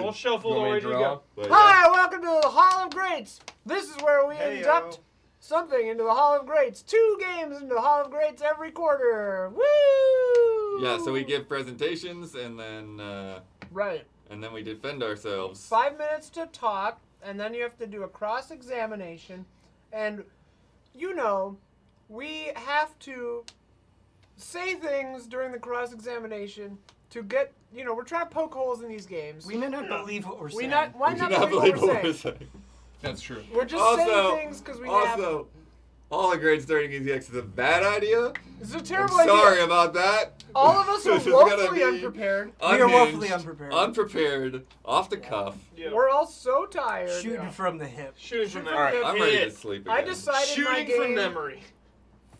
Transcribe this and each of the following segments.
we'll shuffle the way to go. Hi, welcome to the Hall of Greats. This is where we induct something into the Hall of Greats. 2 games into the Hall of Greats every quarter. Woo! Yeah, so we give presentations and then right. And then we defend ourselves. 5 minutes to talk, and then you have to do a cross-examination. And, you know, we have to say things during the cross-examination to get, you know, we're trying to poke holes in these games. We may not believe what we're saying. Why not believe what we're saying? That's true. We're just saying things because we have to. Also, all the grades starting EZX is a bad idea. It's a terrible idea. Sorry about that. All of us are woefully unprepared. We are woefully unprepared. Unprepared, off the cuff. Yeah. We're all so tired. Shooting from the hip. Shooting from the hip. All right, I'm ready to sleep again. I decided my game from memory.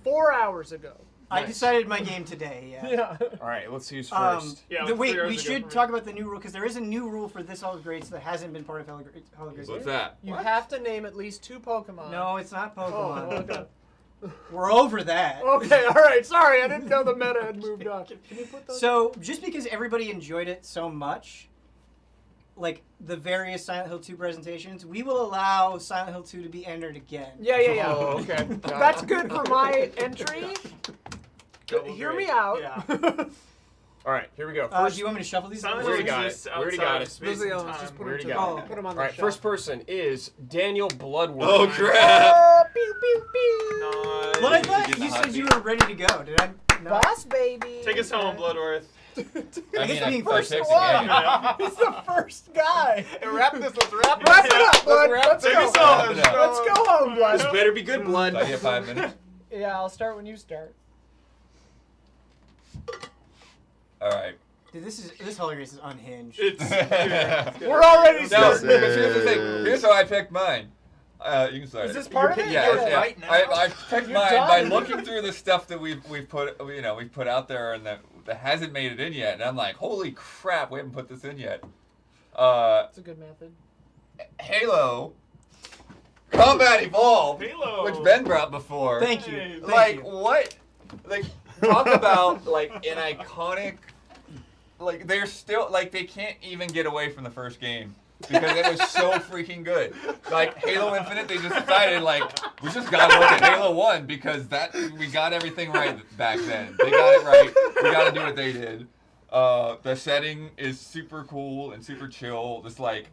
4 hours ago. I decided my game today, Yeah. All right, let's see who's first. Wait, we should talk about the new rule, because there is a new rule for this Hall of Greats that hasn't been part of Hall of Greats. What's that? You have to name at least 2 Pokemon. No, it's not Pokemon. Oh, okay. We're over that. Okay, all right. Sorry, I didn't know the meta had moved on. Can you put those? So, just because everybody enjoyed it so much, like the various Silent Hill 2 presentations, we will allow Silent Hill 2 to be entered again. Yeah. Oh, okay. That's good for my entry. Hear me out. Yeah. All right, here we go. Do you want me to shuffle these? We already got it. We already got it. Just put already them got it. put them on All the right, shelf. first person is Daniel Bloodworth. Oh crap! Pew pew pew. Nice. Well, I thought you said you were ready to go. Did I? No? Boss baby. Take us home, Bloodworth. I guess being First first one. He's the first guy. Wrap this. Let's wrap this. Wrap it up, bud. Let's Take go. us home. Let's go home, blood. This better be good blood. So I get 5 minutes. Yeah, I'll start when you start. All right. Dude, this Hall of Greats is unhinged. We're already No, starting. because here's the thing. Here's how I picked mine. You can start. Is this part of it? Yeah. right now? I picked You're mine done. by looking through the stuff that we've put out there and that hasn't made it in yet, and I'm like, holy crap, we haven't put this in yet. That's a good method. Halo, Combat Evolved, Halo. which Ben brought before. Thank you. Hey, Thank Like you. what? Like talk about like an iconic. Like they're still like they can't even get away from the first game because it was so freaking good. Like Halo Infinite, they just decided like we just gotta look at Halo 1 because that we got everything right back then. They got it right. We gotta do what they did. The setting is super cool and super chill. This like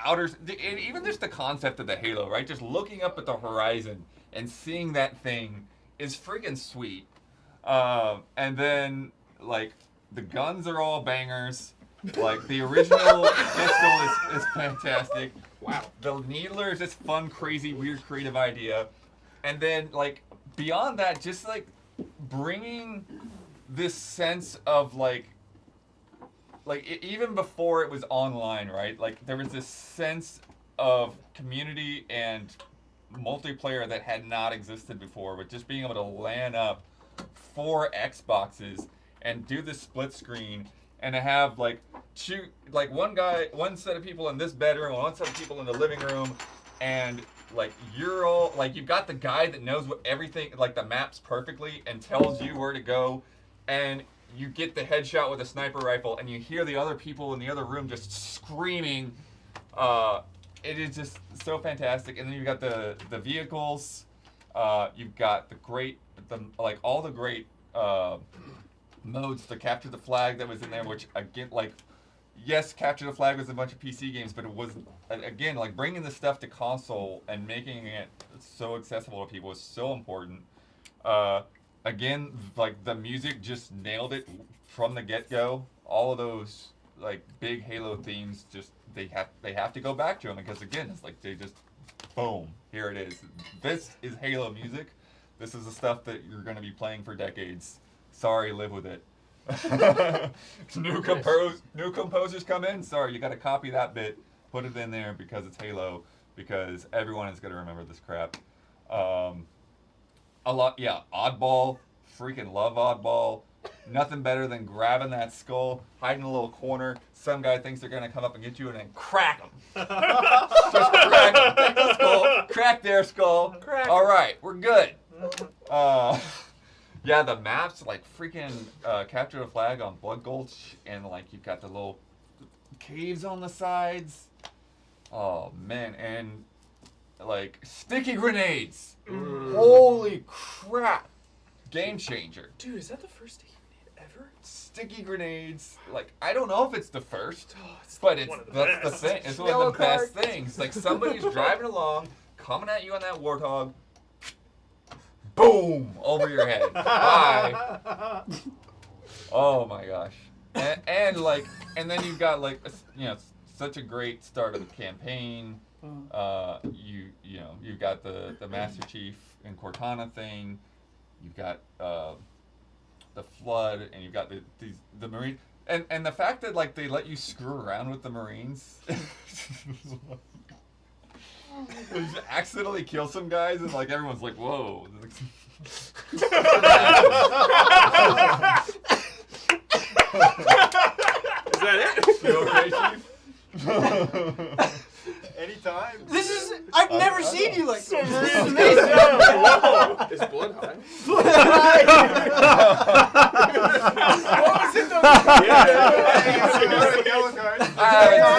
and even just the concept of the Halo, right? Just looking up at the horizon and seeing that thing is freaking sweet. And then like the guns are all bangers. Like the original pistol is fantastic. Wow. The needler is this fun, crazy, weird, creative idea. And then like beyond that, just like bringing this sense of even before it was online, right? Like there was this sense of community and multiplayer that had not existed before, but just being able to LAN up 4 Xboxes and do the split screen and to have like one set of people in this bedroom, one set of people in the living room, and like you're all like you've got the guy that knows what everything like the maps perfectly and tells you where to go, and you get the headshot with a sniper rifle and you hear the other people in the other room just screaming. It is just so fantastic. And then you've got the vehicles, you've got all the great modes, the capture the flag that was in there, which again, like, yes, capture the flag was a bunch of PC games, but it was again like bringing the stuff to console and making it so accessible to people was so important. Again, like the music just nailed it from the get-go. All of those like big Halo themes, just they have to go back to them because again, it's like they just boom, here it is. This is Halo music. This is the stuff that you're going to be playing for decades. Sorry, live with it. New composers come in. Sorry, you got to copy that bit, put it in there because it's Halo. Because everyone is going to remember this crap. Oddball, freaking love Oddball. Nothing better than grabbing that skull, hiding in a little corner. Some guy thinks they're going to come up and get you, and then crack them. Just crack them. Take the skull, crack their skull. Crack. All right, we're good. Yeah, the maps, like freaking capture the flag on Blood Gulch, and like you've got the little caves on the sides. Oh man, and like sticky grenades. Holy crap! Game changer. Dude, is that the first sticky grenade ever? Sticky grenades. Like I don't know if it's the first, It's but it's one of the that's the best. thing. It's one Yellow of the best card. things. Like somebody's driving along, coming at you on that warthog. Boom! Over your head. Bye. Oh my gosh. And then you've got like such a great start of the campaign. You've got the Master Chief and Cortana thing. You've got the Flood, and you've got the Marines. And the fact that like they let you screw around with the Marines. You just accidentally kill some guys and like everyone's like, whoa. Is that it? You okay, Chief? Anytime. This is. I've never seen you like this. This is Whoa. amazing. Is blood high? What was it though? Yellow card. I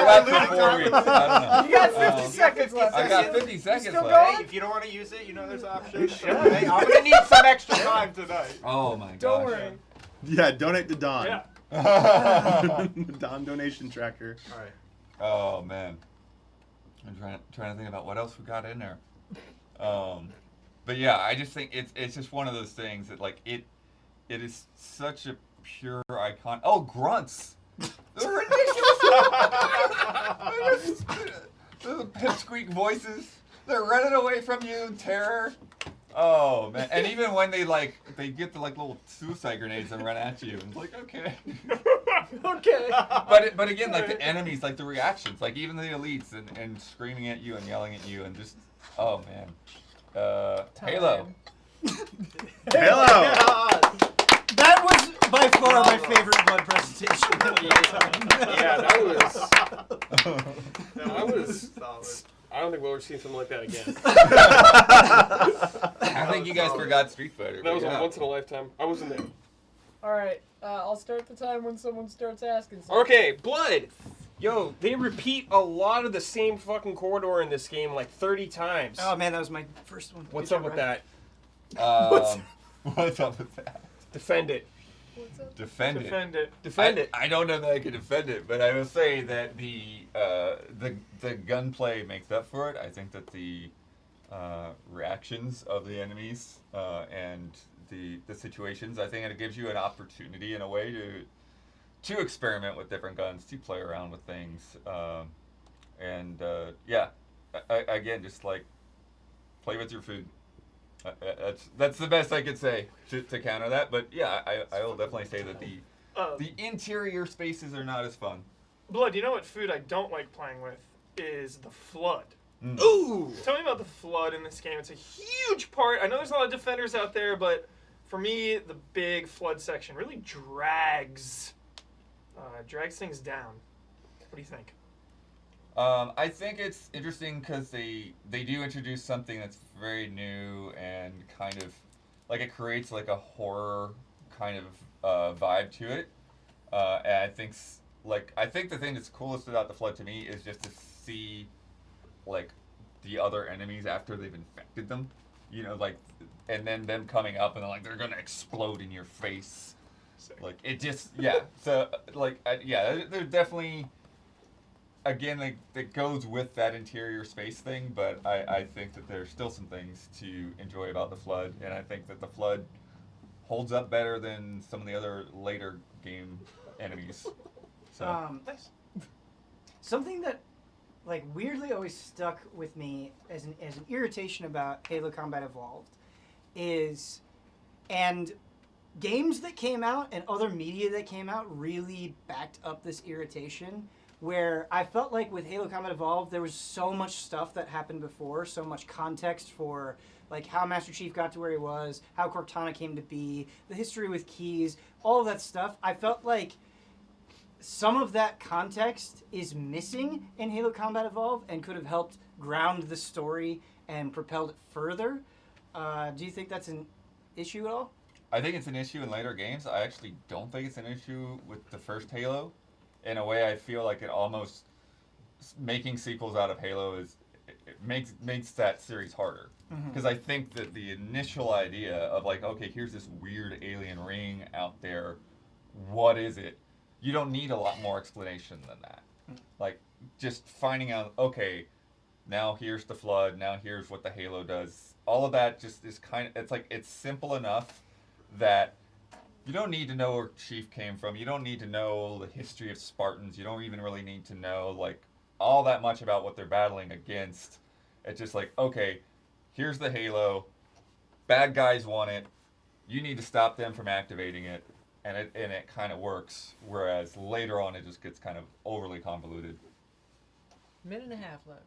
haven't slept for 4 weeks. I don't know. You got 50 seconds left. I got 50 seconds still left. going? Hey, if you don't want to use it, you know there's options. Hey, I'm gonna need some extra time tonight. Oh my gosh. Don't worry. Yeah, donate to Don. Yeah. Don donation tracker. All right. Oh man. I'm trying to think about what else we got in there. But yeah, I just think it's just one of those things that like it is such a pure icon. Oh, grunts. They're ridiculous. Those pipsqueak voices. They're running away from you in terror. Oh man! And even when they get the like little suicide grenades and run at you, and it's like okay. Okay. But again, like the enemies, like the reactions, like even the elites and screaming at you and yelling at you and just oh man. Halo. Hello. That was by far my favorite blood presentation. Yeah, that was solid. I don't think we'll ever see something like that again. I think you guys forgot Street Fighter. That was but a yeah. once in a lifetime. I wasn't there. All right. I'll start the time when someone starts asking something. Okay, blood. Yo, they repeat a lot of the same fucking corridor in this game like 30 times. Oh man, that was my first one. What's Good up job, with Ryan. that? What's up with that? Defend it. What's up? Defend it. Defend it. Defend it. I don't know that I can defend it, but I will say that the gunplay makes up for it. I think that the reactions of the enemies and the situations, I think it gives you an opportunity in a way to experiment with different guns, to play around with things, again, just like play with your food. That's the best I could say to counter that. But yeah, I will definitely say that the interior spaces are not as fun. Blood, you know what food I don't like playing with is the Flood. Mm. Ooh. Tell me about the Flood in this game. It's a huge part. I know there's a lot of defenders out there, but for me, the big Flood section really drags things down. What do you think? I think it's interesting because they do introduce something that's very new and kind of like it creates like a horror kind of vibe to it. And I think the thing that's coolest about the Flood to me is just to see like the other enemies after they've infected them, and then them coming up and they're gonna explode in your face. Like it just So they're definitely. Again, that goes with that interior space thing, but I think that there's still some things to enjoy about the Flood, and I think that the Flood holds up better than some of the other later game enemies. So Something that like weirdly always stuck with me as an irritation about Halo Combat Evolved is, and games that came out and other media that came out really backed up this irritation, where I felt like with Halo Combat Evolved, there was so much stuff that happened before, so much context for like how Master Chief got to where he was, how Cortana came to be, the history with keys, all of that stuff. I felt like some of that context is missing in Halo Combat Evolved and could have helped ground the story and propelled it further. Do you think that's an issue at all? I think it's an issue in later games. I actually don't think it's an issue with the first Halo. in a way, I feel like it almost making sequels out of Halo it makes that series harder. Because I think that the initial idea of like, okay, here's this weird alien ring out there, what is it? You don't need a lot more explanation than that. Like, just finding out, okay, now here's the Flood, now here's what the Halo does. All of that just is it's simple enough that you don't need to know where Chief came from. You don't need to know the history of Spartans. You don't even really need to know, like, all that much about what they're battling against. It's just like, okay, here's the Halo. Bad guys want it. You need to stop them from activating it. And it kind of works. Whereas later on, it just gets kind of overly convoluted. Minute and a half left.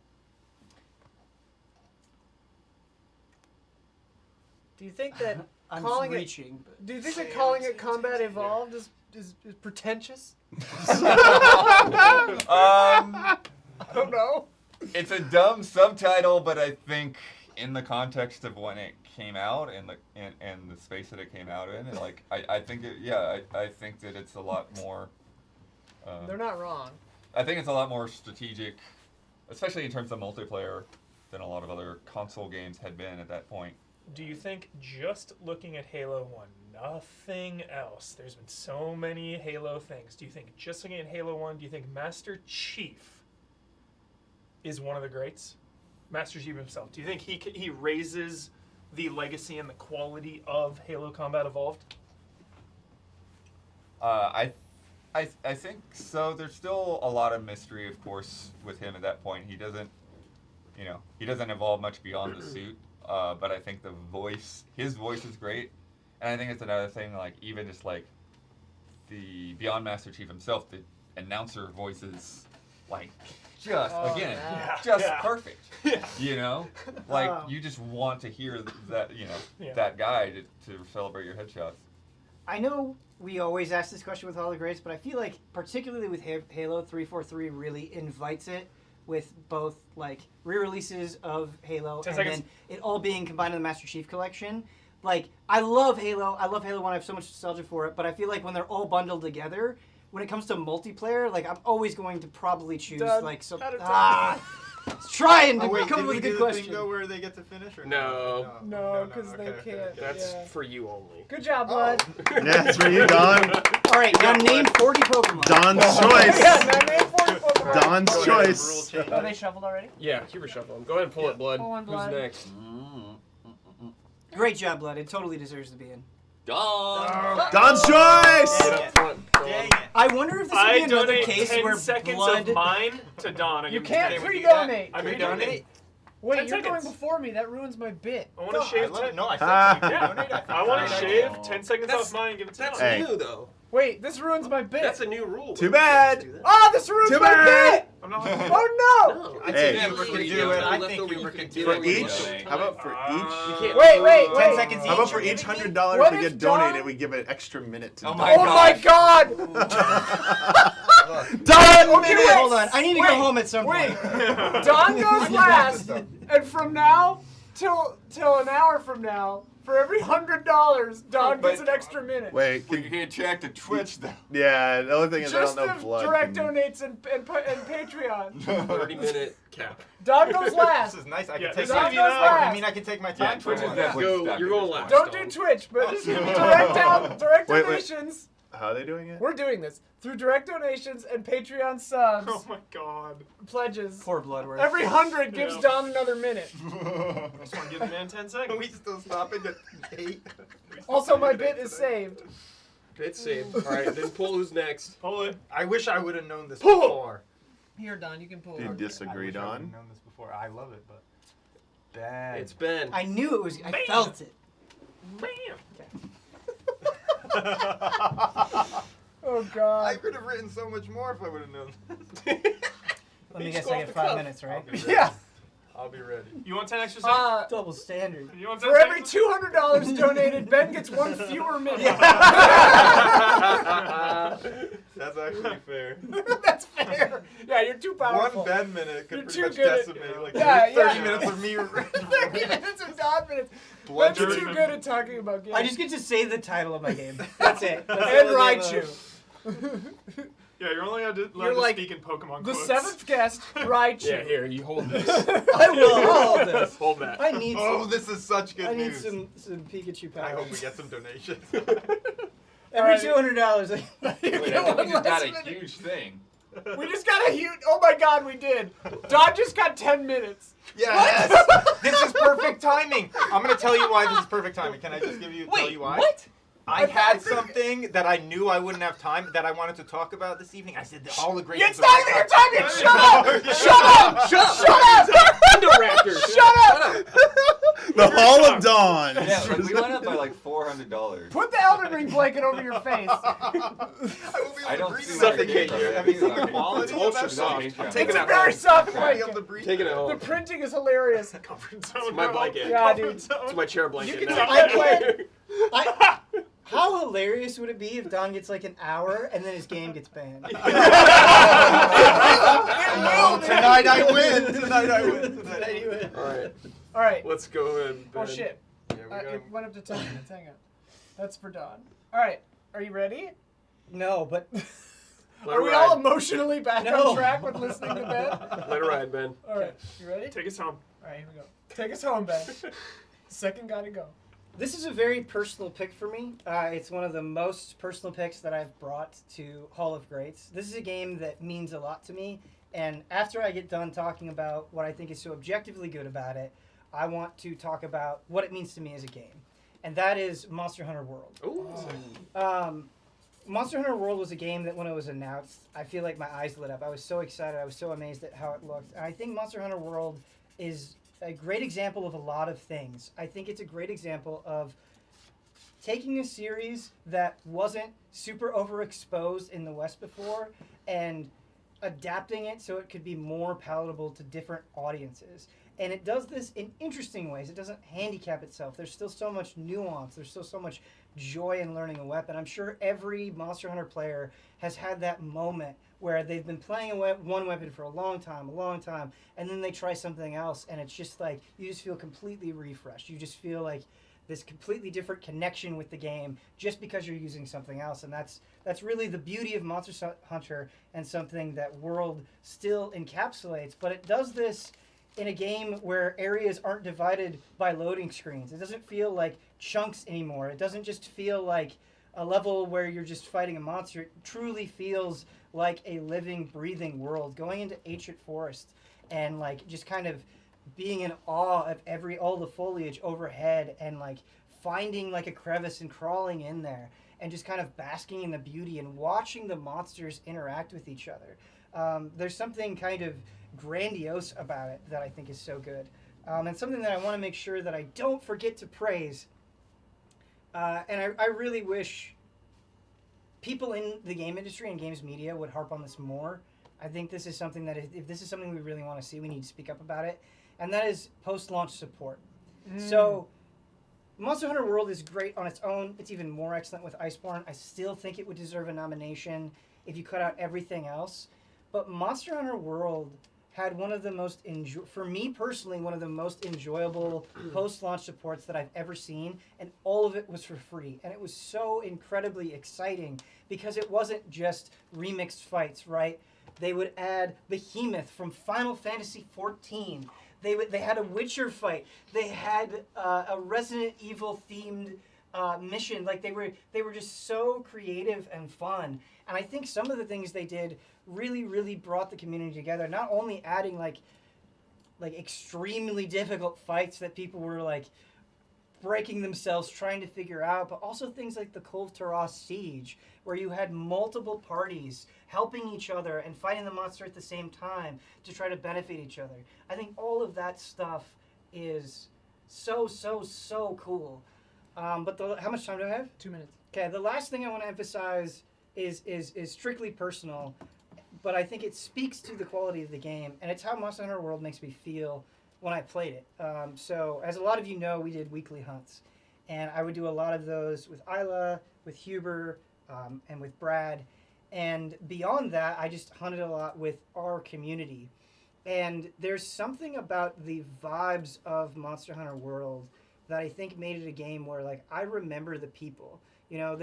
Do you think that I'm calling reaching. it? Do you think that calling it Combat Evolved is pretentious? I don't know. It's a dumb subtitle, but I think in the context of when it came out and the space that it came out in, and like I think I think that it's a lot more. They're not wrong. I think it's a lot more strategic, especially in terms of multiplayer, than a lot of other console games had been at that point. Do you think just looking at Halo 1, nothing else, there's been so many Halo things, do you think just looking at Halo 1, do you think Master Chief is one of the greats? Master Chief himself. Do you think he raises the legacy and the quality of Halo Combat Evolved? I think so. There's still a lot of mystery, of course, with him at that point. He doesn't evolve much beyond the suit. But I think his voice is great, and I think it's another thing. Like even just like the beyond Master Chief himself, the announcer voice is like just perfect. Yeah. You know, like you just want to hear that. That guy to celebrate your headshots. I know we always ask this question with all the greats, but I feel like particularly with Halo 343 really invites it with both like re-releases of Halo 10 and seconds. then it all being combined in the Master Chief collection. Like I love Halo 1, I have so much nostalgia for it, but I feel like when they're all bundled together, when it comes to multiplayer, like I'm always going to probably choose Done. like some Out of time. trying to Wait, come did up we with a do good the question. thing though where they get to finish or No. No, because they okay, can't. okay. That's Yeah. for you only. Good job, bud. Yeah, it's for you, Don. All right, now name 40 Pokemon. Don's choice. Yeah, now name 40 Pokemon. Don's Rule choice. change. Are they shuffled already? Yeah, keep reshuffling. Go ahead and pull it, Blood. Pull one, Who's Blood. next? Great job, Blood. It totally deserves to be in. Don's choice. Get up front. Go Dang on. it. I wonder if this would be I another donate case 10 where seconds Blood... of mine to Don. You give him can't 10. pre-donate. I pre-donate. Wait, 10 you're going seconds. before me. That ruins my bit. I want to I shave love it. 10. No, I said Ah. you can donate. I want to Great shave idea. 10 seconds That's- off mine and give it to Don. Hey. New though. Wait, this ruins my bit. That's a new rule. Too bad. Oh, this ruins Too my bad. bit! I'm not letting you Oh no! I Hey. think Uber can do it. I think Uber can do For it. each? How about for each? You can't. Wait. 10 seconds How about each. for each $100 What we if get donated, Don- we give an extra minute to Oh Don? my Oh my god! Don, Okay, wait. Hold on, I need to Wait, go home at some Wait, point. Don goes last, and from now till an hour from now, for every $100, Don gets an extra minute. Wait, You can't check the Twitch though. yeah, the only thing is Just I don't know the blood. direct can- donates and Patreon. 30-minute cap. Don goes last. This is nice. I Yeah, can take this my is time. last. I mean, I can take my Yeah, time for Twitch is it. definitely Go- stuck you're at going this last. point. Don't do Twitch, but Oh, direct Wait, wait. donations. How are they doing it? We're doing this through direct donations and Patreon subs, Oh my god. pledges. Poor Bloodworth. Every 100 gives Yeah. Don another minute. I just want to give the man 10 Are seconds. we still stopping at 8? Also, my bit is saved. Bit saved. All right, then pull who's next. Pull it. I wish I would have known this Pull. before. Here, Don, you can pull. Do you it. disagree, I wish I would Don? have known this before. I love it, but bad. It's Ben. I knew it was. I Man. felt it. Bam. Oh I God. could have written so much more if I would have known. Let me Each guess. go I off get the 5 cuff. minutes, right? Yeah. I'll be ready. You want 10 extra seconds? Double standard. You want 10 For every seconds? $200 donated, Ben gets one fewer minute. That's actually fair. That's fair. Yeah, you're too powerful. One Ben minute could You're pretty too much good at- decimate like Yeah, 30 yeah. minutes of me. 30 minutes of Don minutes. Ben's Bludgeoning. too good at talking about games. I just get to say the title of my game. That's it. That's and all I have. Raichu. Yeah, you're only allowed You're to like speak in Pokemon the quotes. 7th guest, Raichu. Yeah, here, you hold this. I will. I'll hold this. Hold that. I need. Oh, some, this is such good I need news. some Pikachu I packs. hope we get some donations. Every Alright. $200. Wait, I think we just got a huge thing. We just got a huge. Oh my God, we did. Don just got 10 minutes. Yes! This is perfect timing. I'm gonna tell you why this is perfect timing. Can I just tell you why? what? I had something that I knew I wouldn't have time that I wanted to talk about this evening. I said all the great. It's not even your time yet. Shut up! Shut up! Indoraptors. Shut up! The Hall of Dawn. Yeah, like, we went up by like $400. Put the Elden Ring blanket over your face. I will be I able don't to breathe see in my my Suffocate face. you. Have you seen the Okay. quality It's of ultra that soft. blanket? Patreon. Take It's it a out very home. soft Be blanket. able to breathe. Take it at The home. printing is hilarious. Comfort zone. It's my bro. blanket. Yeah, Comfort dude. zone. It's my chair blanket. You can now. I can't. How hilarious would it be if Don gets like an hour and then his game gets banned? Tonight I win. Tonight I win. Tonight I win. All right, All right. let's go and. Oh shit. Yeah, we got. It went up to 10 minutes. Hang on. That's for Don. All right. Are you ready? No, but Let Are it we ride. all emotionally back No. on track with listening to Ben? Let it ride, Ben. All right. You ready? Take us home. All right. Here we go. Take us home, Ben. Second guy to go. this is a very personal pick for me. It's one of the most personal picks that I've brought to Hall of Greats. This is a game that means a lot to me, and after I get done talking about what I think is so objectively good about it, I want to talk about what it means to me as a game, and that is Monster Hunter World. Ooh. Monster Hunter World was a game that when it was announced, I feel like my eyes lit up. I was so excited. I was so amazed at how it looked. And I think Monster Hunter World is a great example of a lot of things. I think it's a great example of taking a series that wasn't super overexposed in the West before and adapting it so it could be more palatable to different audiences. And it does this in interesting ways. It doesn't handicap itself. There's still so much nuance. There's still so much joy in learning a weapon. I'm sure every Monster Hunter player has had that moment where they've been playing one weapon for a long time, and then they try something else, and it's just like, you just feel completely refreshed. You just feel like this completely different connection with the game just because you're using something else. And that's really the beauty of Monster Hunter, and something that World still encapsulates. But it does this in a game where areas aren't divided by loading screens. It doesn't feel like chunks anymore. It doesn't just feel like a level where you're just fighting a monster. It truly feels like a living, breathing world. Going into Ancient Forest and like just kind of being in awe of all the foliage overhead, and like finding like a crevice and crawling in there and just kind of basking in the beauty and watching the monsters interact with each other. There's something kind of grandiose about it that I think is so good, and something that I want to make sure that I don't forget to praise. And I really wish people in the game industry and games media would harp on this more. I think this is something that if this is something we really want to see, we need to speak up about it, and that is post-launch support. So Monster Hunter World is great on its own. It's even more excellent with Iceborne. I still think it would deserve a nomination if you cut out everything else. But Monster Hunter World had one of the most, for me personally, one of the most enjoyable post-launch supports that I've ever seen, and all of it was for free. And it was so incredibly exciting because it wasn't just remixed fights, right? They would add Behemoth from Final Fantasy XIV. They had a Witcher fight. They had a Resident Evil themed mission. Like they were just so creative and fun. And I think some of the things they did really, really brought the community together. Not only adding like extremely difficult fights that people were like breaking themselves trying to figure out, but also things like the Kulve Taras Siege, where you had multiple parties helping each other and fighting the monster at the same time to try to benefit each other. I think all of that stuff is so, so, so cool. But how much time do I have? 2 minutes. Okay, the last thing I want to emphasize is strictly personal, but I think it speaks to the quality of the game, and it's how Monster Hunter World makes me feel when I played it. So, as a lot of you know, we did weekly hunts, and I would do a lot of those with Isla, with Huber, and with Brad. And beyond that, I just hunted a lot with our community. And there's something about the vibes of Monster Hunter World that I think made it a game where, like, I remember the people. You know,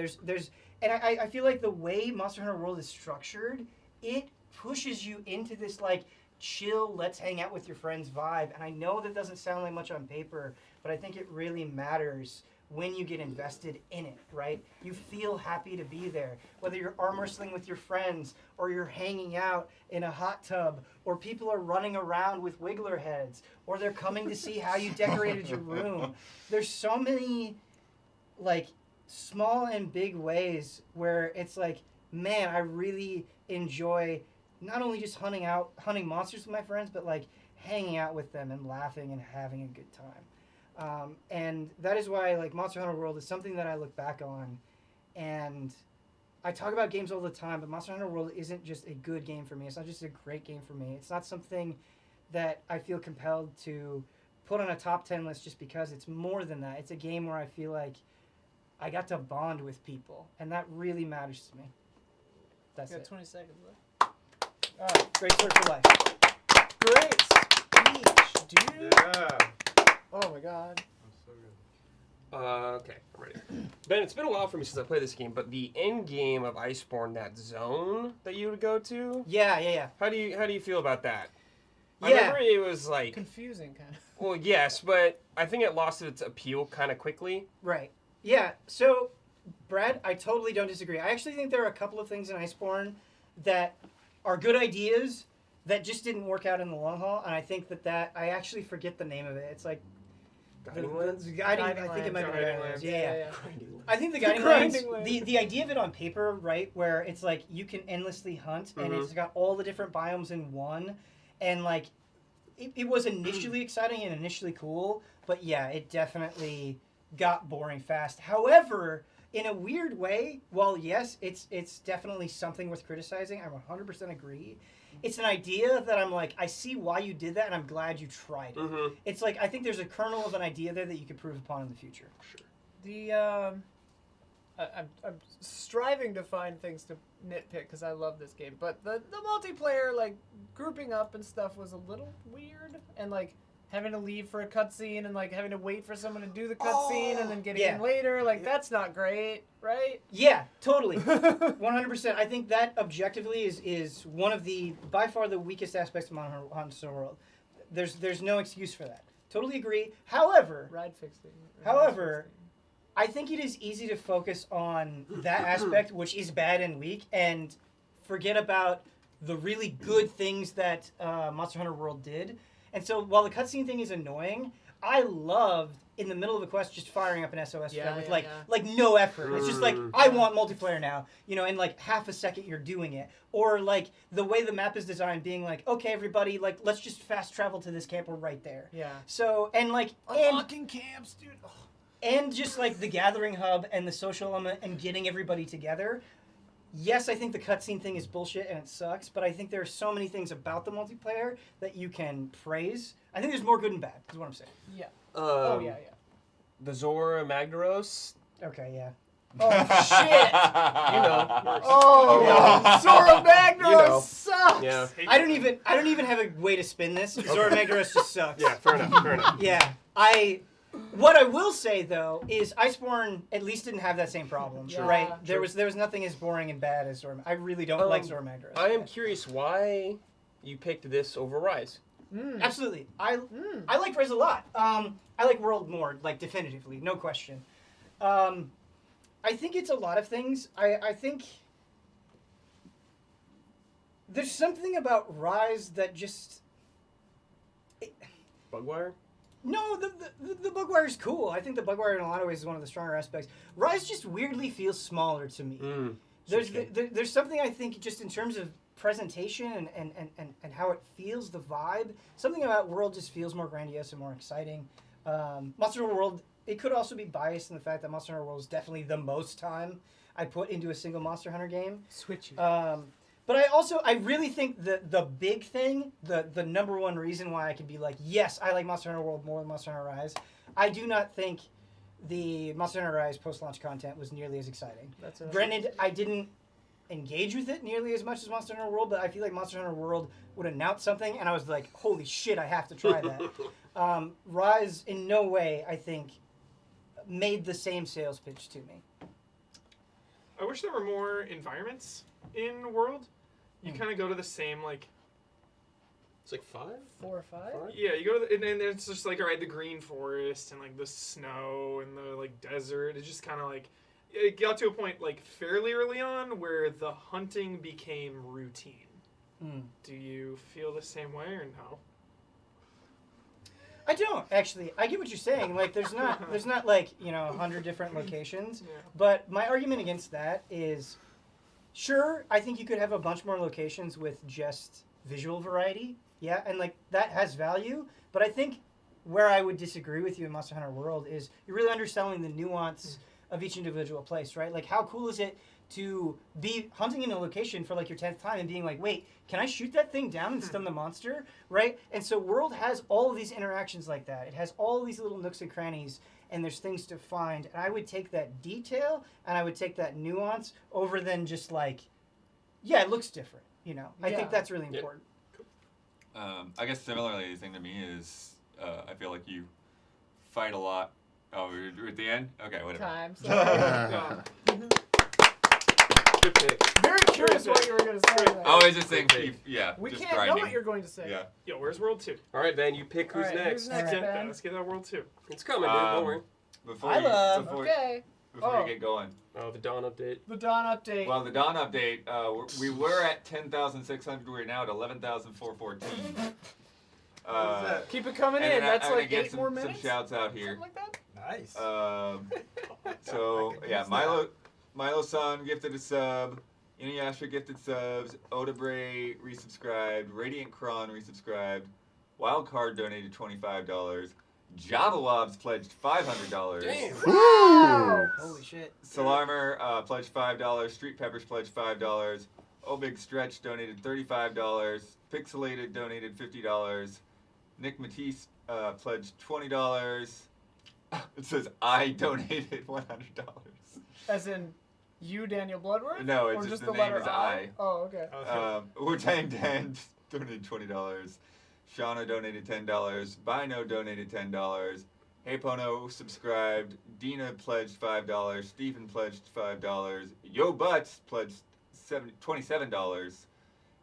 and I feel like the way Monster Hunter World is structured, it pushes you into this like chill, let's hang out with your friends vibe. And I know that doesn't sound like much on paper, but I think it really matters when you get invested in it, right? You feel happy to be there. Whether you're arm wrestling with your friends, or you're hanging out in a hot tub, or people are running around with wiggler heads, or they're coming to see how you decorated your room. There's so many, like, small and big ways where it's like, man, I really enjoy not only just hunting monsters with my friends, but like hanging out with them and laughing and having a good time. And that is why like Monster Hunter World is something that I look back on, and I talk about games all the time, but Monster Hunter World isn't just a good game for me. It's not just a great game for me. It's not something that I feel compelled to put on a top 10 list just because. It's more than that. It's a game where I feel like I got to bond with people, and that really matters to me. That's You got it. 20 seconds left. All right, great start for life. Great speech, dude. Yeah. Oh my god. Okay, I'm ready. Ben, it's been a while for me since I played this game, but the end game of Iceborne, that zone that you would go to, Yeah. how do you feel about that? I Yeah. remember it was like, Confusing, kind of. well, yes, but I think it lost its appeal kind of quickly. Right. Yeah. So, Brad, I totally don't disagree. I actually think there are a couple of things in Iceborne that are good ideas that just didn't work out in the long haul, and I think that I actually forget the name of it. It's like Guiding Lands? I think it might be Guiding Guiding Lands. Lands. Yeah. Grinding Lands. I think the Guiding Lands, Grinding Lands. the idea of it on paper, right, where it's like you can endlessly hunt, and it's got all the different biomes in one, and like it was initially exciting and initially cool, but yeah, it definitely got boring fast. However, in a weird way, while yes, it's definitely something worth criticizing, I 100% agree. It's an idea that I'm like, I see why you did that, and I'm glad you tried it. It's like, I think there's a kernel of an idea there that you could prove upon in the future. The I'm striving to find things to nitpick because I love this game, but the multiplayer, like grouping up and stuff, was a little weird, and like having to leave for a cutscene and like having to wait for someone to do the cutscene and then getting in later, like that's not great, right? Yeah, totally. 100%. I think that objectively is one of the, by far the weakest aspects of Monster Hunter World. There's no excuse for that. Totally agree. However, Ride fixing. I think it is easy to focus on that aspect, which is bad and weak, and forget about the really good things that Monster Hunter World did. And so while the cutscene thing is annoying, I loved in the middle of a quest just firing up an SOS thread with like no effort. It's just like, I want multiplayer now, you know, in like half a second you're doing it. Or like the way the map is designed being like, okay everybody, like let's just fast travel to this camp, we're right there. Yeah. So, and like, Unlocking camps, dude. Oh. and just like the gathering hub and the social element and getting everybody together. Yes, I think the cutscene thing is bullshit and it sucks, but I think there are so many things about the multiplayer that you can praise. I think there's more good and bad, is what I'm saying. Yeah. Yeah. The Zora Magdaros. Okay, yeah. Oh shit! You know. Oh, Yeah. Zora Magdaros You know. sucks. Yeah. I don't even have a way to spin this. Zora Magdaros just sucks. Yeah, fair enough. Yeah. What I will say though is Iceborne at least didn't have that same problem, Sure. right? Yeah, There was nothing as boring and bad as Zora. I really don't like Zora Magdaros. I am curious why you picked this over Rise. Absolutely. I like Rise a lot. I like World more, like definitively, no question. I think it's a lot of things. I think there's something about Rise that just Bugwire? no, the Bugwire is cool. I think the Bugwire in a lot of ways is one of the stronger aspects. Rise just weirdly feels smaller to me. There's something I think just in terms of presentation and how it feels, the vibe. Something about World just feels more grandiose and more exciting. Monster Hunter World, it could also be biased in the fact that Monster Hunter World is definitely the most time I put into a single Monster Hunter game. Switch it. But I really think the big thing, the number one reason why I could be like, yes, I like Monster Hunter World more than Monster Hunter Rise, I do not think the Monster Hunter Rise post-launch content was nearly as exciting. Granted, I didn't engage with it nearly as much as Monster Hunter World, but I feel like Monster Hunter World would announce something, and I was like, holy shit, I have to try that. Rise, in no way, I think, made the same sales pitch to me. I wish there were more environments in World. You kind of go to the same like. It's like 5? 4 or 5. Yeah, you go to and then it's just like all right, the green forest and like the snow and the like desert. It's just kind of like it got to a point like fairly early on where the hunting became routine. Do you feel the same way or no? I don't actually. I get what you're saying. Like, there's not like 100 different locations. Yeah. But my argument against that is, sure, I think you could have a bunch more locations with just visual variety. Yeah, and like that has value. But I think where I would disagree with you in Monster Hunter World is you're really underselling the nuance of each individual place, right? Like, how cool is it to be hunting in a location for like your 10th time and being like, wait, can I shoot that thing down and stun the monster, right? And so World has all of these interactions like that. It has all these little nooks and crannies, and there's things to find. And I would take that detail and I would take that nuance over than just like, yeah, it looks different, I think that's really important. I guess similarly, the thing to me is I feel like you fight a lot. Oh, we're at the end? Okay, whatever. Time. Good pick. Very curious what you were going to say. There. I was just saying, We just can't grinding. know what you're going to say. Yeah. Yo, where's World 2? All right, Ben, you pick who's All right, next. who's next? Let's get Ben? that. Let's get that World 2. It's coming, dude. Don't worry. Before Isla. Okay. you get going. Oh, the Dawn update. The Dawn update. Well, the Dawn update, we were at 10,600. We're now at 11,414. Keep it coming and in. then That's I'm gonna like get 8 some, more some minutes. shouts out here. Something like that. Nice. So yeah, Milo-san gifted a sub. Inuyasha gifted subs. Odabray resubscribed. Radiant Kron resubscribed. Wildcard donated $25. Jabawabs pledged $500. Damn. Wow. Holy shit. Salarmer pledged $5. Street Peppers pledged $5. Obig Stretch donated $35. Pixelated donated $50. Nick Matisse pledged $20. It says I donated $100. As in you, Daniel Bloodworth? No, or it's just the the letter name is I. Oh, okay. Wu-Tang Dan donated $20. Shauna donated $10. Bino donated $10. Hey Pono subscribed. Dina pledged $5. Stephen pledged $5. Yo Butts pledged $27.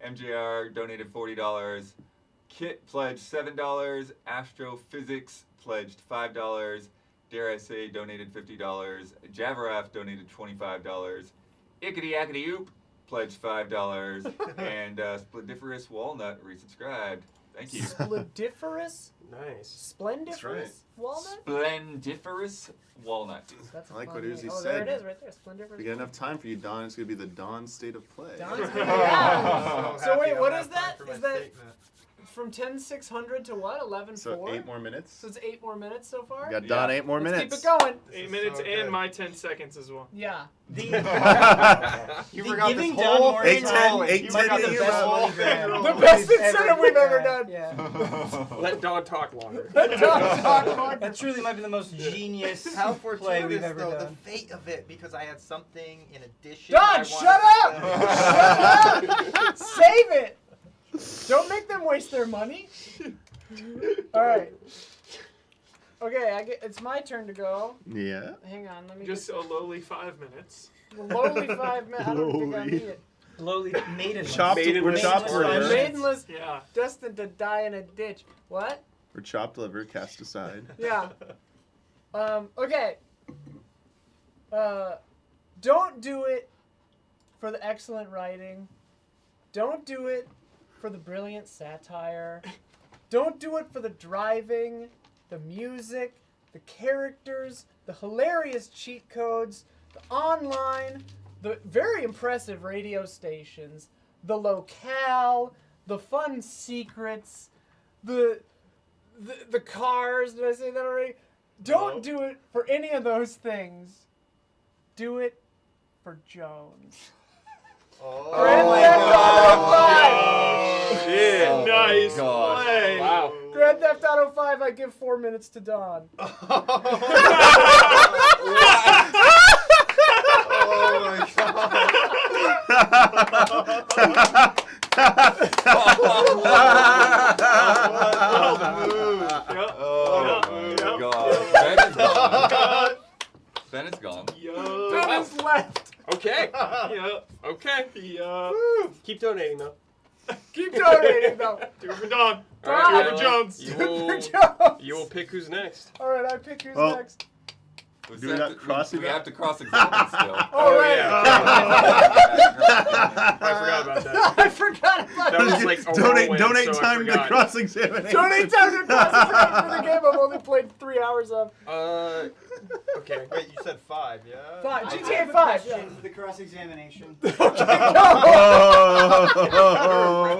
MJR donated $40. Kit pledged $7. Astrophysics pledged $5. Dare I say donated $50. Javaraf donated $25. Ickety Ackety Oop pledged $5. And Splendiferous Walnut resubscribed. Thank you. Splendiferous? Nice. Splendiferous right. walnut? Splendiferous Walnut. That's a I like fun what Uzi name. Oh, said. there it is right there. Splendiferous. We got enough time for you, Don. It's going to be the Dawn state of play. Dawn's gonna be out. So wait, what is is that? Is that from 10,600 to what? 11,400? So 8 more minutes. So it's 8 more minutes so far? We got Don 8 more Let's minutes. keep it going. 8 minutes so and good. my 10 seconds as well. Yeah. You The forgot this giving whole Don more Eight, time. ten, eight, You ten got in the a best row. money grab The best we've incentive we've ever had. done. Yeah. Let Dawn talk longer. That truly might be the most genius How play fortuitous, we've ever though, done. the fate of it, because I had something in addition. Don, I shut wanted to say. up! Shut up! Save it! Don't make them waste their money. Alright. Okay, it's my turn to go. Yeah. Hang on, let me Just a lowly 5 minutes. lowly 5 minutes. I don't think I Lowly. need it. Lowly maidenless. Chopped, Maidenless we're chopped liver. liver. Maidenless, Yeah. destined to die in a ditch. What? We're chopped liver cast aside. Yeah. Okay. Don't do it for the excellent writing. Don't do it for the brilliant satire. Don't do it for the driving, the music, the characters, the hilarious cheat codes, the online, the very impressive radio stations, the locale, the fun secrets, the cars. Did I say that already? Don't do it for any of those things. Do it for Jones. Grand Theft Auto 5! Shit. Nice gosh. play. Wow. Grand Theft Auto 5, I give 4 minutes to Dawn. Oh my god. Yep. Oh Yep. my Yep. god. Ben is gone. Ben is gone. Yo. Ben is left. Okay. Yeah. Okay. Yeah. Keep donating though. Keep donating though. Do it for Don. All right, Do it for well, Jones. You For will, Jones. you will pick who's next. All right, I pick who's Well, next. Do we not cross we it? have to cross-examine still. Oh, right. I forgot about that. I forgot about That was like a donate whirlwind, so I time to forgot. cross-examination. Donate time to cross-examine for the game I've only played 3 hours of. Okay. Wait, you said 5, yeah? 5. I GTA have a 5. question for the cross-examination. Oh.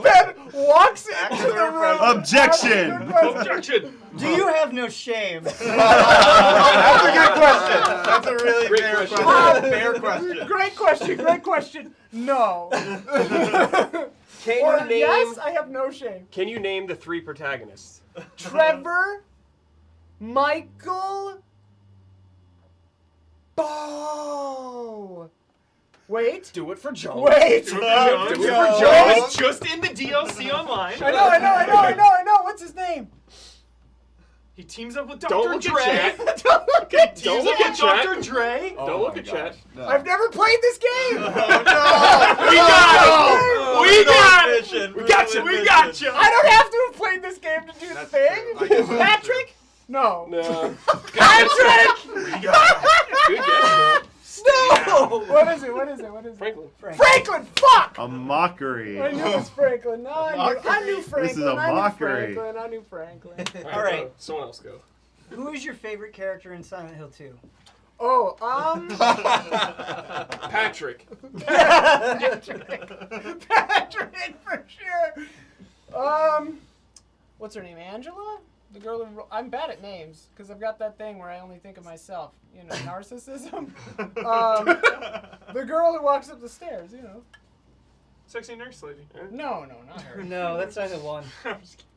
Ben walks into Actual the room. friend. Objection. Objection. Do you have no shame? That's a good question. That's a really Great fair question. question. Fair question. Great question. Great question. No. Can Or you name? yes, I have no shame. Can you name the 3 protagonists? Trevor, Michael, Bo. Wait. Do it for Jones. Wait. Do it for Jones. Do it for Jones. Jones. It's just in the DLC online. I know. What's his name? He teams up with Don't Dr. look Dre. at He teams Don't up look with at chat. Dr. Dre. Oh Don't my look at chat. gosh, no. I've never played this game. Oh, We got it. We got it. Mission. We got you. We got you. I don't have to have played this game to do the That's thing. true. I guess that's Patrick? No. No. Patrick! Good guess. No! What is it? Franklin. Franklin! Fuck! A mockery. I knew it was Franklin. No, I knew Franklin. This is a mockery. I knew Franklin. All right. Someone else go. Who is your favorite character in Silent Hill 2? Oh, Patrick. Patrick for sure. What's her name? Angela? The girl who I'm bad at names because I've got that thing where I only think of myself. You know, narcissism. The girl who walks up the stairs. You know. Sexy nurse lady. No, not her. No, that's Silent 1. I'm just kidding.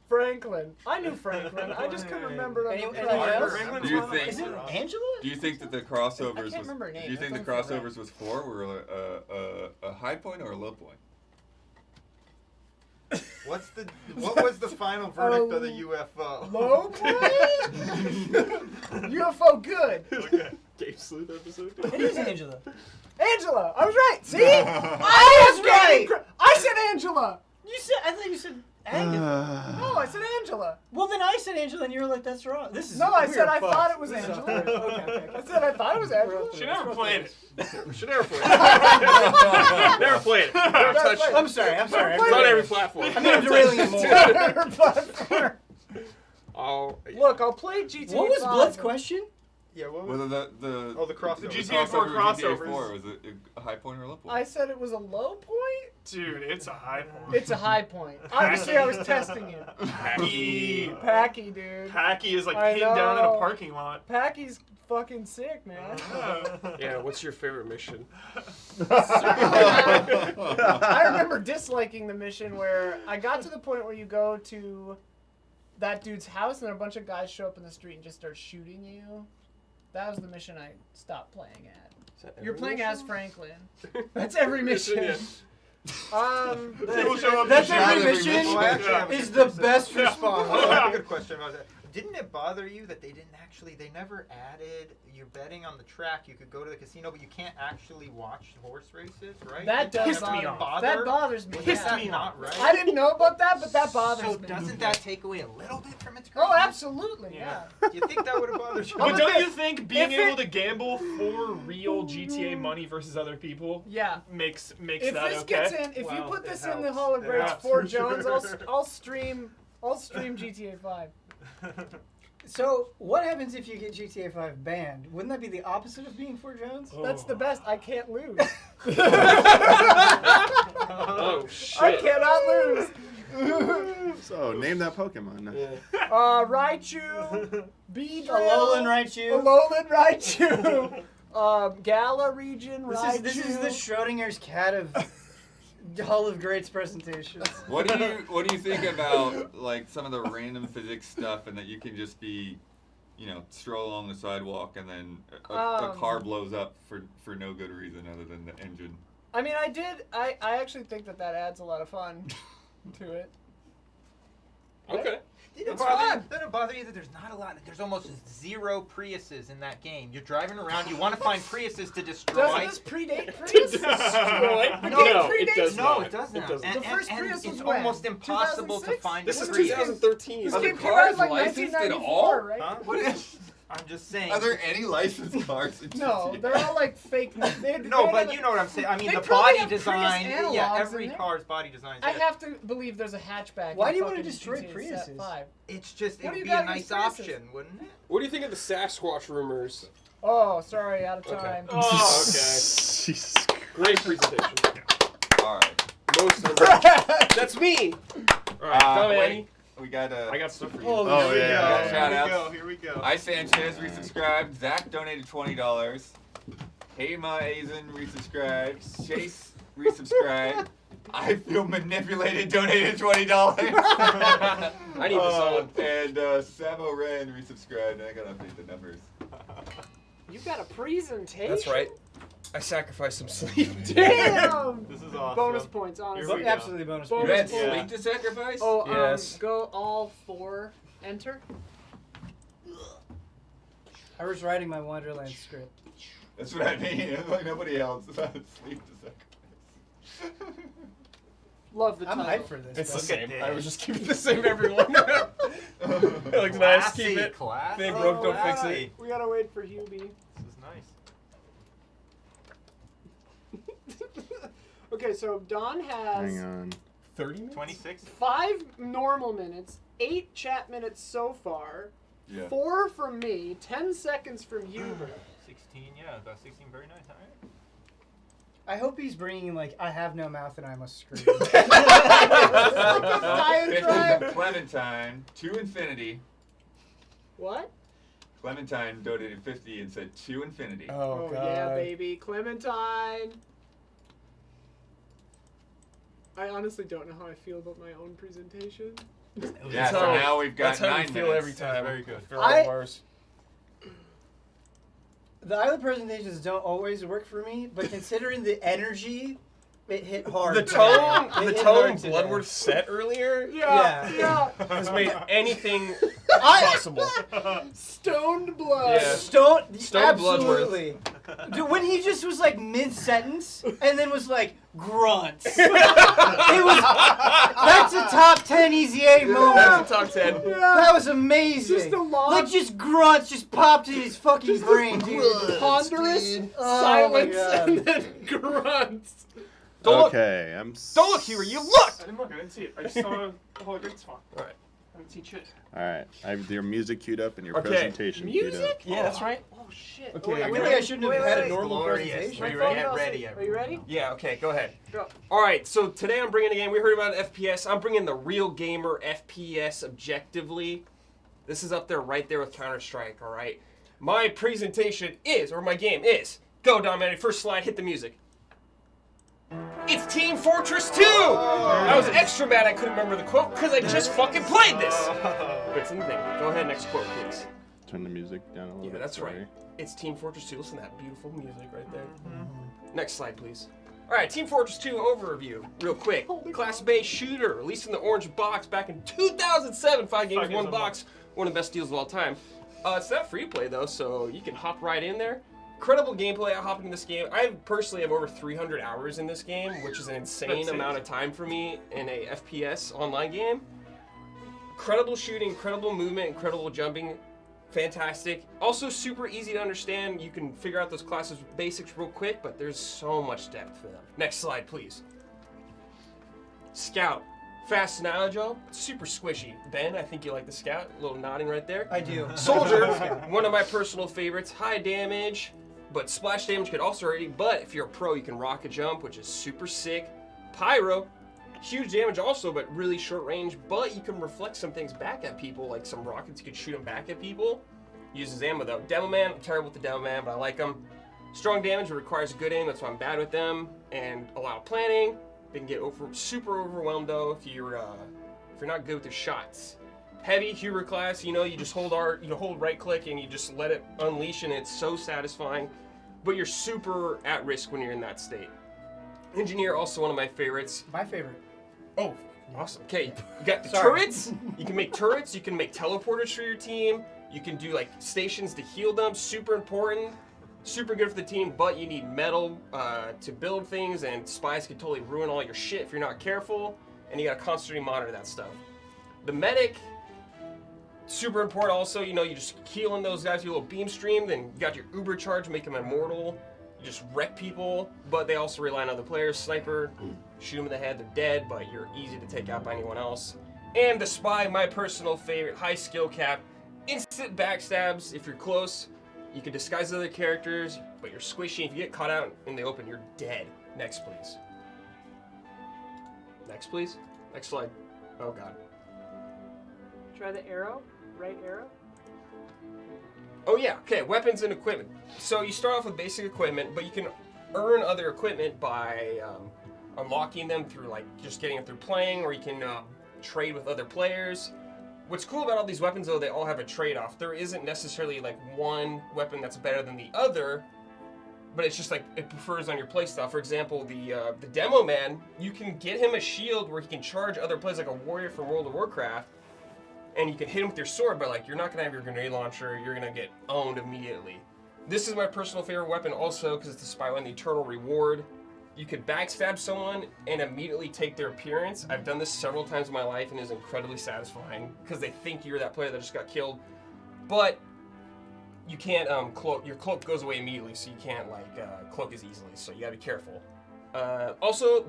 Franklin. I knew Franklin. I just couldn't remember. Anyone else? else? Do you think? Is it Angela? Do you think that the crossovers I can't was? remember her name. Do you think the That's what I'm crossovers was 4 were a high point or a low point? What was the final verdict of the UFO? Low point? UFO good. Okay. Game Sleuth episode. It is Angela. Angela. I was right. See? I was right. I said Angela. You said. I thought you said Agatha. No, I said Angela. Well, then I said Angela, and you were like, "That's wrong." This is. No, I we said are I fucked. thought it was This is Angela. awkward. Okay. I said I thought it was Angela. She never played it. Should never play it. Never played it. Never touched it. I'm sorry. It's on every platform. I mean, I'm derailing it more. Look, I'll play GTA. What was 5. Blood's question? Yeah, what was Whether the Oh, the crossover. The the GTA 4 crossover with GTA crossovers. 4 was it a high point or a low point? I said it was a low point. Dude, it's a high point. It's a high point. Obviously, I was testing you. Packy, dude. Packy is like I pinned down in know. a parking lot. Packy's fucking sick, man. Yeah, what's your favorite mission? I remember disliking the mission where I got to the point where you go to that dude's house and a bunch of guys show up in the street and just start shooting you. That was the mission I stopped playing at. You're playing as Franklin. That's every mission. Yeah. People show up That's to every shoot. mission. Well, I actually have a Is good the best response. I have a good question about that. Didn't it bother you that they never added, you're betting on the track, you could go to the casino, but you can't actually watch horse races, right? That does Pissed me bother off. That bothers me. Pissed yeah. me not right. I didn't know about that, but that bothers So me. doesn't that take away a little bit from its Oh, greatness? absolutely, yeah. Do you think that would have bothered you? But But don't if- you think being if able it- to gamble for real GTA money versus other people Yeah. makes If that this okay? gets in, if you Well, put it this in the helps. Hall of It Greats helps for for Jones, sure. I'll stream GTA 5. So, what happens if you get GTA 5 banned? Wouldn't that be the opposite of being Fort Jones? That's the best. I can't lose. Oh shit. I cannot lose. So, name that Pokemon. Yeah. Raichu, Beedrill, Alolan Raichu. Alolan Raichu, Gala region Raichu. This is the Schrodinger's cat of Hall of Greats presentations. What do you think about like some of the random physics stuff, and that you can just be, stroll along the sidewalk and then a car blows up for no good reason other than the engine? I mean, I actually think that adds a lot of fun to it. Okay. Didn't That's it bother you that there's not a lot? There's almost 0 Priuses in that game. You're driving around. You want to find Priuses to destroy. Doesn't this predate Prius? Destroy? No, No, it it does No, not. it doesn't. It does And, not. The first and Prius was it's when? almost impossible to 2006? find This a is Prius. 2013. This Are the game came out cars in like licensed at 1994, all? right? Huh? I'm just saying. Are there any licensed cars? In No, GTA? they're all like fake. No, but you know what I'm saying. I mean, They the probably body have Prius design. Yeah, analogs every in there. car's body design. I have to believe there's a hatchback. Why in do you wanna fucking destroy GTA Priuses? 5. It's just it What do would you be got a nice against Priuses? option, wouldn't it? What do you think of the Sasquatch rumors? Oh, sorry, out of Okay. time. Oh, okay. Jesus. Great presentation. All right. Most of That's me. All right, Damiani. Wait, we got I got stuff for you. Oh, Here we yeah. go. Shout Here we outs. go. Here we go. I Sanchez resubscribed. Zach donated $20. Hema Azen resubscribed. Chase resubscribed. I feel manipulated. Donated $20. I need this on. And Samo Ren resubscribed. I gotta update the numbers. You got a presentation. That's right. I sacrificed some sleep. Damn. This is awesome. Bonus points, Here honestly. we go. Absolutely bonus. Bonus You had points. sleep to sacrifice? Oh, Yes. go all 4. Enter. I was writing my Wonderland script. That's what I mean. It's like nobody else had sleep to sacrifice. Love the I'm title. hyped for this. It's the but- same. this. I was just keeping the same everyone. It looks nice. Keep it. Classy. They broke, don't fix it. We gotta wait for Hubie. This is nice. Okay, so Don has Hang on. 30 minutes? 26. 5 normal minutes, 8 chat minutes so far, Yeah. 4 from me, 10 seconds from Hubert. 16. Yeah, about 16. Very nice. All right. I hope he's bringing like I have no mouth and I must scream. Diatribe. Clementine to infinity. What? Clementine donated 50 and said to infinity. Oh, God. Yeah, baby, Clementine. I honestly don't know how I feel about my own presentation. Yeah, so how- now we've got That's how 9 you feel minutes. every time. Very good. For all of I- ours. The Isla presentations don't always work for me, but considering the energy, it hit hard. The today. tone, It the hit tone hard today. Bloodworth set earlier Yeah. has made anything I- possible. Stoned blood. Yeah. Stone Bloodworth. absolutely. Dude, when he just was like mid-sentence and then was like grunts. It was that's a top 10 Easy A moment. That's a top 10. That was amazing. Just a long- like just grunts just popped in his fucking brain, dude. Ponderous Oh silence my God. and then grunts. Don't look. Okay, Don't look, Huber. You look. I didn't look. I didn't see it. I just saw the whole great spot. All right. I haven't seen shit. All right, I have your music queued up and your Okay. presentation queued up. Music? Yeah, that's right. Oh shit. Okay, Oh, are we Maybe ready? I shouldn't have had a normal Glorious. presentation. My you phone ready? Get fell ready, asleep. Are you ready? Yeah. Okay. Go ahead. Go. All right. So today I'm bringing a game. We heard about FPS. I'm bringing the real gamer FPS objectively. This is up there, right there with Counter-Strike. All right. My presentation is, or my game is, go Damiani. First slide. Hit the music. It's Team Fortress 2! I was extra mad I couldn't remember the quote because I just fucking played this. But it's in the thing. Go ahead, next quote, please. Turn the music down a little Yeah, bit. that's sorry. right. It's Team Fortress 2. Listen to that beautiful music right there. Next slide, please. All right, Team Fortress 2 overview, real quick. Class-based shooter, released in the orange box back in 2007. 5 games, 1 box. One of the best deals of all time. It's not free to play though, so you can hop right in there. Incredible gameplay. I hop into this game. I personally have over 300 hours in this game, which is an insane That's it. amount of time for me in a FPS online game. Incredible shooting, incredible movement, incredible jumping. Fantastic. Also super easy to understand. You can figure out those classes basics real quick, but there's so much depth for them. Next slide, please. Scout. Fast and agile, super squishy. Ben, I think you like the Scout. A little nodding right there. I do. Soldier, one of my personal favorites. High damage, but splash damage could also hurt you. But if you're a pro, you can rocket jump, which is super sick. Pyro, huge damage also, but really short range. But you can reflect some things back at people, like some rockets. You could shoot them back at people. Uses ammo though. Demo Man, I'm terrible with the Demo Man, but I like them. Strong damage, but requires good aim. That's why I'm bad with them. And a lot of planning. They can get super overwhelmed though if you're not good with the shots. Heavy Huber class, you know, you just hold right click and you just let it unleash, and it's so satisfying. But you're super at risk when you're in that state. Engineer, also one of my favorites. My favorite. Oh, Awesome. Okay, you got the Sorry. turrets. You can make turrets. You can make teleporters for your team. You can do like stations to heal them. Super important. Super good for the team, but you need metal to build things, and spies can totally ruin all your shit if you're not careful. And you gotta constantly monitor that stuff. The medic, super important also. You know, you just healing those guys with your little beam stream. Then you got your uber charge, make them immortal. You just wreck people, but they also rely on other players. Sniper, shoot them in the head, they're dead, but you're easy to take out by anyone else. And the spy, my personal favorite, high skill cap, instant backstabs if you're close. You can disguise other characters, but you're squishy. If you get caught out in the open, you're dead. Next, please. Next, please. Next slide. Oh, God. Try the arrow, right arrow. Oh, yeah. Okay, weapons and equipment. So you start off with basic equipment, but you can earn other equipment by unlocking them through, like, just getting it through playing, or you can trade with other players. What's cool about all these weapons, though, they all have a trade-off. There isn't necessarily, like, one weapon that's better than the other, but it's just, like, it prefers on your playstyle. For example, the Demo Man, you can get him a shield where he can charge other players like a warrior from World of Warcraft, and you can hit him with your sword, but, like, you're not going to have your grenade launcher. You're going to get owned immediately. This is my personal favorite weapon also, because it's the Spy One, the Eternal Reward. You could backstab someone and immediately take their appearance. I've done this several times in my life, and it is incredibly satisfying because they think you're that player that just got killed. But you can't cloak. Your cloak goes away immediately, so you can't cloak as easily. So you gotta be careful. Also,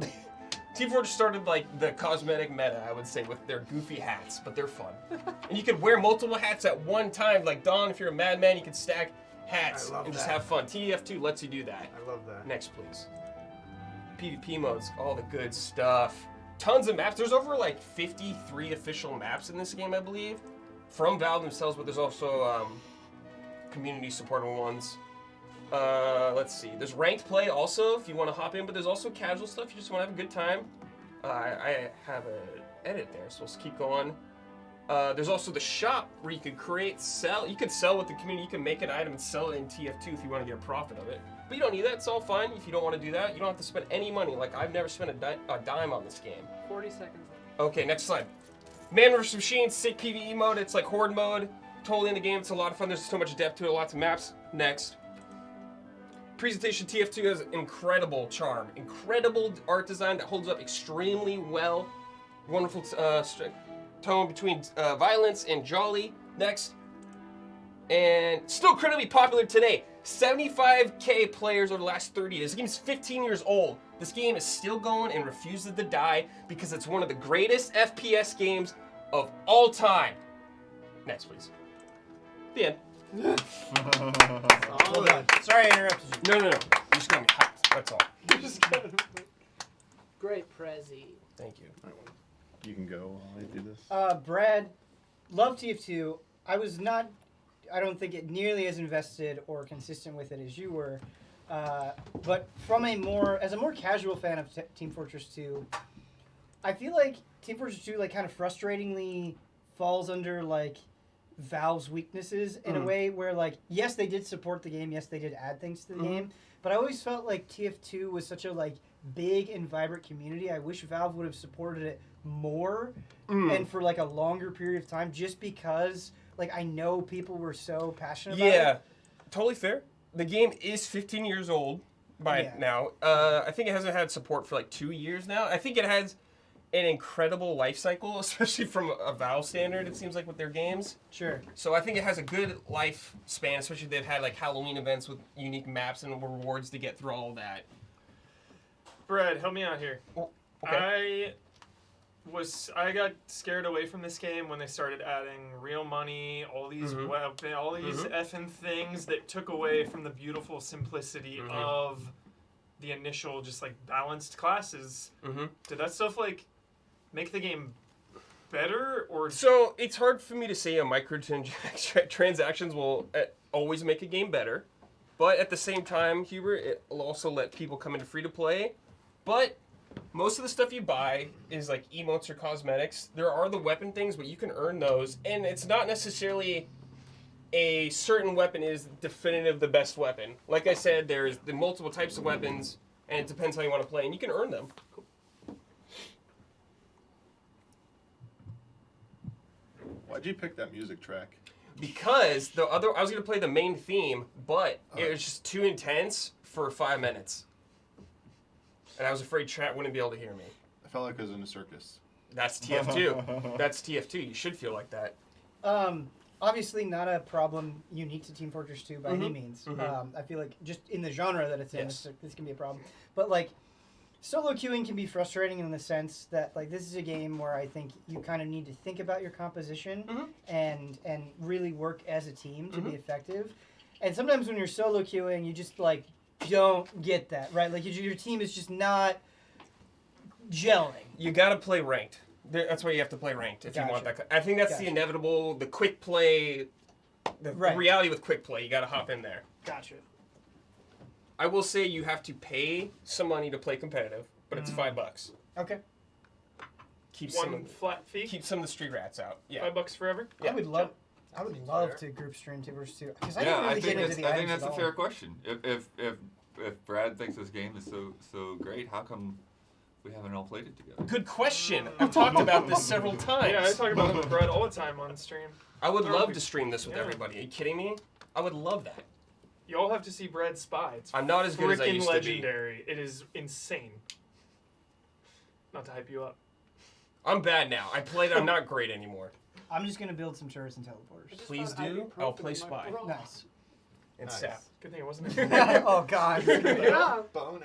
Team Fortress started like the cosmetic meta, I would say, with their goofy hats, but they're fun. And you could wear multiple hats at one time. Like Dawn, if you're a madman, you can stack hats and just have fun. TF2 lets you do that. I love that. Next, please. PvP modes, all the good stuff. Tons of maps. There's over like 53 official maps in this game, I believe, from Valve themselves, but there's also community supported ones. Let's see. There's ranked play also if you want to hop in, but there's also casual stuff. You just want to have a good time. I have an edit there, so let's keep going. There's also the shop where you can sell. You can sell with the community. You can make an item and sell it in TF2 if you want to get a profit of it. But you don't need that. It's all fine. If you don't want to do that, you don't have to spend any money. Like, I've never spent a dime on this game. 40 seconds left. Okay, next slide. Man vs. Machine, sick PvE mode. It's like Horde mode. Totally in the game. It's a lot of fun. There's so much depth to it. Lots of maps. Next. Presentation TF2 has incredible charm. Incredible art design that holds up extremely well. Wonderful tone between violence and jolly. Next. And still incredibly popular today. 75k players over the last 30 years. This game is 15 years old. This game is still going and refuses to die because it's one of the greatest FPS games of all time. Next, please. The end. Well done. Sorry I interrupted you. No. You just got me hyped. That's all. Great Prezi. Thank you. You can go while I do this. Brad, love TF2. I don't think it nearly as invested or consistent with it as you were. But as a more casual fan of Team Fortress 2, I feel like Team Fortress 2 kind of frustratingly falls under Valve's weaknesses in a way where yes, they did support the game, yes, they did add things to the game, but I always felt like TF2 was such a big and vibrant community. I wish Valve would have supported it more and for a longer period of time, just because I know people were so passionate about it. Yeah, totally fair. The game is 15 years old by now. I think it hasn't had support for 2 years now. I think it has an incredible life cycle, especially from a Valve standard, it seems like, with their games. Sure. So I think it has a good life span, especially if they've had Halloween events with unique maps and rewards to get through all that. Brad, help me out here. Okay. I got scared away from this game when they started adding real money, all these effing things that took away from the beautiful simplicity of the initial just balanced classes. Did that stuff make the game better, or? So it's hard for me to say microtransactions will always make a game better, but at the same time, Hubert, it will also let people come into free to play. But most of the stuff you buy is emotes or cosmetics. There are the weapon things, but you can earn those, and it's not necessarily a certain weapon is definitive the best weapon. Like I said, there's the multiple types of weapons, and it depends how you want to play, and you can earn them. Why'd you pick that music track? Because I was gonna play the main theme, but it was just too intense for 5 minutes, and I was afraid chat wouldn't be able to hear me. I felt like I was in a circus. That's TF2. That's TF2. You should feel like that. Obviously not a problem unique to Team Fortress 2 by any means. I feel like just in the genre that it's in, this can be a problem. But like, solo queuing can be frustrating in the sense that like this is a game where I think you kind of need to think about your composition and really work as a team to be effective. And sometimes when you're solo queuing, you just like don't get that, right? Like your team is just not gelling. You gotta play ranked. That's why you have to play ranked if you want that. I think that's the inevitable, the quick play, the reality with quick play. You gotta hop in there. Gotcha. I will say you have to pay some money to play competitive, but it's $5. Okay. Keep One flat fee. Keep some of the street rats out. Yeah. $5 forever. Yeah. I would love to group stream Team Fortress 2 because I Yeah, didn't really get into the I think items that's at a all. fair question. If Brad thinks this game is so great, how come we haven't all played it together? Good question. I've talked about this several times. Yeah, I talk about it with Brad all the time on stream. I would love to stream this with everybody. Are you kidding me? I would love that. You all have to see Brad's spy. It's I'm not as good as I freaking used to be. legendary. It is insane. Not to hype you up. I'm bad now. I played. I'm not great anymore. I'm just gonna build some turrets and teleporters. Please do. I'll play spy. Nice. And sap. Good thing it wasn't. Oh god. Yeah. Bonus.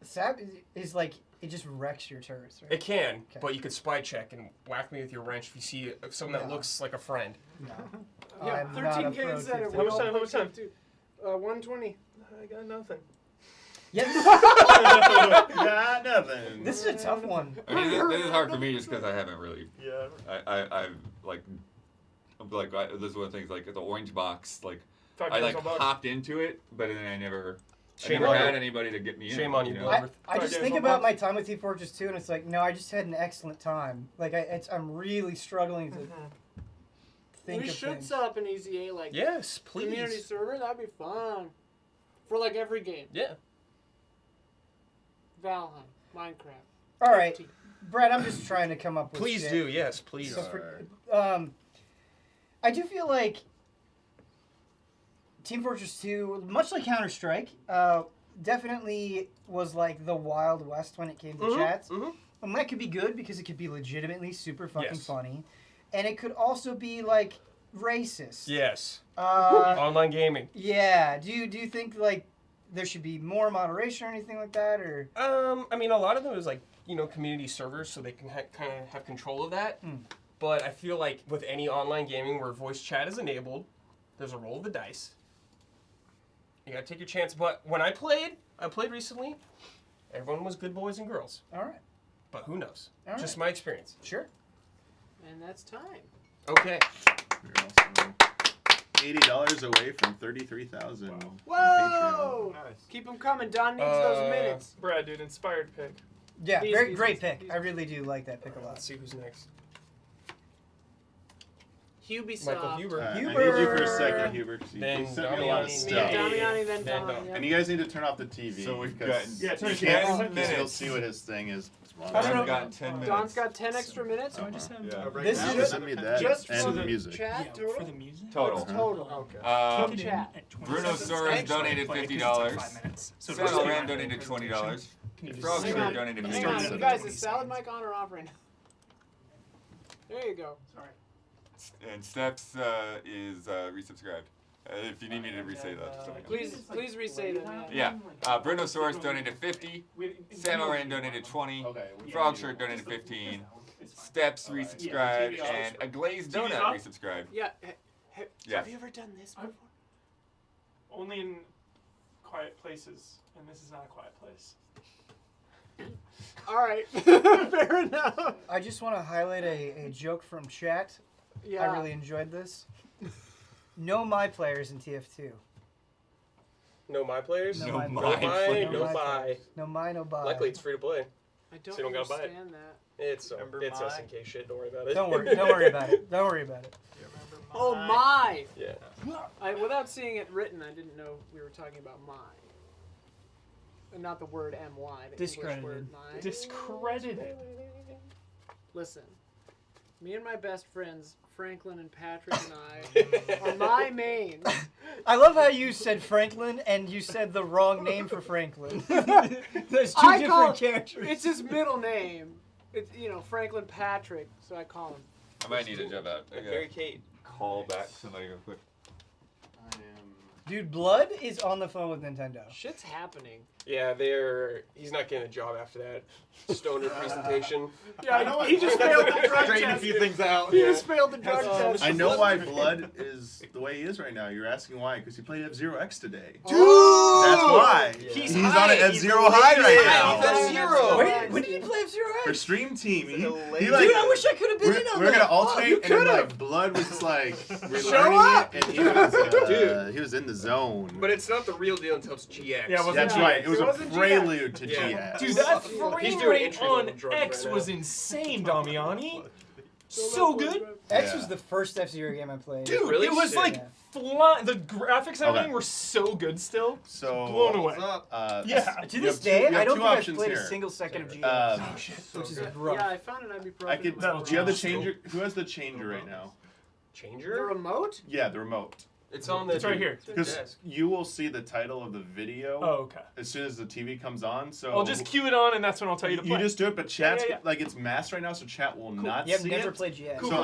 Sap is like it just wrecks your turrets, right? It can, Okay. but you could spy check and whack me with your wrench if you see someone that No. looks like a friend. No. Yeah, I'm not a 13K pro incentive. TF2. How much time? How much time? 120. I got nothing. Yes. Got nothing. This is a tough one. I mean, this is hard for me just because I haven't really. Yeah. I've like this is one of the things like the orange box. Like $5 I like a buck. hopped into it, but then I never Shame on had you. anybody to get me in. Shame on you, know? Bill. I just $5 think a about month. my time with Team Fortress 2, and it's like, no, I just had an excellent time. Like, I'm really struggling to think We of should things. set up an EZA like Yes, community please. server. That'd be fun. For like every game. Yeah. Valheim, Minecraft. All right, Brad, I'm just trying to come up with Please shit. do. Yes, please. So I do feel like Team Fortress 2, much like Counter-Strike, definitely was like the Wild West when it came to chats. And that could be good because it could be legitimately super fucking Yes. funny. And it could also be like racist. Yes. Uh, Online gaming. yeah. Do you think like there should be more moderation or anything like that, or? I mean, a lot of them is like, community servers, so they can kind of have control of that. But I feel like with any online gaming where voice chat is enabled, there's a roll of the dice. You gotta take your chance. But when I played recently, everyone was good boys and girls. All right. But who knows? All Just right. my experience. Sure. And that's time. Okay. You're also $80 away from 33,000. Whoa! Nice. Keep them coming. Don needs those minutes. Brad, dude, inspired pick. Yeah. These- Great, these- great pick. these- I really do like that pick a lot. Let's see who's next. Ubisoft. Michael Huber. I need Huber. you for a second, Huber. 'cause you Then sent me a lot of Damiani. stuff. Me and Damiani, then Then Don. Don. Yeah. And you guys need to turn off the TV. So we've because got- Yeah, turn you it can't down. because you'll 10 see what his thing is. It's wrong. I don't know. I've got 10 minutes. Don's got 10 extra minutes. Yeah. This Now is send me that just and for the the music. chat For the total. music? Total. Total. Okay. Keep chat. Bruno Soares donated $50. Samuel Ram donated $20. Frog Hang Sugar on. donated Hang $50. on. You guys, is Salad Mike on or off right now? There you go. Sorry. And Steps is resubscribed. If you need me to re-say that, just let me know. Please re-say that. Yeah. Bruno Soares donated 50. Samuel Ram donated 20. Frog Shirt donated 15. Steps resubscribed. And a glazed donut resubscribed. Yeah. Yeah. Have you ever done this before? Only in quiet places, and this is not a quiet place. All right. Fair enough. I just want to highlight a joke from chat. Yeah. I really enjoyed this. No my players in TF2. No my players? No No my my No players. buy, no buy. No my, no buy. Luckily, it's free to play. I don't So you don't gotta buy it. understand that. It's Remember it's my- SNK shit. Don't worry about it. Don't worry about it. Don't worry about it. You remember Oh, my. Yeah. Without seeing it written, I didn't know we were talking about my. And not the word my. The English Discredited. word my. Discredited. Listen. Me and my best friends, Franklin and Patrick and I, are my main. I love how you said Franklin and you said the wrong name for Franklin. There's two I different call- characters. It's his middle name. It's, Franklin Patrick, so I call him. I might need to jump out. I Mary gotta Kate. call back somebody real quick. I am. Dude, Blood is on the phone with Nintendo. Shit's happening. Yeah, he's not getting a job after that stoner presentation. I know he just failed the drug Straighten a test. few things out. He just failed the drug That's, test. I know why Blood is the way he is right now. You're asking why? Because he played F-Zero-X today. Dude! That's why. He's He's high. on an He's F-Zero high right elated. now. He's F-Zero. Wait, when did he play F-Zero-X? For Stream Team. He Dude, like, Dude, I wish I could have been in on we're that. gonna Fuck, alternate, you and then, could've. like Blood was like Show up! relearning it, and he was, Dude. he was in the zone. But it's not the real deal until it's GX. Yeah, it wasn't That's GX. right. It was a wasn't prelude to Yeah. GX. Dude, that He's frame doing rate entry-level on drugs X right was now. insane, Damiani. So good. X Yeah. was the first F-Zero game I played. Dude, Really? it was Shit. like the graphics and everything Okay. were so good still. So Blown away. What's up? Yeah. To you this have two- day, you have I don't two think I've options played a here. single second of GX. Oh shit. which is Yeah, rough. I found an ibuprofen. I could. That was Do you have the awesome. changer? Who has the changer right now? The Changer? remote? Yeah, the remote. It's on the. It's right here. Because desk. you will see the title of the video Oh, okay. as soon as the TV comes on. So I'll just cue it on, and that's when I'll tell you to play. You just do it, but chat's yeah. like it's masked right now, so chat will not You have see never it. played GX. So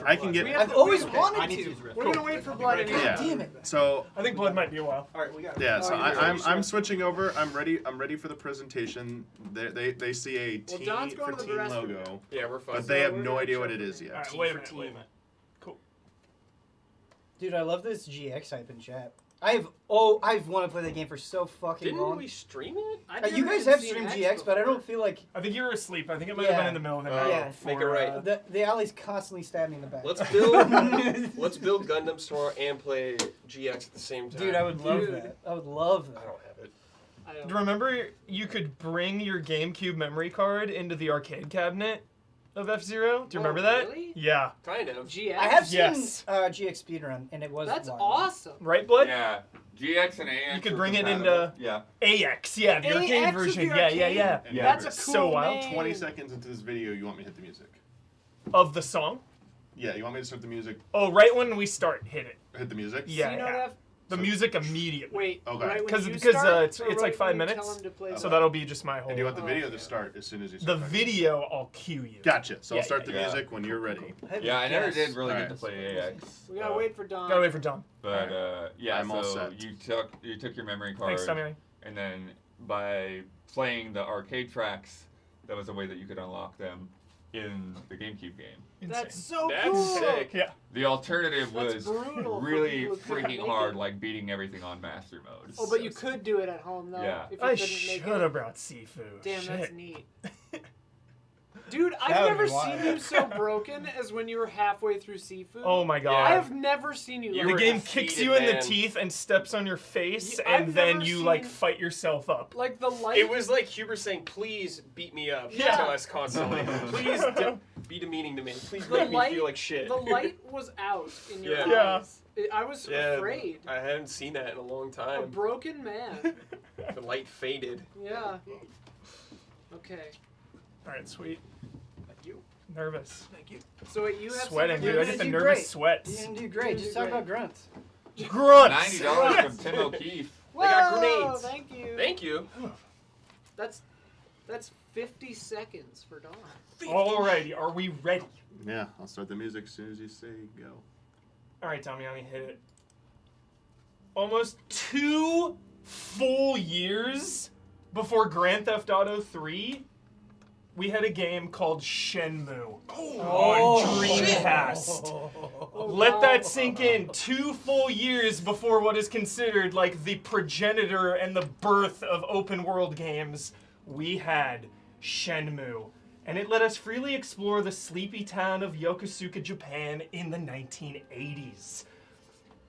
I can get. We have I've to- always okay, wanted I need to to. use wrist. We're gonna wait for blood anyway. Yeah. Damn it. So I think blood might be a while. All right, we got it. yeah, so Oh, you're ready, I'm switching over. I'm ready for the presentation. They see a Well, team Don's going for to the team restroom logo, Yeah, we're fine. but they have we're no gonna idea check what it it. is yet. All right, Team wait a for minute. Wait a team. minute. Dude, I love this GX hype in chat. I've wanted to play the game for so fucking Didn't long. we stream it? I've You never guys even have seen streamed X GX, but I before. don't feel like I think you were asleep. I think it might have been Yeah. in the middle of the Oh, night. yeah. before, make it right. the alley's constantly stabbing me in the back. Let's build Gundam Store and play GX at the same time. Dude, I would love Dude. that. I would love I that. don't have it. I don't Do you remember you could bring your GameCube memory card into the arcade cabinet of F-Zero? Do you Oh, remember that? really? Yeah. Kind of. GX? I have seen Yes. GX speedrun, and it was That's wild. awesome. Right, Blood? Yeah, GX and AX. You could are bring it compatible. into- Yeah. AX, yeah, the AX arcade is version. the Yeah, arcade? yeah. And Yeah. That's a cool So wild. name. 20 seconds into this video, you want me to hit the music? Of the song? Yeah, you want me to start the music? Oh, right when we start, hit it. Hit the music? Yeah, So you know yeah. that? The music immediately. Wait, Okay. right when 'Cause- you because, start, it's or like right 5 when you minutes, tell him to play So the- that'll be just my whole. And do you want the Oh, video okay. to start as soon as you The start? talking? video, I'll cue you. Gotcha. So Yeah, I'll start yeah, the yeah. music when you're ready. have Yeah, I never guess. did really Alright. get to play AX. We gotta wait for Don. Gotta wait for Don. But yeah, I'm all so set. you took your memory card, Thanks, Tommy. and then by playing the arcade tracks, that was a way that you could unlock them in the GameCube game. That's Insane. so That's cool. sick. Yeah. The alternative That's was brutal for really people who couldn't freaking make hard, it. like beating everything on master mode. Oh, but you could do it at home though. Yeah. If you I couldn't should make it. have brought seafood. Damn, Shit. that's neat. Dude, That I've would never be wild. seen you so broken as when you were halfway through seafood. Oh my god. I have never seen you. You The like were game that. kicks defeated, you in the man. teeth and steps on your face, Yeah, I've and then never you like seen- fight yourself up. Like the light. It was like Huber saying, "Please beat me up." Yeah. To us constantly. Please be demeaning to me. Please The make light- me feel like shit. The light was out in your Yeah. Yeah. eyes. I was Yeah, afraid. I hadn't seen that in a long A time. broken man. The light faded. Yeah. Okay. All right, sweet. Thank you. Nervous. Thank you. So wait, you have Sweating, some dude. I get the You nervous great. sweats. You didn't do great. You Just did talk great. about grunts. Grunts. $90 from Tim O'Keefe. Whoa, They got grenades. Thank you. Thank you. That's 50 seconds for Dawn. Alrighty, are we ready? Yeah, I'll start the music as soon as you say go. All right, Damiani, hit it. Almost 2 full years before Grand Theft Auto 3, we had a game called Shenmue on Dreamcast. Let that sink in. 2 full years before what is considered like the progenitor and the birth of open world games, we had Shenmue. And it let us freely explore the sleepy town of Yokosuka, Japan in the 1980s.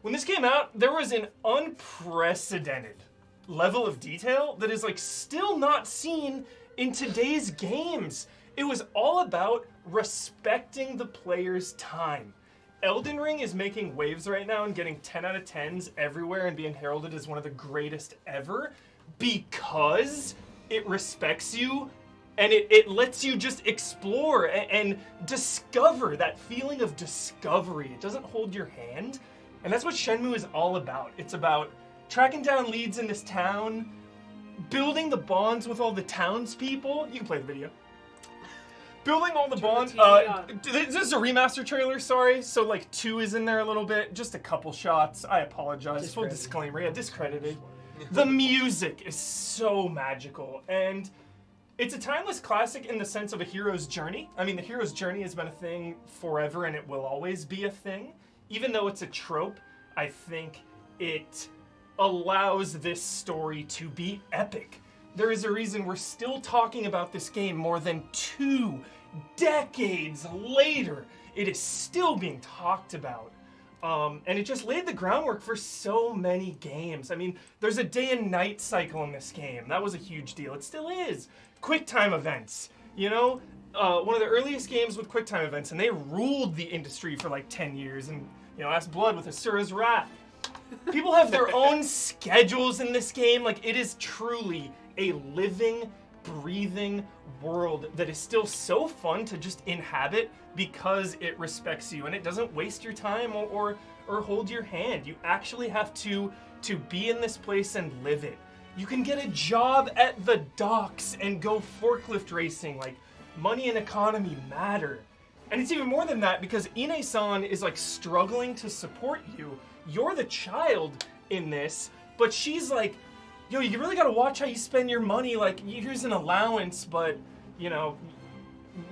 When this came out, there was an unprecedented level of detail that is like still not seen in today's games. It was all about respecting the player's time. Elden Ring is making waves right now and getting 10 out of 10s everywhere and being heralded as one of the greatest ever because it respects you And it lets you just explore and discover that feeling of discovery. It doesn't hold your hand. And that's what Shenmue is all about. It's about tracking down leads in this town, building the bonds with all the townspeople. You can play the video. Building all the bonds. This is a remaster trailer, sorry. So, like, 2 is in there a little bit. Just a couple shots. I apologize. Full disclaimer. Yeah, discredited. The music is so magical. And it's a timeless classic in the sense of a hero's journey. I mean, the hero's journey has been a thing forever, and it will always be a thing. Even though it's a trope, I think it allows this story to be epic. There is a reason we're still talking about this game more than 2 decades later. It is still being talked about. And it just laid the groundwork for so many games. I mean, there's a day and night cycle in this game. That was a huge deal. It still is. QuickTime events, you know? One of the earliest games with QuickTime events, and they ruled the industry for like 10 years. And, you know, ask Blood with Asura's Wrath. People have their own schedules in this game. Like, it is truly a living, breathing world that is still so fun to just inhabit because it respects you and it doesn't waste your time or hold your hand. You actually have to be in this place and live it. You can get a job at the docks and go forklift racing. Like, money and economy matter. And it's even more than that because Ine-san is like struggling to support you. You're the child in this, but she's like, yo, you really gotta watch how you spend your money. Like, here's an allowance, but, you know,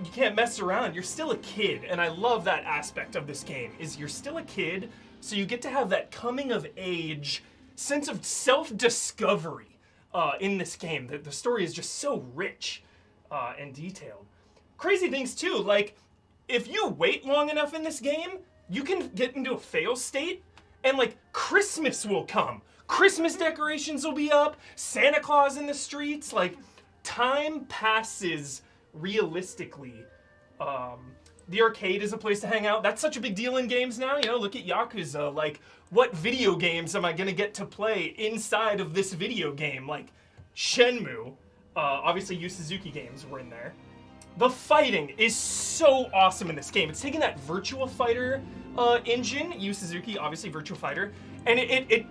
you can't mess around. You're still a kid, and I love that aspect of this game, is you're still a kid, so you get to have that coming of age sense of self-discovery in this game. The story is just so rich and detailed. Crazy things, too, like, if you wait long enough in this game, you can get into a fail state, and, like, Christmas will come. Christmas decorations will be up, Santa Claus in the streets, like, time passes realistically. The arcade is a place to hang out. That's such a big deal in games now, you know, look at Yakuza, like, what video games am I gonna get to play inside of this video game? Like, Shenmue, obviously Yu Suzuki games were in there. The fighting is so awesome in this game. It's taking that Virtua Fighter engine, Yu Suzuki, obviously Virtua Fighter, and it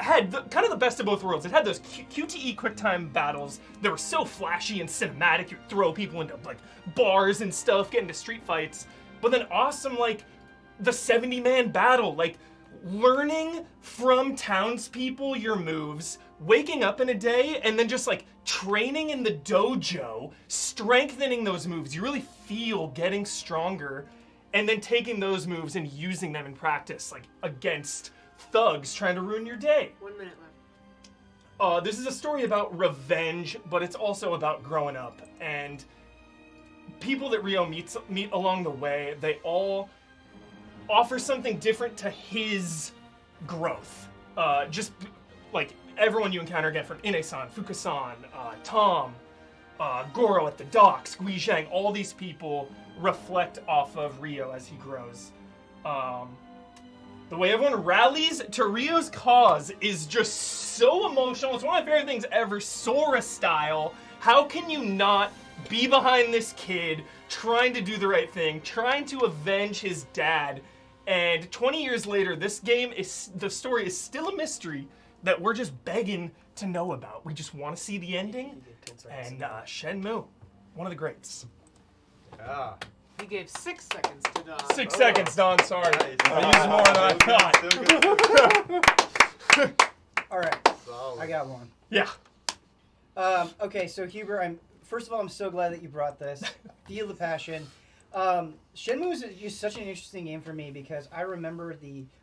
had kind of the best of both worlds. It had those QTE QuickTime battles that were so flashy and cinematic. You'd throw people into like bars and stuff, get into street fights. But then awesome, like the 70-man battle, like learning from townspeople your moves, waking up in a day, and then just like training in the dojo, strengthening those moves. You really feel getting stronger, and then taking those moves and using them in practice, like against thugs trying to ruin your day. 1 minute left. This is a story about revenge, but it's also about growing up. And people that Ryo meet along the way, they all offer something different to his growth. Just like everyone you encounter again, from Ine-san, Fuka-san, Tom, Goro at the docks, Guizhang, all these people reflect off of Ryo as he grows. The way everyone rallies to Ryo's cause is just so emotional. It's one of my favorite things ever, Sora style. How can you not be behind this kid, trying to do the right thing, trying to avenge his dad? And 20 years later, this game the story is still a mystery that we're just begging to know about. We just want to see the ending. And Shenmue, one of the greats. Ah. He gave 6 seconds to Don. 6 seconds, Don, sorry. Nice. I used more than I thought. All right, Solid. I got one. Yeah. Okay, so Huber, first of all, I'm so glad that you brought this. Feel the passion. Shenmue is just such an interesting game for me because I remember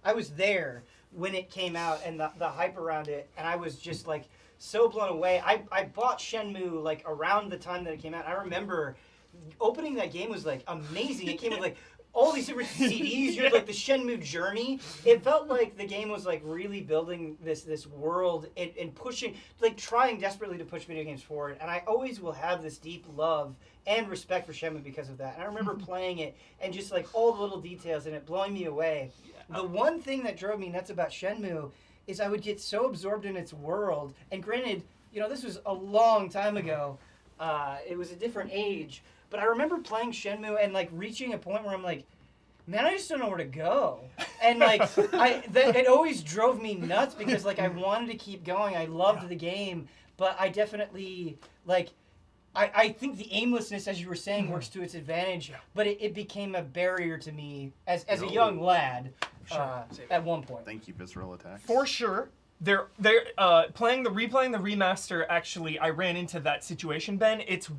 I was there when it came out and the hype around it, and I was just like so blown away. I bought Shenmue like around the time that it came out. I remember opening that game was like amazing. It came with like all these different CDs. You had like the Shenmue journey. It felt like the game was like really building this world and pushing, like trying desperately to push video games forward. And I always will have this deep love and respect for Shenmue because of that. And I remember playing it and just like all the little details in it blowing me away. The one thing that drove me nuts about Shenmue is I would get so absorbed in its world. And granted, you know, this was a long time ago, It was a different age, but I remember playing Shenmue and like reaching a point where I'm like, man, I just don't know where to go. And like, it always drove me nuts because like I wanted to keep going. I loved the game, but I definitely like. I think the aimlessness, as you were saying, works to its advantage, but it became a barrier to me as a young lad at one point. Thank you, visceral attacks. For sure. They're replaying the remaster. Actually, I ran into that situation, Ben. It's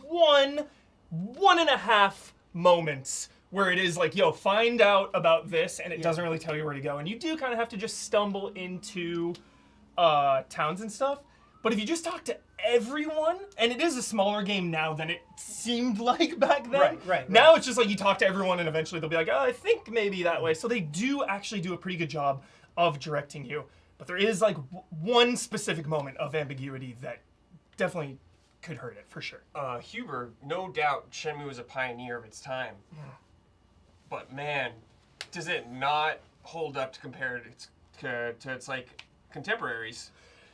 one and a half moments where it is like, yo, find out about this, and it doesn't really tell you where to go, and you do kind of have to just stumble into towns and stuff. But if you just talk to everyone, and it is a smaller game now than it seemed like back then. Right. Now it's just like you talk to everyone, and eventually they'll be like, oh, I think maybe that way. So they do actually do a pretty good job of directing you. But there is like one specific moment of ambiguity that definitely could hurt it, for sure. Huber, no doubt Shenmue was a pioneer of its time. But man, does it not hold up to compare it to its like contemporaries?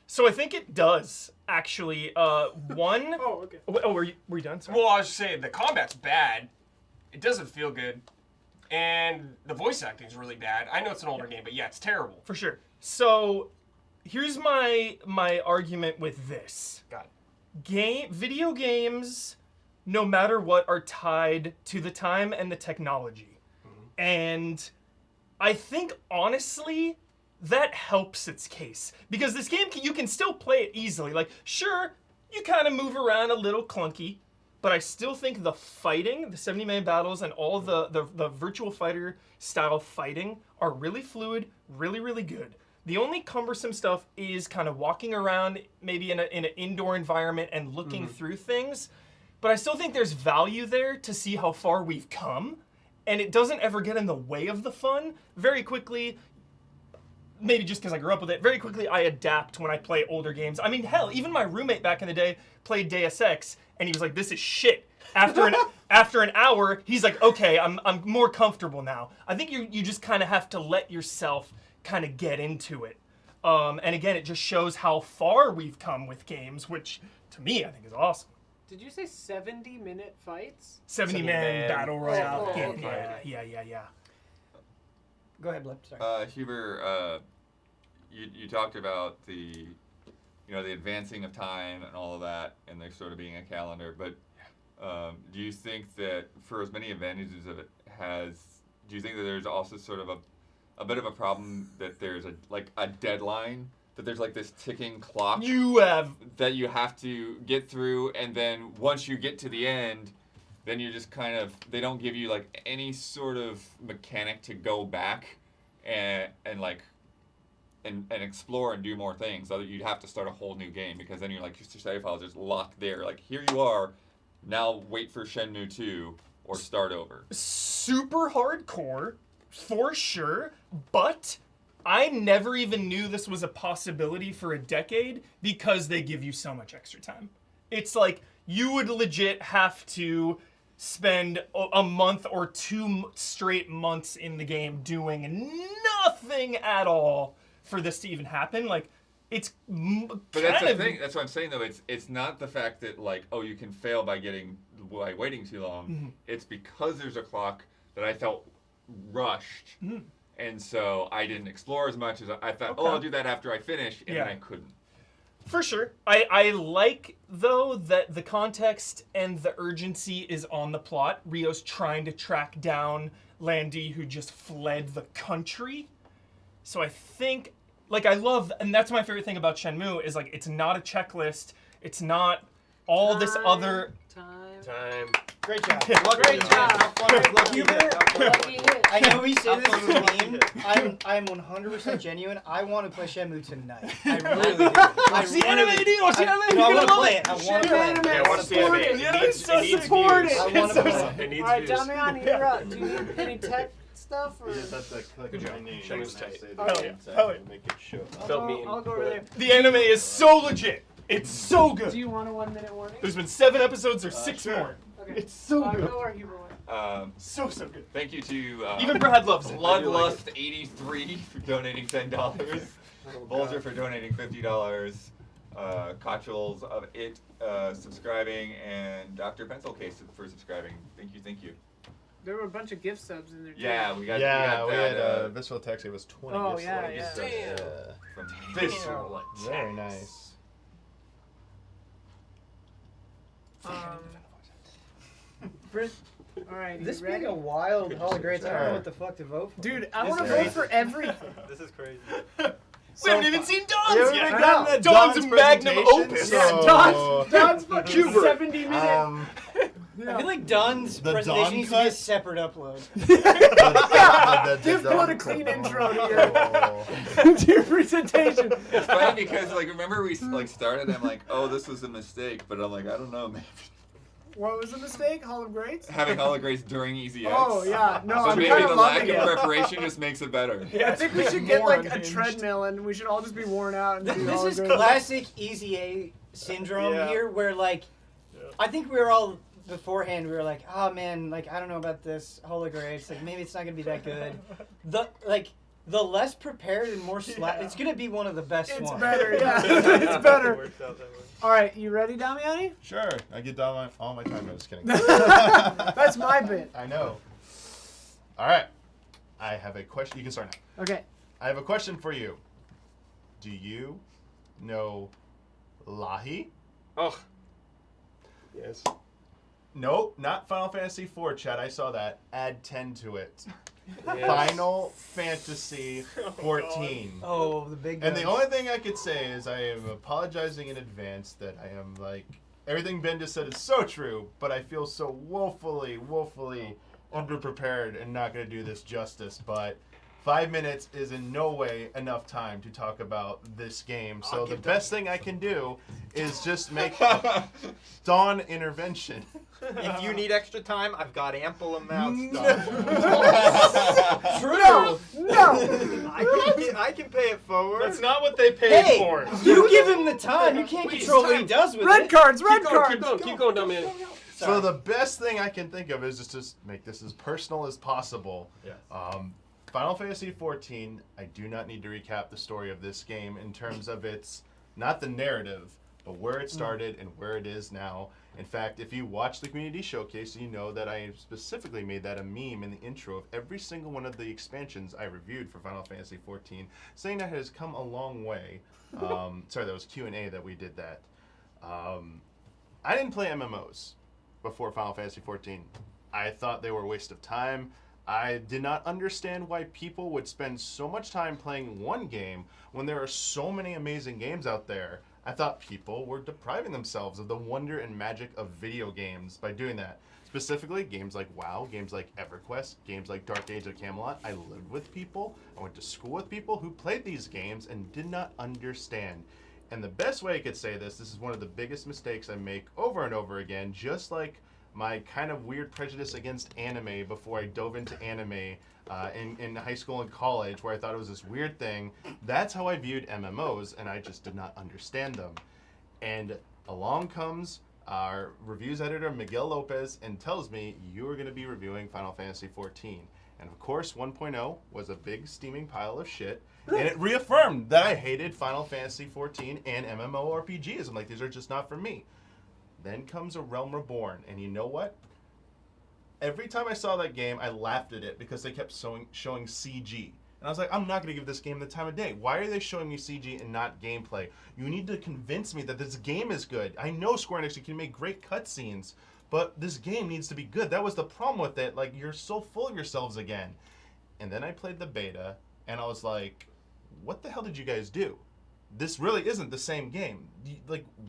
So I think it does, actually. One... Oh, okay. Oh, were you done? Sorry. Well, I was just saying, the combat's bad. It doesn't feel good. And the voice acting is really bad. I know it's an older game, but yeah, it's terrible. For sure. So here's my argument with this. Got it. Video games, no matter what, are tied to the time and the technology. And I think, honestly, that helps its case. Because this game, you can still play it easily. Like, sure, you kind of move around a little clunky, but I still think the fighting, the 70-man battles, and all the virtual fighter style fighting are really fluid, really, really good. The only cumbersome stuff is kind of walking around, maybe in an indoor environment and looking through things. But I still think there's value there to see how far we've come, and it doesn't ever get in the way of the fun. Very quickly, maybe just because I grew up with it, very quickly I adapt when I play older games. I mean, hell, even my roommate back in the day played Deus Ex, and he was like, this is shit. After an hour, he's like, okay, I'm more comfortable now. I think you just kind of have to let yourself kind of get into it. And again, it just shows how far we've come with games, which to me I think is awesome. Did you say 70-minute fights? 70-man battle royale Oh, game. okay. Yeah. Go ahead, Blip. Sorry. Huber, you talked about the advancing of time and all of that, and there sort of being a calendar. But do you think that for as many advantages of it has, do you think that there's also sort of a bit of a problem that there's a deadline, that there's like this ticking clock that you have to get through, and then once you get to the end, then you just kind of, they don't give you like any sort of mechanic to go back and explore and do more things. So that you'd have to start a whole new game, because then you're like, your save file is just locked there. Like, here you are, now wait for Shenmue 2 or start over. Super hardcore, for sure, but I never even knew this was a possibility for a decade because they give you so much extra time. It's like, you would legit have to spend a month or 2 straight months in the game doing nothing at all for this to even happen. Like, it's But that's the thing. That's what I'm saying, though. It's not the fact that, like, oh, you can fail by waiting too long. It's because there's a clock that I felt rushed. And so I didn't explore as much as I thought, I'll do that after I finish, and then I couldn't. For sure. I like, though, that the context and the urgency is on the plot. Rio's trying to track down Landy, who just fled the country. So I think, like, I love, and that's my favorite thing about Shenmue, is, like, it's not a checklist. It's not all this other... Time. Great job. Great job. Lucky hit. I know we say this is a meme. I'm 100% genuine. I want to play Shenmue tonight. I really do. Watch the anime, dude. Watch the anime. I want to play it. I want to play it. Yeah, watch the anime. It needs support views. it. I want to play it. It needs All right, views. Damiani, you're up. Do you need any tech stuff? Or? You just have to click Good my job. name Shenmue's and tight. say Oh, the yeah. name tag Oh, yeah. and make it show. Felt mean. I'll go over there. The anime is so legit. It's so good. Do you want a 1-minute warning? There's been 7 episodes or 6 sure. more. Okay. It's so good. Go where Huber went. So good. Thank you to Even Brad loves it. Bloodlust83 for donating $10. Bulger for donating $50. Cotchels of It subscribing, and Dr. Pencil Case for subscribing. Thank you. There were a bunch of gift subs in there. Too. Yeah, we got we that, had Visceral Text. It was 20 Oh, gifts. yeah, 20 yeah. gifts. Damn. from Visceral Very nice. Britt, all right, This you being ready? a wild Hall of Greats, I don't know Sure. what the fuck to vote for. Dude, I This want to is vote crazy. for everything. This is crazy. We haven't even seen Don's haven't yet. even I gotten know. to Don's Don's magnum presentation, opus. so- Yeah, Don's fucking Cuber. 70 minutes. I feel like Don's The presentation Don needs to be a cut? separate upload. Give Blood a clean intro Oh. to your presentation. It's funny because remember we started. I'm like, oh, this was a mistake, but I'm like, I don't know, maybe What was the mistake? Hall of Greats? having hologrades during EZX. Oh, yeah. No, So I'm maybe kind the of lack loving of it. preparation just makes it better. I think we should get More like a unhinged. treadmill and we should all just be worn out. And do This Hall of is Greats. classic Easy A syndrome Yeah. here, where I think we were all beforehand. We were like, oh man, I don't know about this Hall of Greats. Maybe it's not gonna be that good. The less prepared and more it's gonna be one of the best It's ones. better, yeah. It's better. Works out that way. All right, you ready, Damiani? Sure, I get down all my time. I'm just kidding. That's my bit. I know. All right, I have a question. You can start now. Okay. I have a question for you. Do you know Lahi? Oh, Yes. Nope, not Final Fantasy IV, Chad. I saw that. Add 10 to it. yes. Final Fantasy 14. Oh, the big. And the guns. only thing I could say is I am apologizing in advance that I am everything Ben just said is so true, but I feel so woefully underprepared and not going to do this justice. But 5 minutes is in no way enough time to talk about this game. So the best thing I can do is just make a Dawn intervention. If you need extra time, I've got ample amounts. No! No! I can pay it forward. That's not what they paid Hey, for. you give him the time. You can't Please, control what he time. does with Red it. cards, red Keep going, cards. keep going, Damiani. So the best thing I can think of is just to make this as personal as possible. Yes. Final Fantasy XIV, I do not need to recap the story of this game in terms of its, not the narrative, but where it started and where it is now. In fact, if you watch the community showcase, you know that I specifically made that a meme in the intro of every single one of the expansions I reviewed for Final Fantasy XIV, saying that it has come a long way. Sorry, that was Q&A that we did that. I didn't play MMOs before Final Fantasy XIV. I thought they were a waste of time. I did not understand why people would spend so much time playing one game when there are so many amazing games out there. I thought people were depriving themselves of the wonder and magic of video games by doing that. Specifically, games like WoW, games like EverQuest, games like Dark Age of Camelot. I lived with people, I went to school with people who played these games and did not understand. And the best way I could say this is one of the biggest mistakes I make over and over again, just like my kind of weird prejudice against anime before I dove into anime in high school and college, where I thought it was this weird thing. That's how I viewed MMOs, and I just did not understand them. And along comes our reviews editor, Miguel Lopez, and tells me you are going to be reviewing Final Fantasy XIV. And of course, 1.0 was a big steaming pile of shit, and it reaffirmed that I hated Final Fantasy XIV and MMORPGs. I'm like, these are just not for me. Then comes A Realm Reborn, and you know what? Every time I saw that game, I laughed at it because they kept showing CG. And I was like, I'm not going to give this game the time of day. Why are they showing me CG and not gameplay? You need to convince me that this game is good. I know Square Enix, you can make great cutscenes, but this game needs to be good. That was the problem with it. You're so full of yourselves again. And then I played the beta, and I was like, what the hell did you guys do? This really isn't the same game.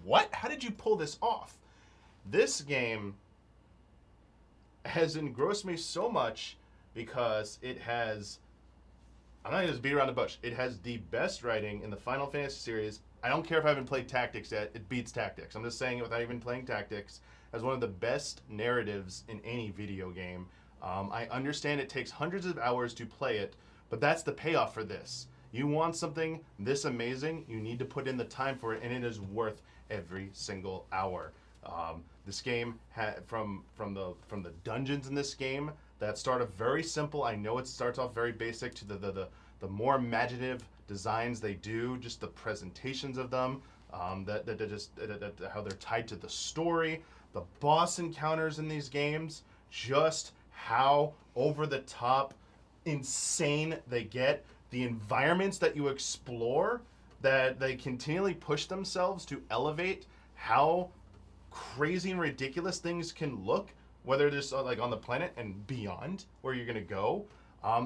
What? How did you pull this off? This game has engrossed me so much because it has, I'm not going to just beat around the bush, it has the best writing in the Final Fantasy series. I don't care if I haven't played Tactics yet, it beats Tactics. I'm just saying it without even playing Tactics. It has one of the best narratives in any video game. I understand it takes hundreds of hours to play it, but that's the payoff for this. You want something this amazing, you need to put in the time for it, and it is worth every single hour. This game from the dungeons in this game that start off very simple. I know it starts off very basic to the more imaginative designs they do, just the presentations of them. how they're tied to the story, the boss encounters in these games, just how over the top, insane they get, the environments that you explore, that they continually push themselves to elevate how crazy and ridiculous things can look, whether it is like on the planet and beyond where you're gonna go.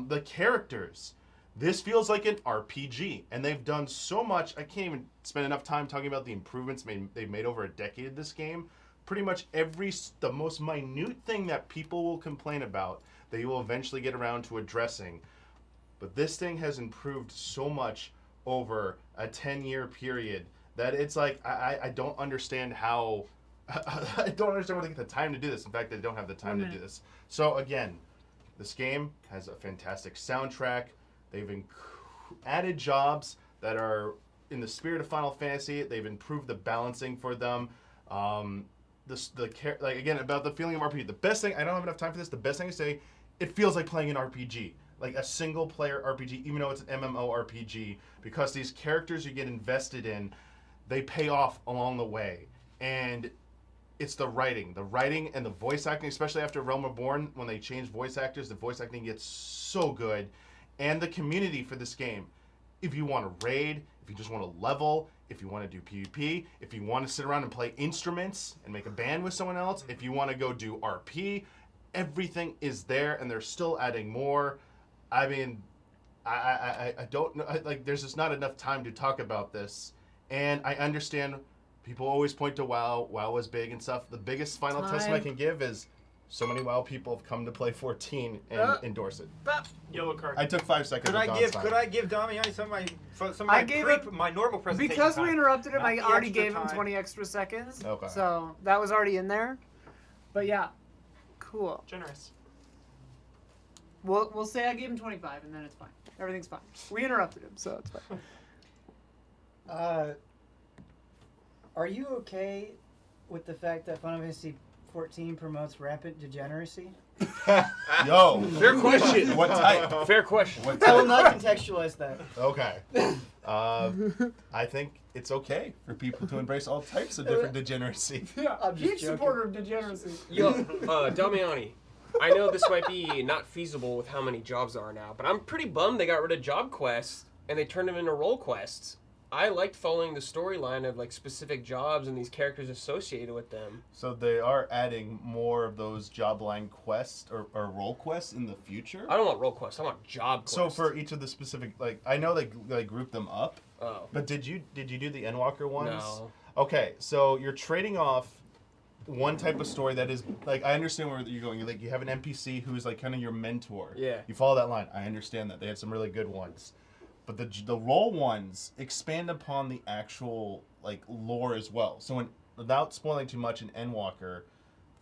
The characters. This feels like an RPG, and they've done so much. I can't even spend enough time talking about the improvements they've made over a decade of this game. Pretty much the most minute thing that people will complain about, they will eventually get around to addressing. But this thing has improved so much over a 10-year period that it's like, I don't understand how, I don't understand where they get the time to do this. In fact, they don't have the time to do this. So again, this game has a fantastic soundtrack. They've added jobs that are in the spirit of Final Fantasy. They've improved the balancing for them. Again, about the feeling of RPG. The best thing, I don't have enough time for this. The best thing to say, it feels like playing an RPG, like a single player RPG, even though it's an MMORPG, because these characters you get invested in, they pay off along the way. And it's the writing and the voice acting, especially after Realm Reborn, when they changed voice actors, the voice acting gets so good. And the community for this game. If you want to raid, if you just want to level, if you want to do PvP, if you want to sit around and play instruments and make a band with someone else, if you want to go do RP, everything is there, and they're still adding more. I mean, I don't know. There's just not enough time to talk about this. And I understand people always point to WoW. WoW was big and stuff. The biggest final testament I can give is so many WoW people have come to play 14 and endorse it. Yellow card. I took 5 seconds. Could I give Damiani some of my normal presentation because time? we interrupted him. Not I the already extra gave him time. 20 extra seconds. Okay. So that was already in there. But yeah, cool. Generous. We'll say I gave him 25, and then it's fine. Everything's fine. We interrupted him, so it's fine. Are you okay with the fact that Final Fantasy 14 promotes rampant degeneracy? Yo. Fair question. What type? Fair question. What I will type? not contextualize that. Okay. I think it's okay for people to embrace all types of different degeneracy. Yeah, I'm just huge joking. supporter of degeneracy. Yo, Damiani, I know this might be not feasible with how many jobs there are now, but I'm pretty bummed they got rid of job quests and they turned them into role quests. I liked following the storyline of like specific jobs and these characters associated with them. So they are adding more of those job line quests or role quests in the future? I don't want role quests, I want job quests. So for each of the specific, I know they group them up. Oh. But did you do the Endwalker ones? No. Okay, so you're trading off one type of story that is, I understand where you're going. You have an NPC who is kind of your mentor. Yeah. You follow that line. I understand that. They had some really good ones. But the role ones expand upon the actual, lore as well. So without spoiling too much in Endwalker,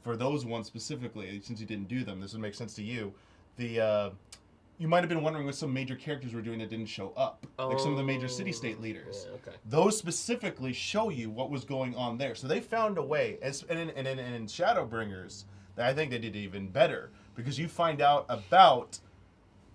for those ones specifically, since you didn't do them, this would make sense to you. You might have been wondering what some major characters were doing that didn't show up. Like some of the major city-state leaders. Yeah, okay. Those specifically show you what was going on there. So they found a way, and in Shadowbringers, I think they did even better. Because you find out about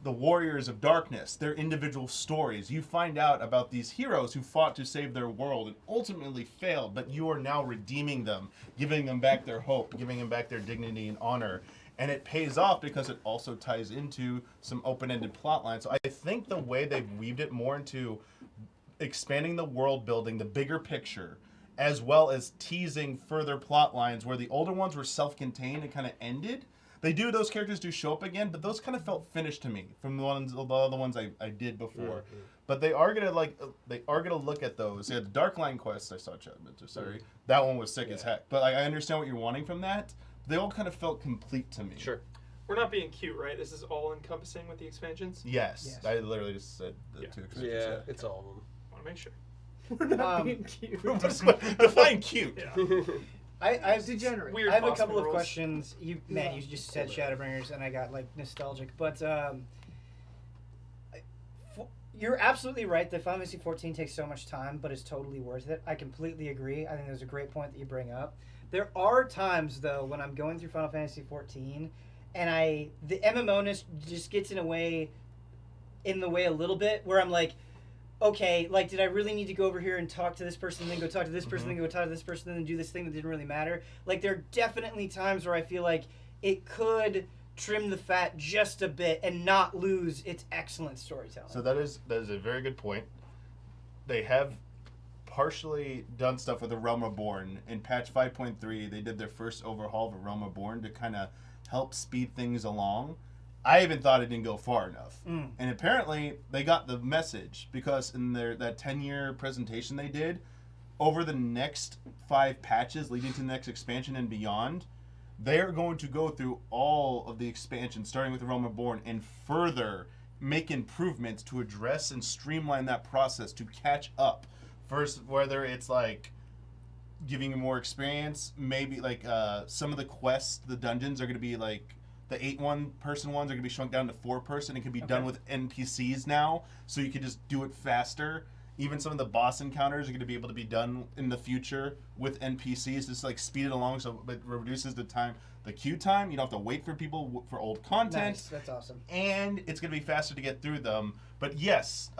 the Warriors of Darkness, their individual stories. You find out about these heroes who fought to save their world and ultimately failed, but you are now redeeming them, giving them back their hope, giving them back their dignity and honor. And it pays off because it also ties into some open-ended plot lines. So I think the way they've weaved it more into expanding the world building, the bigger picture, as well as teasing further plot lines where the older ones were self-contained and kind of ended. Those characters do show up again, but those kind of felt finished to me from the other ones I did before. Mm-hmm. But they are gonna look at those. Yeah, the Dark Line quest I saw, sorry, that one was sick as heck. But I understand what you're wanting from that. They all kind of felt complete to me. Sure. We're not being cute, right? This is all encompassing with the expansions? Yes. I literally just said the two expansions. Yeah, it's all of them. Want to make sure. We're not being cute. Define cute. Yeah. I've degenerate. Weird I have a boss couple of rules. questions. You just said Shadowbringers, and I got nostalgic. But you're absolutely right that Final Fantasy 14 takes so much time, but it's totally worth it. I completely agree. I think there's a great point that you bring up. There are times though when I'm going through Final Fantasy 14, and the MMO-ness just gets in the way a little bit, where I'm like, okay, like, did I really need to go over here and talk to this person, and then go talk to this person, then go talk to this person, and then do this thing that didn't really matter? Like, there are definitely times where I feel like it could trim the fat just a bit and not lose its excellent storytelling. So that is a very good point. They have partially done stuff with the Realm Reborn. In patch 5.3, they did their first overhaul of a Realm Reborn to kind of help speed things along. I even thought it didn't go far enough. And apparently they got the message, because in that 10-year presentation they did, over the next 5 patches leading to the next expansion and beyond, they're going to go through all of the expansions, starting with the Realm Reborn, and further make improvements to address and streamline that process to catch up. First, whether it's like giving you more experience, maybe like some of the quests, the dungeons are going to be like the 8-person ones are going to be shrunk down to 4-person. It can be done with NPCs now, so you can just do it faster. Even some of the boss encounters are going to be able to be done in the future with NPCs, just like speed it along, so it reduces the queue time. You don't have to wait for people for old content. Nice, that's awesome. And it's going to be faster to get through them. But yes,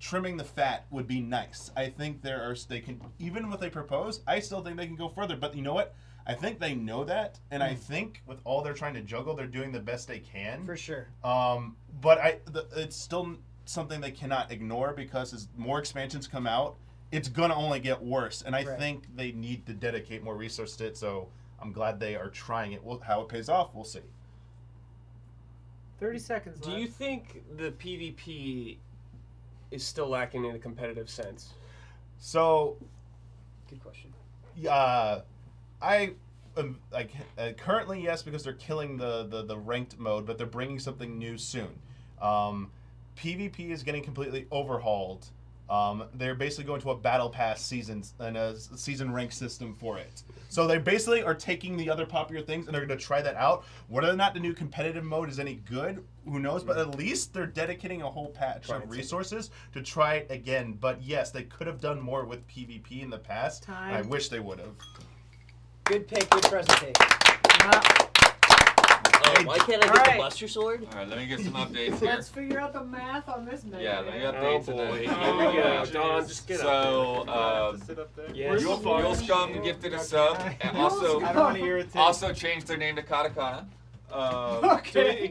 trimming the fat would be nice. I think they can, even what they propose, I still think they can go further. But you know what? I think they know that, and I think with all they're trying to juggle, they're doing the best they can. For sure. But it's still something they cannot ignore, because as more expansions come out, it's gonna only get worse. And I think they need to dedicate more resources to it. So I'm glad they are trying it. How it pays off, we'll see. 30 seconds Do left. you think the PvP is still lacking in a competitive sense? So, Good question. Currently yes, because they're killing the ranked mode, but they're bringing something new soon. PvP is getting completely overhauled. They're basically going to a battle pass seasons and a season rank system for it. So they basically are taking the other popular things and they're going to try that out. Whether or not the new competitive mode is any good, who knows? But at least they're dedicating a whole patch of resources to try it again. But yes, they could have done more with PvP in the past. I wish they would have. Good pick, good presentation. Why can't I get the Buster Sword? All right, let me get some updates here. Let's figure out the math on this man. Yeah, let me Oh update boy, today. here we go. Don, just get up So, Sit up there. Yeah. Where's the fog Yule Scum machine? gifted a sub, and also I don't want to irritate. also changed their name to Katakana.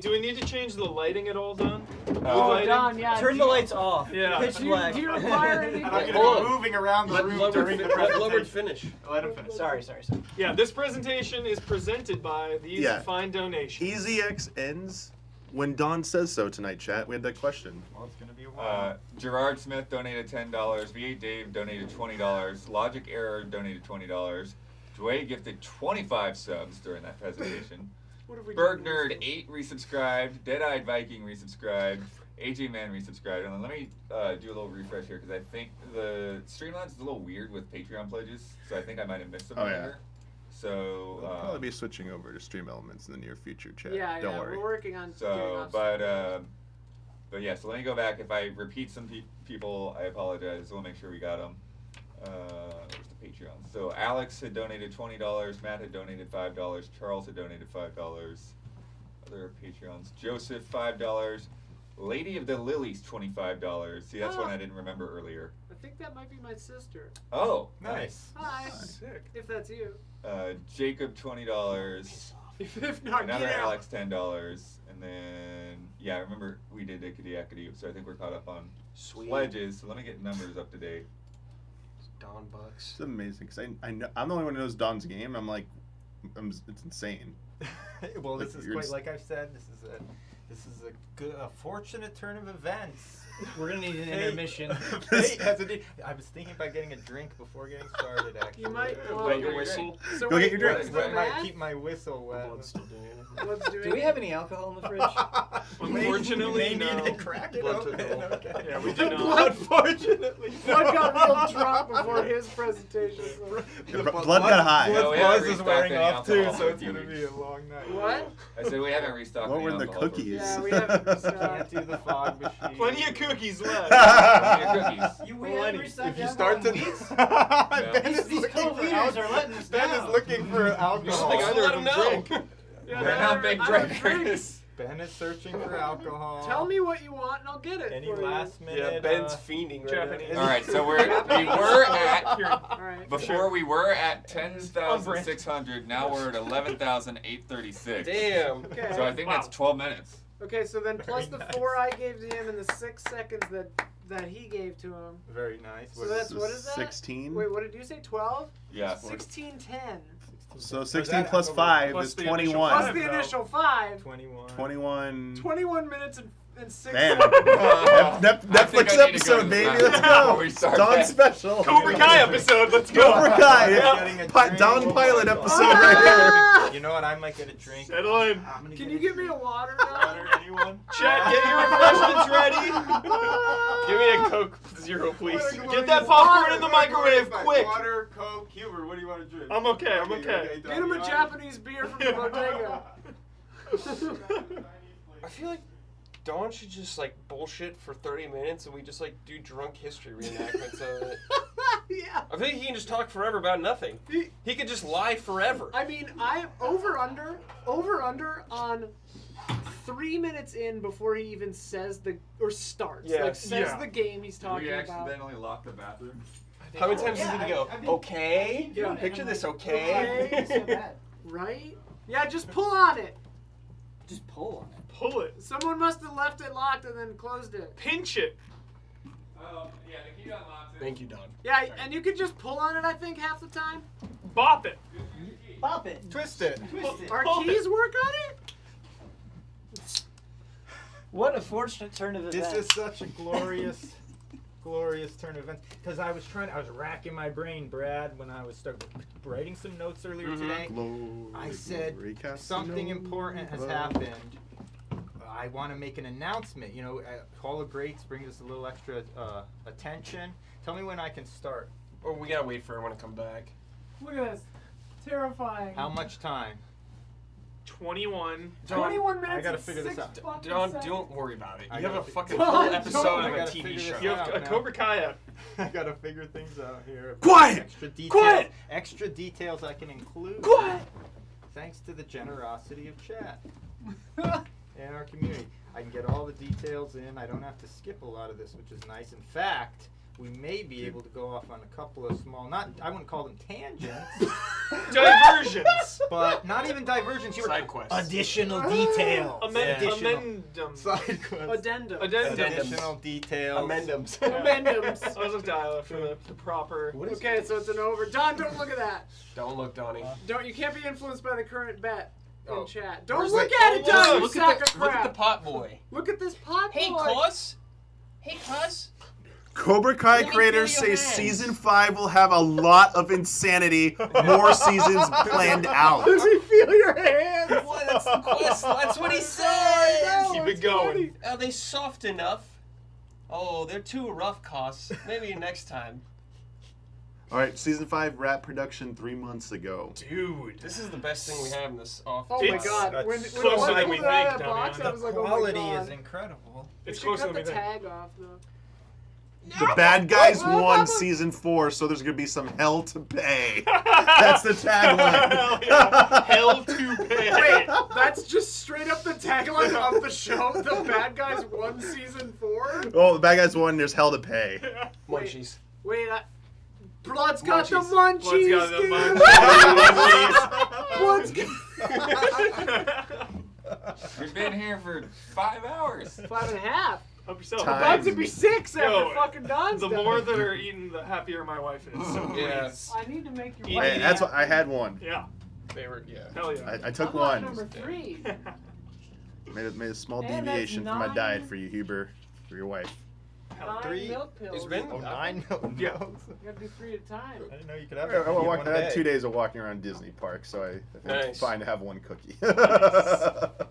Do we need to change the lighting at all, Don? Oh, Don, yeah. Turn the lights off. Yeah. Pitch Do you, black. do you require anything? I'm going Hold to on. be moving around the room during the Let presentation. Lovered finish. Let him finish. Sorry. Yeah, this presentation is presented by these Yeah. fine donations. EZX ends when Don says so tonight, chat. We had that question. Well, it's going to be a while. Gerard Smith donated $10. V8 Dave donated $20. Logic Error donated $20. Dway gifted 25 subs during that presentation. What have we Berg done Nerd 8 resubscribed. Dead-Eyed Viking resubscribed. AJ Man resubscribed. And then let me do a little refresh here, because I think the Streamlabs is a little weird with Patreon pledges, so I think I might have missed something here. So, We'll probably be switching over to Stream Elements in the near future, chat. Yeah, Don't worry. we're working on getting so, off but yeah, so let me go back. If I repeat some people, I apologize. We'll make sure we got them. Where's the Patreon? So Alex had donated $20. Matt had donated $5. Charles had donated $5. Other Patreons. Joseph $5. Lady of the Lilies $25. See, that's one I didn't remember earlier. I think that might be my sister. Oh, Nice. Hi. Sick. If that's you. Jacob $20. If not, Another get out. Alex $10. And then I remember we did Ikity, so I think we're caught up on pledges. So let me get numbers up to date. Don Bucks. It's amazing, because I know, I'm the only one who knows Don's game. I'm like, it's insane. Well, Like, this is you're quite just- like I've said. This is a fortunate turn of events. We're gonna need an intermission. I was thinking about getting a drink before getting started. Actually, You might Wet want your to whistle. So Go get your drink. what's the That might math? keep my whistle wet. Blood's still doing it. What's doing Do we it? have any alcohol in the fridge? Unfortunately, They need no. to crack it Blood took open. it all. Okay. Yeah, we do not. Unfortunately, Blood got real drunk before his presentation. Yeah, blood got high. No, we Blood's haven't is restocked wearing any off too, alcohol so for it's a few gonna be weeks. a long night. What? I said we haven't restocked What any were in the alcohol for a cookies? few Yeah, weeks. we haven't Can't restocked. do the fog machine. Plenty of cookies left. Plenty of cookies. You Plenty. restocked If you alcohol start in to, weeks? Ben is These looking for co-leaders are alcohol. letting us Ben down. is looking for I alcohol. think either Let of him them know. drink. Yeah, They're not big I don't drinkers. Ben is searching for alcohol. Tell me what you want and I'll get it. Any for last minute. Yeah, Ben's fiending right Japanese. now. All right, so we were at All right. before we were at 10,600. Now we're at 11,836. Damn. Okay. So I think that's 12 minutes. Okay, so then plus Very the nice. 4 I gave to him and the 6 seconds that he gave to him. Very nice. So that's what is that? 16. Wait, what did you say? 12? Yeah. 1610. So 16 plus 5 Plus is the initial 21. Plus five. the initial 5. 21. 21. 21 minutes and 6 Man. seconds. Netflix episode, baby. Let's go. Dawn special. Cobra Kai episode. Let's go. Cobra Kai. Getting a drink. Dawn pilot episode right You know what? I might get a drink. Settle in. I'm gonna Can get you a give me a drink. water now? Water, anyone? Chat, get your refreshments ready. Give me a Coke Zero, please. Get that popcorn in the microwave, quick. Water, Coke, Huber, what do you want to drink? I'm okay. I'm okay. Get him a Japanese beer from the bodega. I feel like Dawn should just like bullshit for 30 minutes and we just like do drunk history reenactments of it. Yeah. I think he can just talk forever about nothing. He could just lie forever. I mean, I over under on 3 minutes in before he even says starts. Yeah. Like says Yeah. the game he's Did talking we about. accidentally lock the bathroom? How many times did he go, I think- okay? Yeah. Picture this, okay? Okay. So bad. Right? Yeah, just pull on it. Just pull on it. Pull it. Someone must have left it locked and then closed it. Pinch it. Yeah, the key unlocks it. Thank you, Don. Yeah, and you could just pull on it, I think, half the time. Bop it. Bop it. Twist it. Twist it. Our Pull keys work on it? What a fortunate turn of events. This is such a glorious, glorious turn of events. Because I was racking my brain, Brad, when I was writing some notes earlier today. I said something important has happened. I want to make an announcement. You know, Hall of Greats brings us a little extra attention. Tell me when I can start. Or we gotta wait for everyone to come back. Look at this. Terrifying. How much time? 21. 21 minutes I gotta and figure this 6 out. fucking Don, seconds. don't worry about it. I You have a gotta fucking Don, whole don't. episode I of a gotta TV figure show. this You have out a now. Cobra Kai app. I gotta figure things out here. Quiet! Extra details. Quiet! Extra details I can include. Quiet! Thanks to the generosity of chat and our community. I can get all the details in. I don't have to skip a lot of this, which is nice. In fact, we may be able to go off on a couple of small, I wouldn't call them tangents, Diversions. but not even diversions. You were Side quests. additional details. Amendum. Side quests. Addendum. Additional details. Amendums. Amendums. I was just dialing for the proper. Okay, so it's an over. Don, don't look at that. Don't look, Donnie. You can't be influenced by the current bet in Oh. chat. Don't Where's look the- at it, oh, Don, you Look sack at of the look at the crap. pot boy. Look at this pot Hey, boy. Cos. Hey, Cos. Cobra Kai Let me creators feel your say hands. season 5 will have a lot of insanity, more seasons planned out. Does he feel your hands? What? That's the quest. That's what he says. No, Keep it's it going. funny. Are they soft enough? Oh, they're too rough, Cos. Maybe next time. Alright, season 5 wrap production 3 months ago. Dude, this is the best thing we have in this office. Oh my It's god. When closer one than pulled we it out of think, that box, Damiani. I was like, Quality oh my god. is incredible. We It's should closer cut than the we think. tag off, though. The bad guys Oh, won Papa. season 4, so there's gonna be some hell to pay. That's the tagline. Hell yeah. Hell to pay. Wait, that's just straight up the tagline of the show. The bad guys won season 4. Oh, the bad guys won, there's hell to pay. Munchies. Wait, Blood's got the Munchies. munchies. Blood's got the dude. Blood's We've been here for 5 hours. 5.5. Help yourself. Time. About to be 6 after Yo, fucking Don's The done. more that are eating, the happier my wife is. So Yeah. please. I need to make your Hey, wife Hey, that's happy. what I had one. Yeah. Favorite, yeah. Hell yeah. I took I'm on one. number 3. Made a small And that's deviation from my 9. diet for you, Huber, for your wife. 9 3. milk pills. It's been- Oh, 9 milk. Yeah. You gotta do 3 at a time. I didn't know you could have I, it. I had 2 days of walking around Disney Park, so I think Nice. it's fine to have one cookie.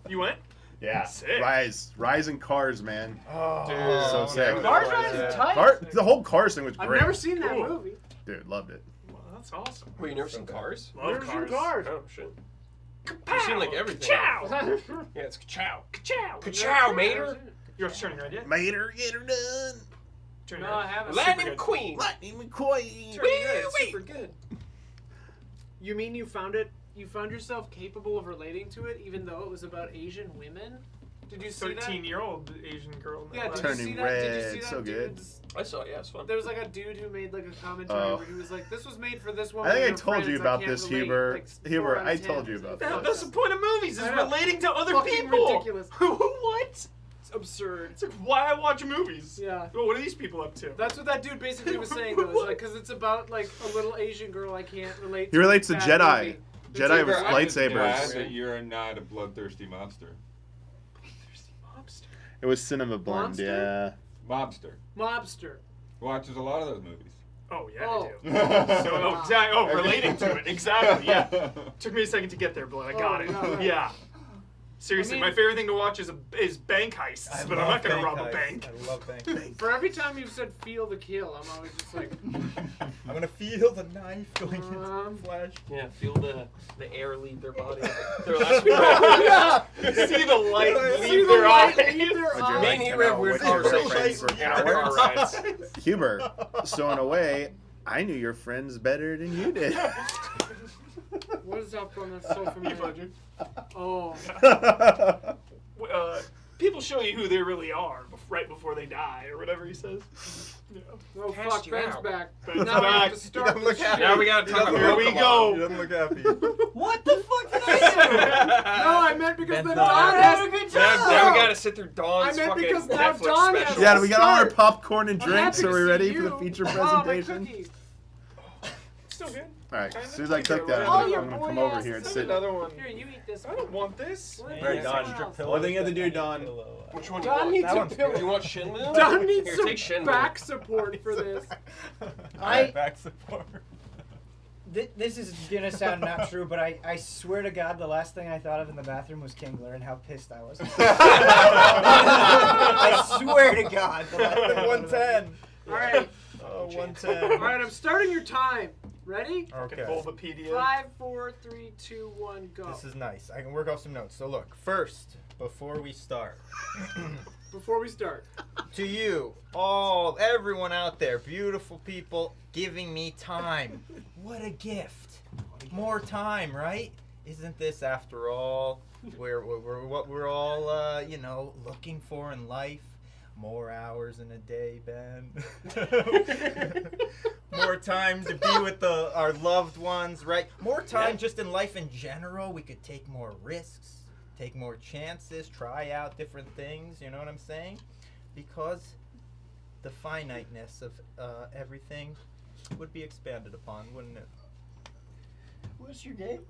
You went? Yeah, Sick. Rise and Cars, man. Oh, Dude, so sick. Cars Ride is tight. The whole Cars thing was I've great. never seen that Cool. movie. Dude, loved it. Well, that's awesome. Wait, you never seen Cars? Love Never seen Cars. Oh, shit. You've seen like everything. Chow! Yeah, it's ka-chow. Ka-chow! Ka-chow, Mater. You're turning red yet? Made her get her done. Turning No, red. I haven't. Lightning good. McQueen. Lightning McQueen. Turning red. Super good. You mean you found yourself capable of relating to it even though it was about Asian women? Did you see that? 13-year-old Asian girl. In that Yeah, did last- you see Turning that? Did you red, see that so good. dude's- I saw it. Yeah, it's fun. There was like a dude who made like a commentary Oh. where he was like, "This was made for this woman." I think I and her told you friends. about can't this, relate." Huber. Like, 4 Huber, out of I 10. told you about That- this. That's the point of movies, is I know. relating to other Fucking people. ridiculous. What? It's absurd. It's like why I watch movies. Yeah. Well, what are these people up to? That's what that dude basically was saying though. It's like, because it's about like a little Asian girl I can't relate to. He relates to Bad Jedi. movie. Jedi with I'm just glad lightsabers. that you're not a bloodthirsty mobster. Mobster. It was Cinema Blend, Monster? yeah. Mobster. Mobster. Watches a lot of those movies. Oh yeah, Oh. I do. So, relating to it, exactly. Yeah. Took me a second to get there, Blood. I got Oh, it. yeah, right. Yeah. Seriously, I mean- my favorite thing to watch is bank heists, I but I'm love not gonna bank rob a heists. bank. I love bank. For every time you've said "feel the kill," I'm always just like, I'm gonna feel the knife going into Um, the flesh. Yeah, feel the air leave their body. Their last breath. See the light see leave the their light eyes. leave their Would you eyes. Me like and to you know have weird what your conversations friends in our car rides. Huber, so in a way, I knew your friends better than you did. What is that from? That's so familiar. Oh, People show you who they really are right before they die, or whatever he says. Yeah. oh Cast fuck, you Ben's out. back. Ben's Now we have back. to He start doesn't this look happy. shit. Now we gotta talk about Here we go. He doesn't look happy. What the fuck did I No, I meant because Ben's then not Don happy. has do? Good Now we gotta sit through Dawn's I meant fucking because now Netflix Dawn has- special. Yeah, do we got all our Start. popcorn and I'm drinks? happy Are to we see ready for you. the feature Oh, my presentation? cookies. Still good. Alright, Kinda. as soon as I cook that, Oh, I'm your gonna boy come over ass here and is sit. Another one. Here, you eat this. I don't want this. What? Very Yeah, Don. someone else. One thing you have to do, Don. Which one do you Don want? needs That a one's pillow. Do you want Shinmu? Don needs Here, some take Shinmu. back support for this. I- Back support. This is gonna sound not true, but I swear to God, the last thing I thought of in the bathroom was Kingler and how pissed I was. I swear to God. The last thing I thought of- 110. All right, Oh, all 110. right. I'm starting your time. Ready? Fucking Okay. Bulbapedia. 5, 4, 3, 2, 1, go. This is nice. I can work off some notes. So look, first, before we start, Before we start, to you, everyone out there, beautiful people, giving me time. What a gift. More time, right? Isn't this, after all, what we're all, looking for in life? More hours in a day, Ben. More time to be with our loved ones, right? More time just in life in general. We could take more risks, take more chances, try out different things, you know what I'm saying? Because the finiteness of everything would be expanded upon, wouldn't it? What's your game?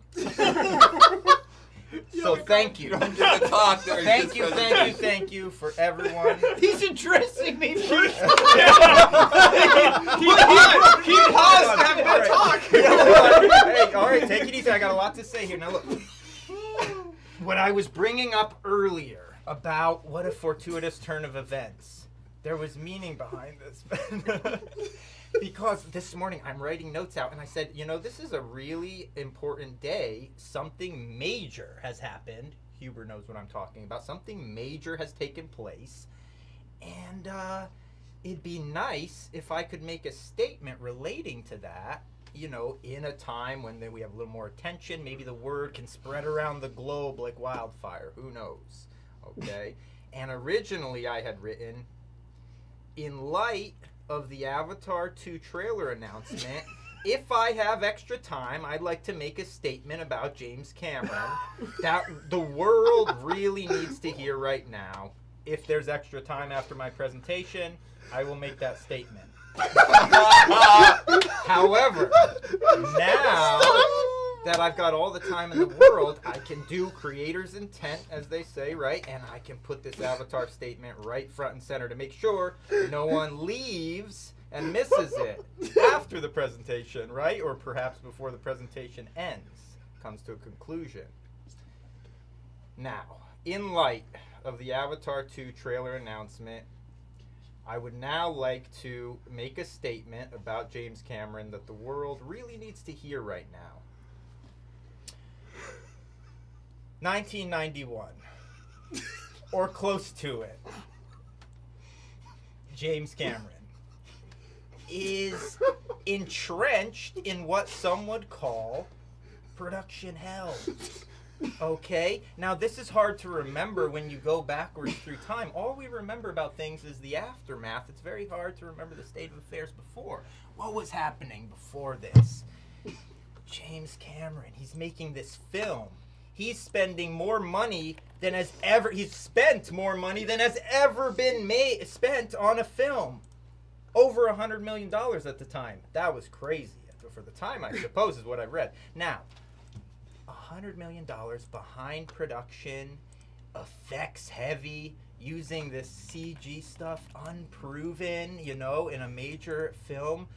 So thank you. Don't get to talk during Thank this you presentation. for everyone. He's addressing me first. He paused to have me talk. Hey, all right, take it easy. I got a lot to say here. Now look, what I was bringing up earlier about what a fortuitous turn of events, there was meaning behind this. Because this morning I'm writing notes out and I said, this is a really important day. Something major has happened. Huber knows what I'm talking about. Something major has taken place. And it'd be nice if I could make a statement relating to that, in a time when we have a little more attention. Maybe the word can spread around the globe like wildfire. Who knows? Okay? And originally I had written, in light of the Avatar 2 trailer announcement, if I have extra time, I'd like to make a statement about James Cameron that the world really needs to hear right now. If there's extra time after my presentation, I will make that statement. However, now that I've got all the time in the world, I can do creator's intent, as they say, right? And I can put this Avatar statement right front and center to make sure no one leaves and misses it after the presentation, right? Or perhaps before the presentation ends, comes to a conclusion. Now, in light of the Avatar 2 trailer announcement, I would now like to make a statement about James Cameron that the world really needs to hear right now. 1991, or close to it, James Cameron is entrenched in what some would call production hell. Okay? Now, this is hard to remember when you go backwards through time. All we remember about things is the aftermath. It's very hard to remember the state of affairs before. What was happening before this? James Cameron, he's making this film. He's spending more money than has ever... He's spent more money than has ever been spent on a film. Over $100 million at the time. That was crazy. For the time, I suppose, is what I read. Now, $100 million behind production, effects heavy, using this CG stuff, unproven, you know, in a major film.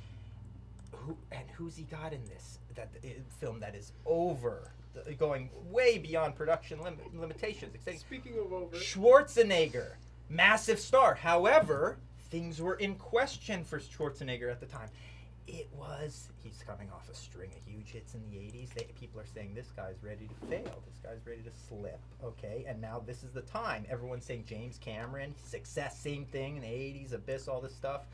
Who's he got in this film that is going way beyond production limitations? Speaking of over, Schwarzenegger, massive star. However, things were in question for Schwarzenegger at the time. He's coming off a string of huge hits in the 80s. People are saying, this guy's ready to fail. This guy's ready to slip, okay? And now this is the time. Everyone's saying James Cameron, success, same thing in the 80s, Abyss, all this stuff.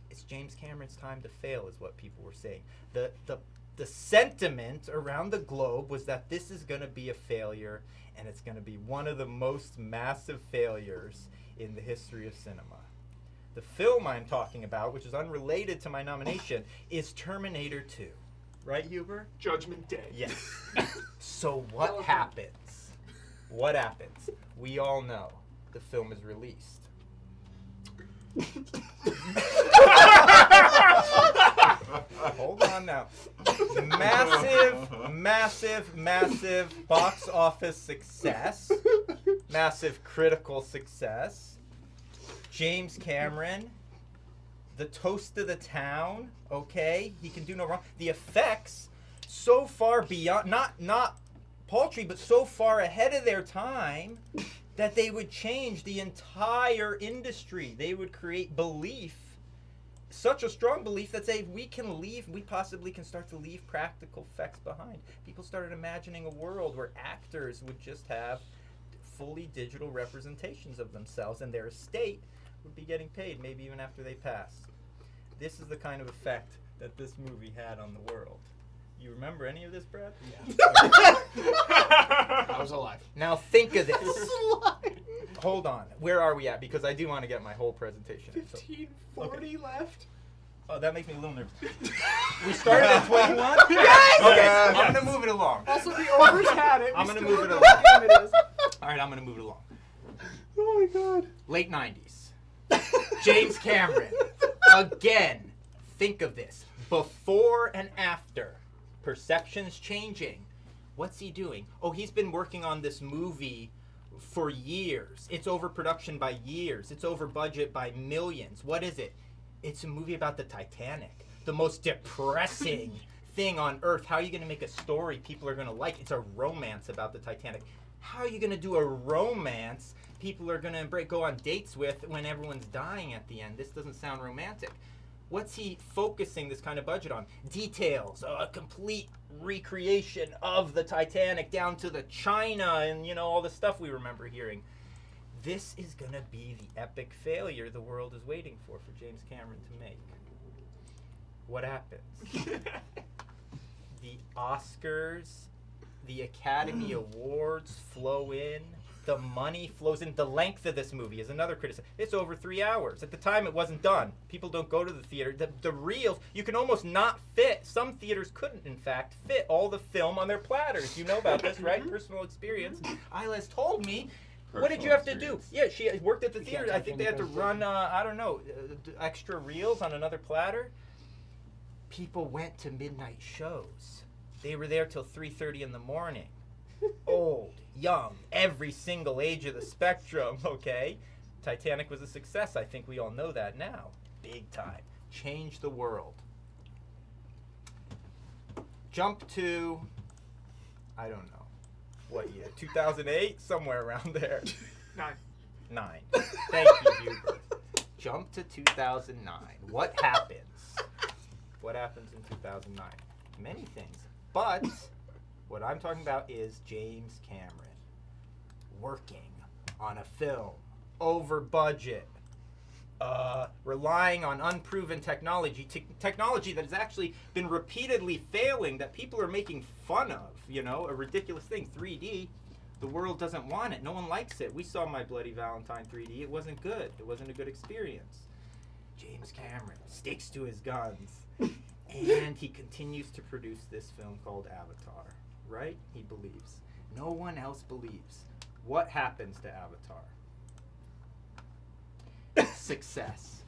It's James Cameron's time to fail is what people were saying. The sentiment around the globe was that this is going to be a failure, and it's going to be one of the most massive failures in the history of cinema. The film I'm talking about, which is unrelated to my nomination, is Terminator 2. Right, Huber? Judgment Day. Yes. So what happens? What happens? We all know the film is released. Hold on now. Massive box office success. Massive critical success. James Cameron, the toast of the town, okay? He can do no wrong. The effects, so far beyond, not paltry, but so far ahead of their time that they would change the entire industry. They would create belief, such a strong belief that say we possibly can start to leave practical effects behind. People started imagining a world where actors would just have fully digital representations of themselves, and their estate would be getting paid, maybe even after they pass. This is the kind of effect that this movie had on the world. You remember any of this, Brad? Yeah. I was alive. Now think of this. Hold on. Where are we at? Because I do want to get my whole presentation. 15:40 left. Oh, that makes me a little nervous. We started at 21? Yes! Okay, Yes! I'm going to move it along. Also, the overs had it. I'm We gonna still move it don't along. know what game it is. All right, I'm going to move it along. Oh my god. Late 90s. James Cameron. Again, think of this. Before and after. Perceptions changing. What's he doing? Oh, he's been working on this movie for years. It's over production by years. It's over budget by millions. What is it? It's a movie about the Titanic. The most depressing thing on earth. How are you going to make a story people are going to like? It's a romance about the Titanic. How are you going to do a romance people are going to go on dates with when everyone's dying at the end? This doesn't sound romantic. What's he focusing this kind of budget on? Details, a complete recreation of the Titanic down to the China and, you know, all the stuff we remember hearing. This is going to be the epic failure the world is waiting for James Cameron to make. What happens? The Oscars, the Academy Awards flow in. The money flows in. The length of this movie is another criticism. It's over 3 hours. At the time, it wasn't done. People don't go to the theater. The reels, you can almost not fit. Some theaters couldn't, in fact, fit all the film on their platters. You know about this, right? Personal experience. Isla has told me. What did you have to do? Yeah, she worked at the theater. I think they had to run, extra reels on another platter. People went to midnight shows. They were there till 3:30 in the morning. Old, young, every single age of the spectrum, okay? Titanic was a success. I think we all know that now. Big time. Changed the world. Jump to, I don't know, what year? 2008? Somewhere around there. 9. Thank you, Huber. Jump to 2009. What happens? What happens in 2009? Many things. But what I'm talking about is James Cameron working on a film over budget, relying on unproven technology, technology that has actually been repeatedly failing, that people are making fun of, you know, a ridiculous thing. 3D, the world doesn't want it. No one likes it. We saw My Bloody Valentine 3D. It wasn't good. It wasn't a good experience. James Cameron sticks to his guns, and he continues to produce this film called Avatar, right? He believes. No one else believes. What happens to Avatar? Success.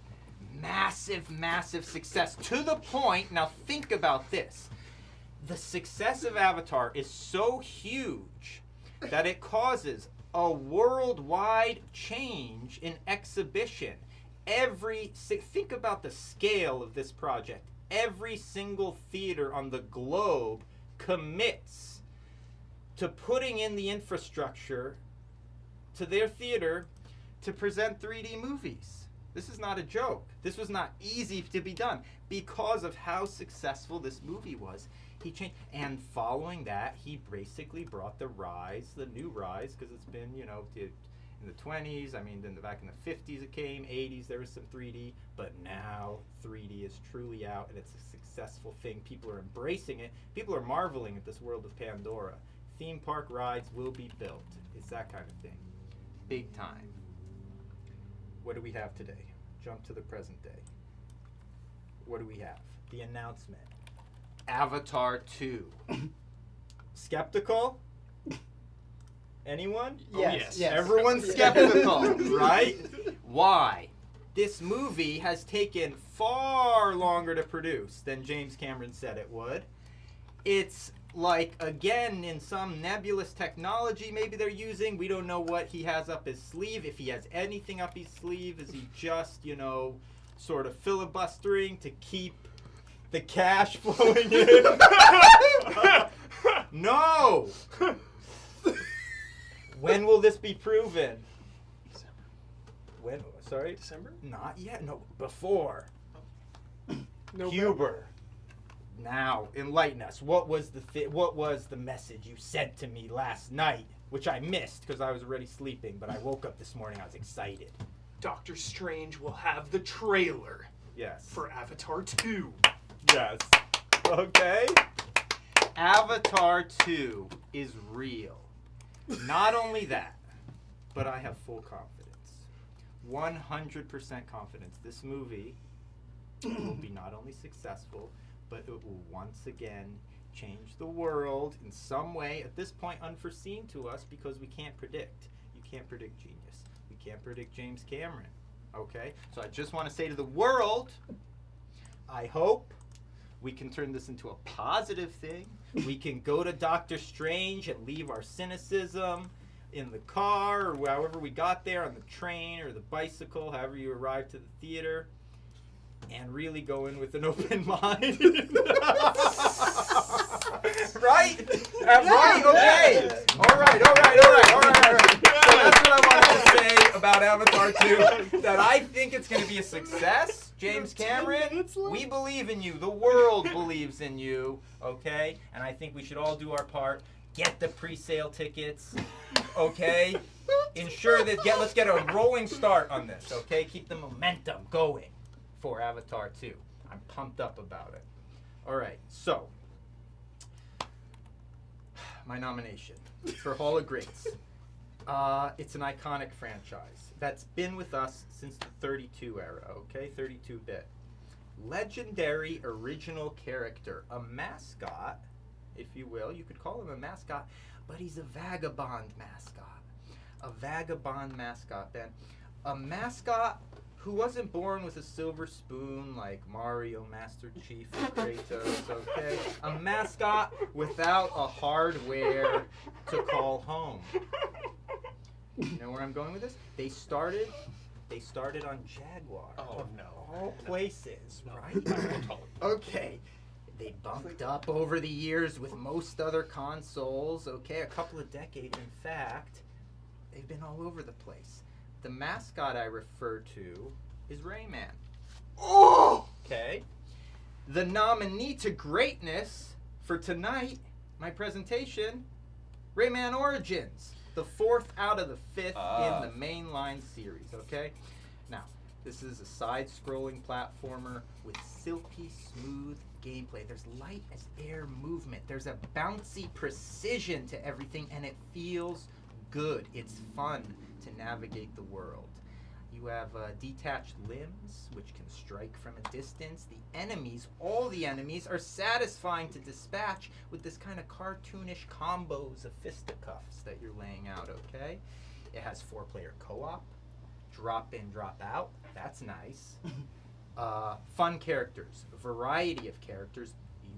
Massive, massive success. To the point, now think about this. The success of Avatar is so huge that it causes a worldwide change in exhibition. Think about the scale of this project. Every single theater on the globe commits to putting in the infrastructure to their theater to present 3D movies. This is not a joke. This was not easy to be done because of how successful this movie was. He changed, and following that, he basically brought the new rise, because it's been, you know, in the 20s. I mean, then back in the 50s it came, 80s there was some 3D, but now 3D is truly out, and it's a successful thing. People are embracing it. People are marveling at this world of Pandora. Theme park rides will be built. It's that kind of thing. Big time. What do we have today? Jump to the present day. What do we have? The announcement. Avatar 2. Skeptical? Anyone? Yes. Yes. Everyone's skeptical, right? Why? This movie has taken far longer to produce than James Cameron said it would. It's like, again, in some nebulous technology maybe they're using. We don't know what he has up his sleeve. If he has anything up his sleeve, is he just, you know, sort of filibustering to keep the cash flowing in? No! When will this be proven? December. When? Sorry? December? Not yet. No, before. November. Huber. Now, enlighten us. What was the message you said to me last night, which I missed because I was already sleeping, but I woke up this morning, I was excited. Doctor Strange will have the trailer Yes. for Avatar 2. Yes. Okay. Avatar 2 is real. Not only that, but I have full confidence. 100% confidence. This movie will be not only successful, but it will once again change the world in some way, at this point unforeseen to us, because we can't predict. You can't predict genius. We can't predict James Cameron. Okay? So I just want to say to the world, I hope we can turn this into a positive thing. We can go to Doctor Strange and leave our cynicism in the car, or however we got there, on the train or the bicycle, however you arrived to the theater, and really go in with an open mind. Right? Right? Okay. All right. So that's what I wanted to say about Avatar 2. That I think it's going to be a success. James Cameron, we believe in you. The world believes in you. Okay? And I think we should all do our part. Get the pre-sale tickets. Okay? Ensure that let's get a rolling start on this. Okay? Keep the momentum going for Avatar 2. I'm pumped up about it. All right, so my nomination for Hall of Greats. It's an iconic franchise that's been with us since the 32 era, okay? 32-bit. Legendary original character, a mascot, if you will. You could call him a mascot, but he's a vagabond mascot. A vagabond mascot, Ben. A mascot who wasn't born with a silver spoon like Mario, Master Chief, or Kratos, okay? A mascot without a hardware to call home. You know where I'm going with this? They started on Jaguar. Oh, no. All places, right? Okay. They bumped up over the years with most other consoles, okay? A couple of decades, in fact. They've been all over the place. The mascot I refer to is Rayman. Oh! Okay. The nominee to greatness for tonight, my presentation, Rayman Origins. The fourth out of the fifth in the mainline series, okay? Now, This is a side-scrolling platformer with silky smooth gameplay. There's light as air movement. There's a bouncy precision to everything, and it feels good. It's fun to navigate the world. You have detached limbs, which can strike from a distance. The enemies, all the enemies, are satisfying to dispatch with this kind of cartoonish combos of fisticuffs that you're laying out, okay? It has 4-player co-op, drop in, drop out. That's nice. Fun characters, variety of characters,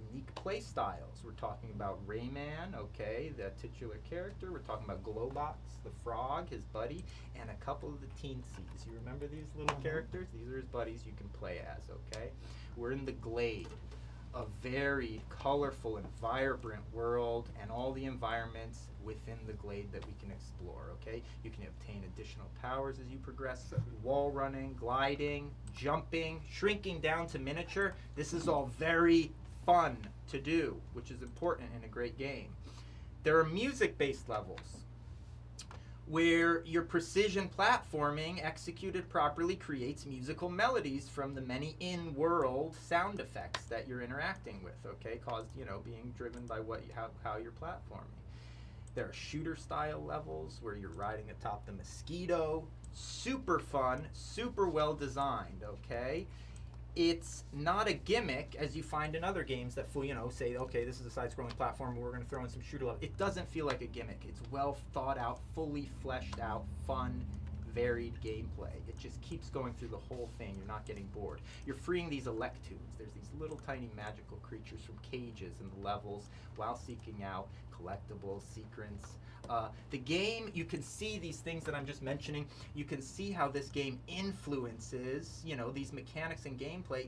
unique play styles. We're talking about Rayman, okay, the titular character. We're talking about Globox, the frog, his buddy, and a couple of the teensies. You remember these little characters? These are his buddies you can play as, okay? We're in the Glade, a varied, colorful, and vibrant world, and all the environments within the Glade that we can explore, okay? You can obtain additional powers as you progress, wall running, gliding, jumping, shrinking down to miniature. This is all very fun to do, which is important in a great game. There are music-based levels where your precision platforming executed properly creates musical melodies from the many in-world sound effects that you're interacting with, okay, caused, being driven by how you're platforming. There are shooter-style levels where you're riding atop the Mosquito. Super fun, super well designed, okay? It's not a gimmick as you find in other games that say, okay, this is a side-scrolling platform, we're going to throw in some shooter level. It doesn't feel like a gimmick. It's well thought out, fully fleshed out, fun, varied gameplay. It just keeps going through the whole thing. You're not getting bored. You're freeing these electoons. There's these little tiny magical creatures from cages in the levels while seeking out collectibles, secrets. The game, you can see these things that I'm just mentioning. You can see how this game influences, these mechanics and gameplay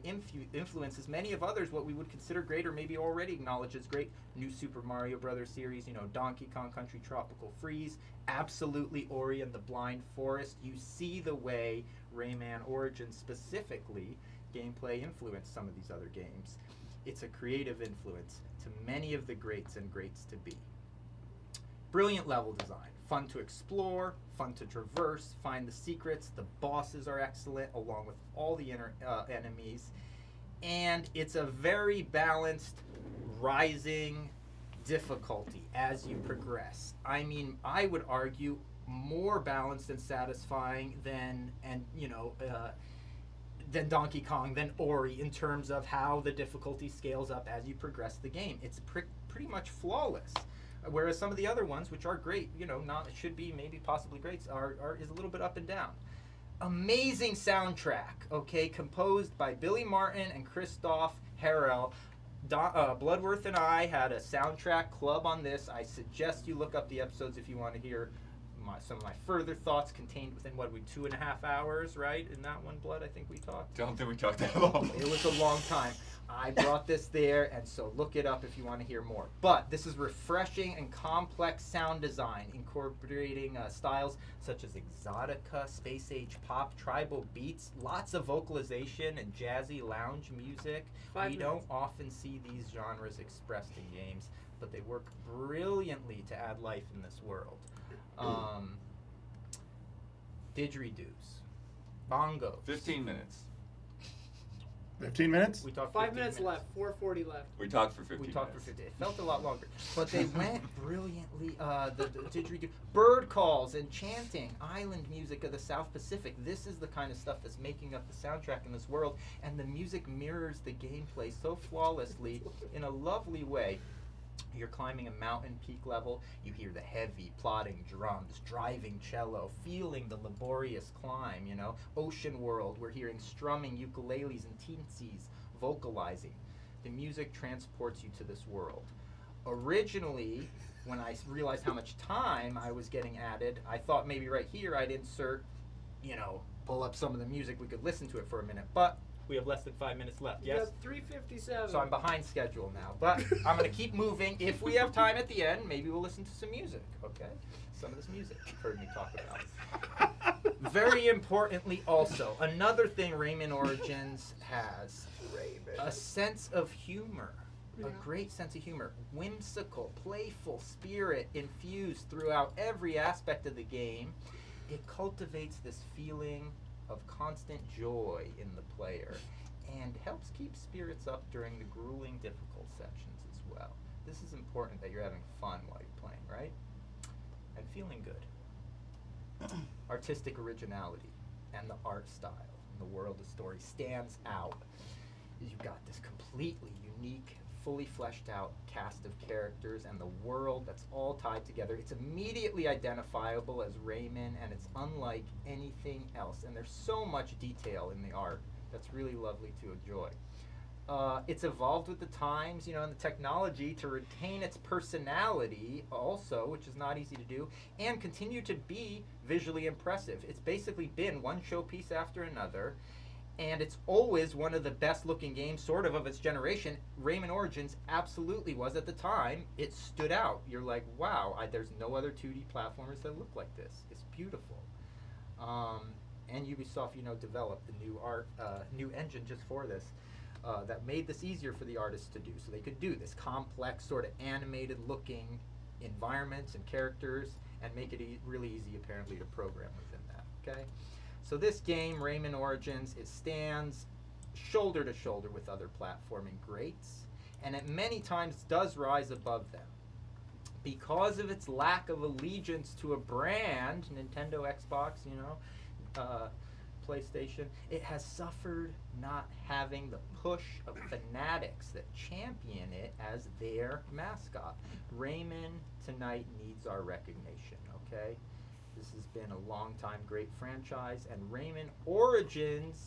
influences many of others, what we would consider great or maybe already acknowledged as great. New Super Mario Brothers series, Donkey Kong Country Tropical Freeze, absolutely Ori and the Blind Forest. You see the way Rayman Origins specifically gameplay influenced some of these other games. It's a creative influence to many of the greats and greats to be. Brilliant level design, fun to explore, fun to traverse, find the secrets. The bosses are excellent, along with all the enemies. And it's a very balanced, rising difficulty as you progress. I mean, I would argue more balanced and satisfying than Donkey Kong, than Ori, in terms of how the difficulty scales up as you progress the game. It's pretty much flawless. Whereas some of the other ones, which are great, should be maybe possibly great, is a little bit up and down. Amazing soundtrack, okay, composed by Billy Martin and Christoph Harrell. Bloodworth and I had a soundtrack club on this. I suggest you look up the episodes if you want to hear some of my further thoughts contained within 2.5 hours, right? In that one, Blood, I think we talked. Don't think we talked that long. It was a long time. I brought this there, and so look it up if you want to hear more. But this is refreshing and complex sound design, incorporating styles such as exotica, space-age pop, tribal beats, lots of vocalization and jazzy lounge music. We don't often see these genres expressed in games, but they work brilliantly to add life in this world. Didgeridoos, bongos. 15 minutes. 15 minutes? We talked 5 15 minutes left. 4:40 left. We talked for 15 We minutes. talked for 50. It felt a lot longer. But they went brilliantly. The didgeridoo. Bird calls and chanting. Island music of the South Pacific. This is the kind of stuff that's making up the soundtrack in this world. And the music mirrors the gameplay so flawlessly in a lovely way. You're climbing a mountain peak level. You hear the heavy, plodding drums, driving cello, feeling the laborious climb, Ocean world, we're hearing strumming ukuleles and teensies vocalizing. The music transports you to this world. Originally, when I realized how much time I was getting added, I thought maybe right here I'd insert, pull up some of the music. We could listen to it for a minute. But we have less than 5 minutes left, You yes? got 3:57. So I'm behind schedule now, but I'm going to keep moving. If we have time at the end, maybe we'll listen to some music, okay? Some of this music you've heard me talk about. Very importantly also, another thing Rayman Origins has, a sense of humor. A great sense of humor. Whimsical, playful spirit infused throughout every aspect of the game. It cultivates this feeling of constant joy in the player and helps keep spirits up during the grueling, difficult sections as well. This is important that you're having fun while you're playing, right? And feeling good. Artistic originality and the art style and the world of story stands out. You've got this completely unique, fully fleshed out cast of characters and the world that's all tied together. It's immediately identifiable as Rayman, and it's unlike anything else. And there's so much detail in the art that's really lovely to enjoy. It's evolved with the times, you know, and the technology to retain its personality also, which is not easy to do, and continue to be visually impressive. It's basically been one showpiece after another, and it's always one of the best looking games sort of its generation. Rayman Origins absolutely was at the time. It stood out. You're like, wow, there's no other 2D platformers that look like this. It's beautiful. And Ubisoft, you know, developed the new engine just for this. That made this easier for the artists to do. So they could do this complex, sort of animated looking environments and characters and make it really easy, apparently, to program within that, okay? So this game, Rayman Origins, it stands shoulder to shoulder with other platforming greats, and it many times does rise above them. Because of its lack of allegiance to a brand, Nintendo, Xbox, you know, PlayStation, it has suffered not having the push of fanatics that champion it as their mascot. Rayman tonight needs our recognition, okay? This has been a long time great franchise, and Rayman Origins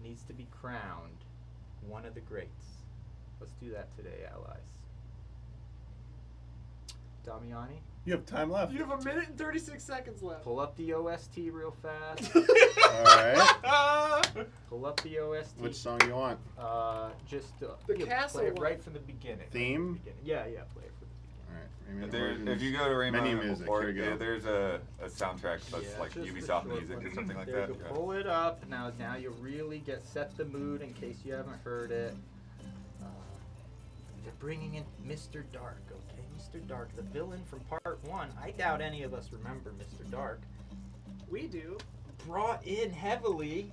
needs to be crowned one of the greats. Let's do that today, allies. Damiani? You have time left. You have 1 minute and 36 seconds left. Pull up the OST real fast. All right. Pull up the OST. Which song you want? Just The you castle play it one. right from the beginning. Theme? Yeah, play it from the beginning. All right. There, Origins. if you go to Rayman, Menu music. or Here we go. there's a soundtrack that's Yeah, like just the Ubisoft short music one. or something like There that. you go. Yeah. Pull it up. Now you really set the mood in case you haven't heard it. They're bringing in Mr. Dark, okay? Mr. Dark, the villain from part 1. I doubt any of us remember Mr. Dark. We do. Brought in heavily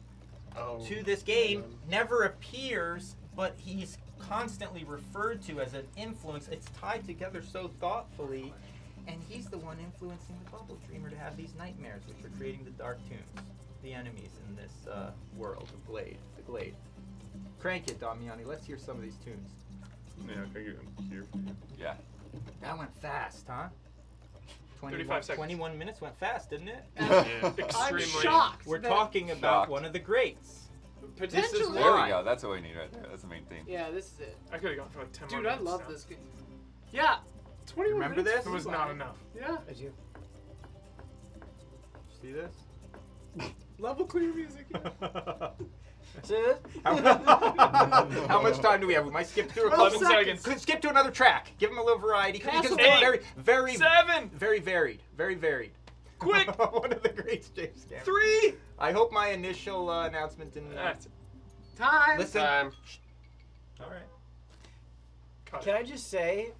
to this game, never appears, but he's constantly referred to as an influence. It's tied together so thoughtfully, and he's the one influencing the Bubble Dreamer to have these nightmares, which are creating the dark tunes, the enemies in this world of the Glade. Crank it, Damiani. Let's hear some of these tunes. Yeah, I can hear for you. Yeah. That went fast, huh? 35 seconds. 21 minutes went fast, didn't it? I'm Extremely. shocked. We're that- talking about Shocked. one of the greats. Potentially. why. There we go. That's what we need right there. That's the main theme. Yeah, this is it. I could have gone for like 10 more Dude, I minutes love now. this game. Yeah. 21 Remember minutes this? It was flew not by. enough. Yeah. I do. See this? Level clear music. Yeah. See this? How much time do we have? We might skip through a 11 couple seconds. Could skip to another track. Give them a little variety. Because Castle it's Eight. very 7, very varied. Very varied. quick, One of the greats, James Cameron. 3. I hope my initial announcement didn't. That's Time. Listen. Time. All right. cut Can it. I just say,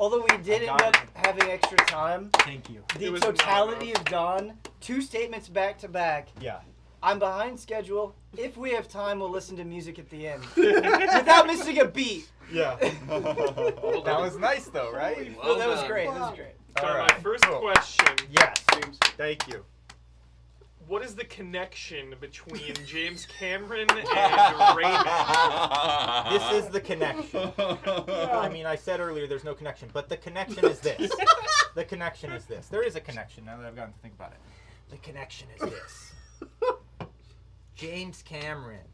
although we did I end got up having extra time, Thank you. the It was not totality enough. of Dawn, 2 statements back to back. Yeah. I'm behind schedule. If we have time, we'll listen to music at the end. Without missing a beat. Yeah. That was nice though, right? No, that was done. great. That was great. So All my right. first Cool. question. Yes. Thank you. What is the connection between James Cameron and Rayman? This is the connection. I mean, I said earlier there's no connection, but the connection is this. The connection is this. There is a connection now that I've gotten to think about it. The connection is this. James Cameron,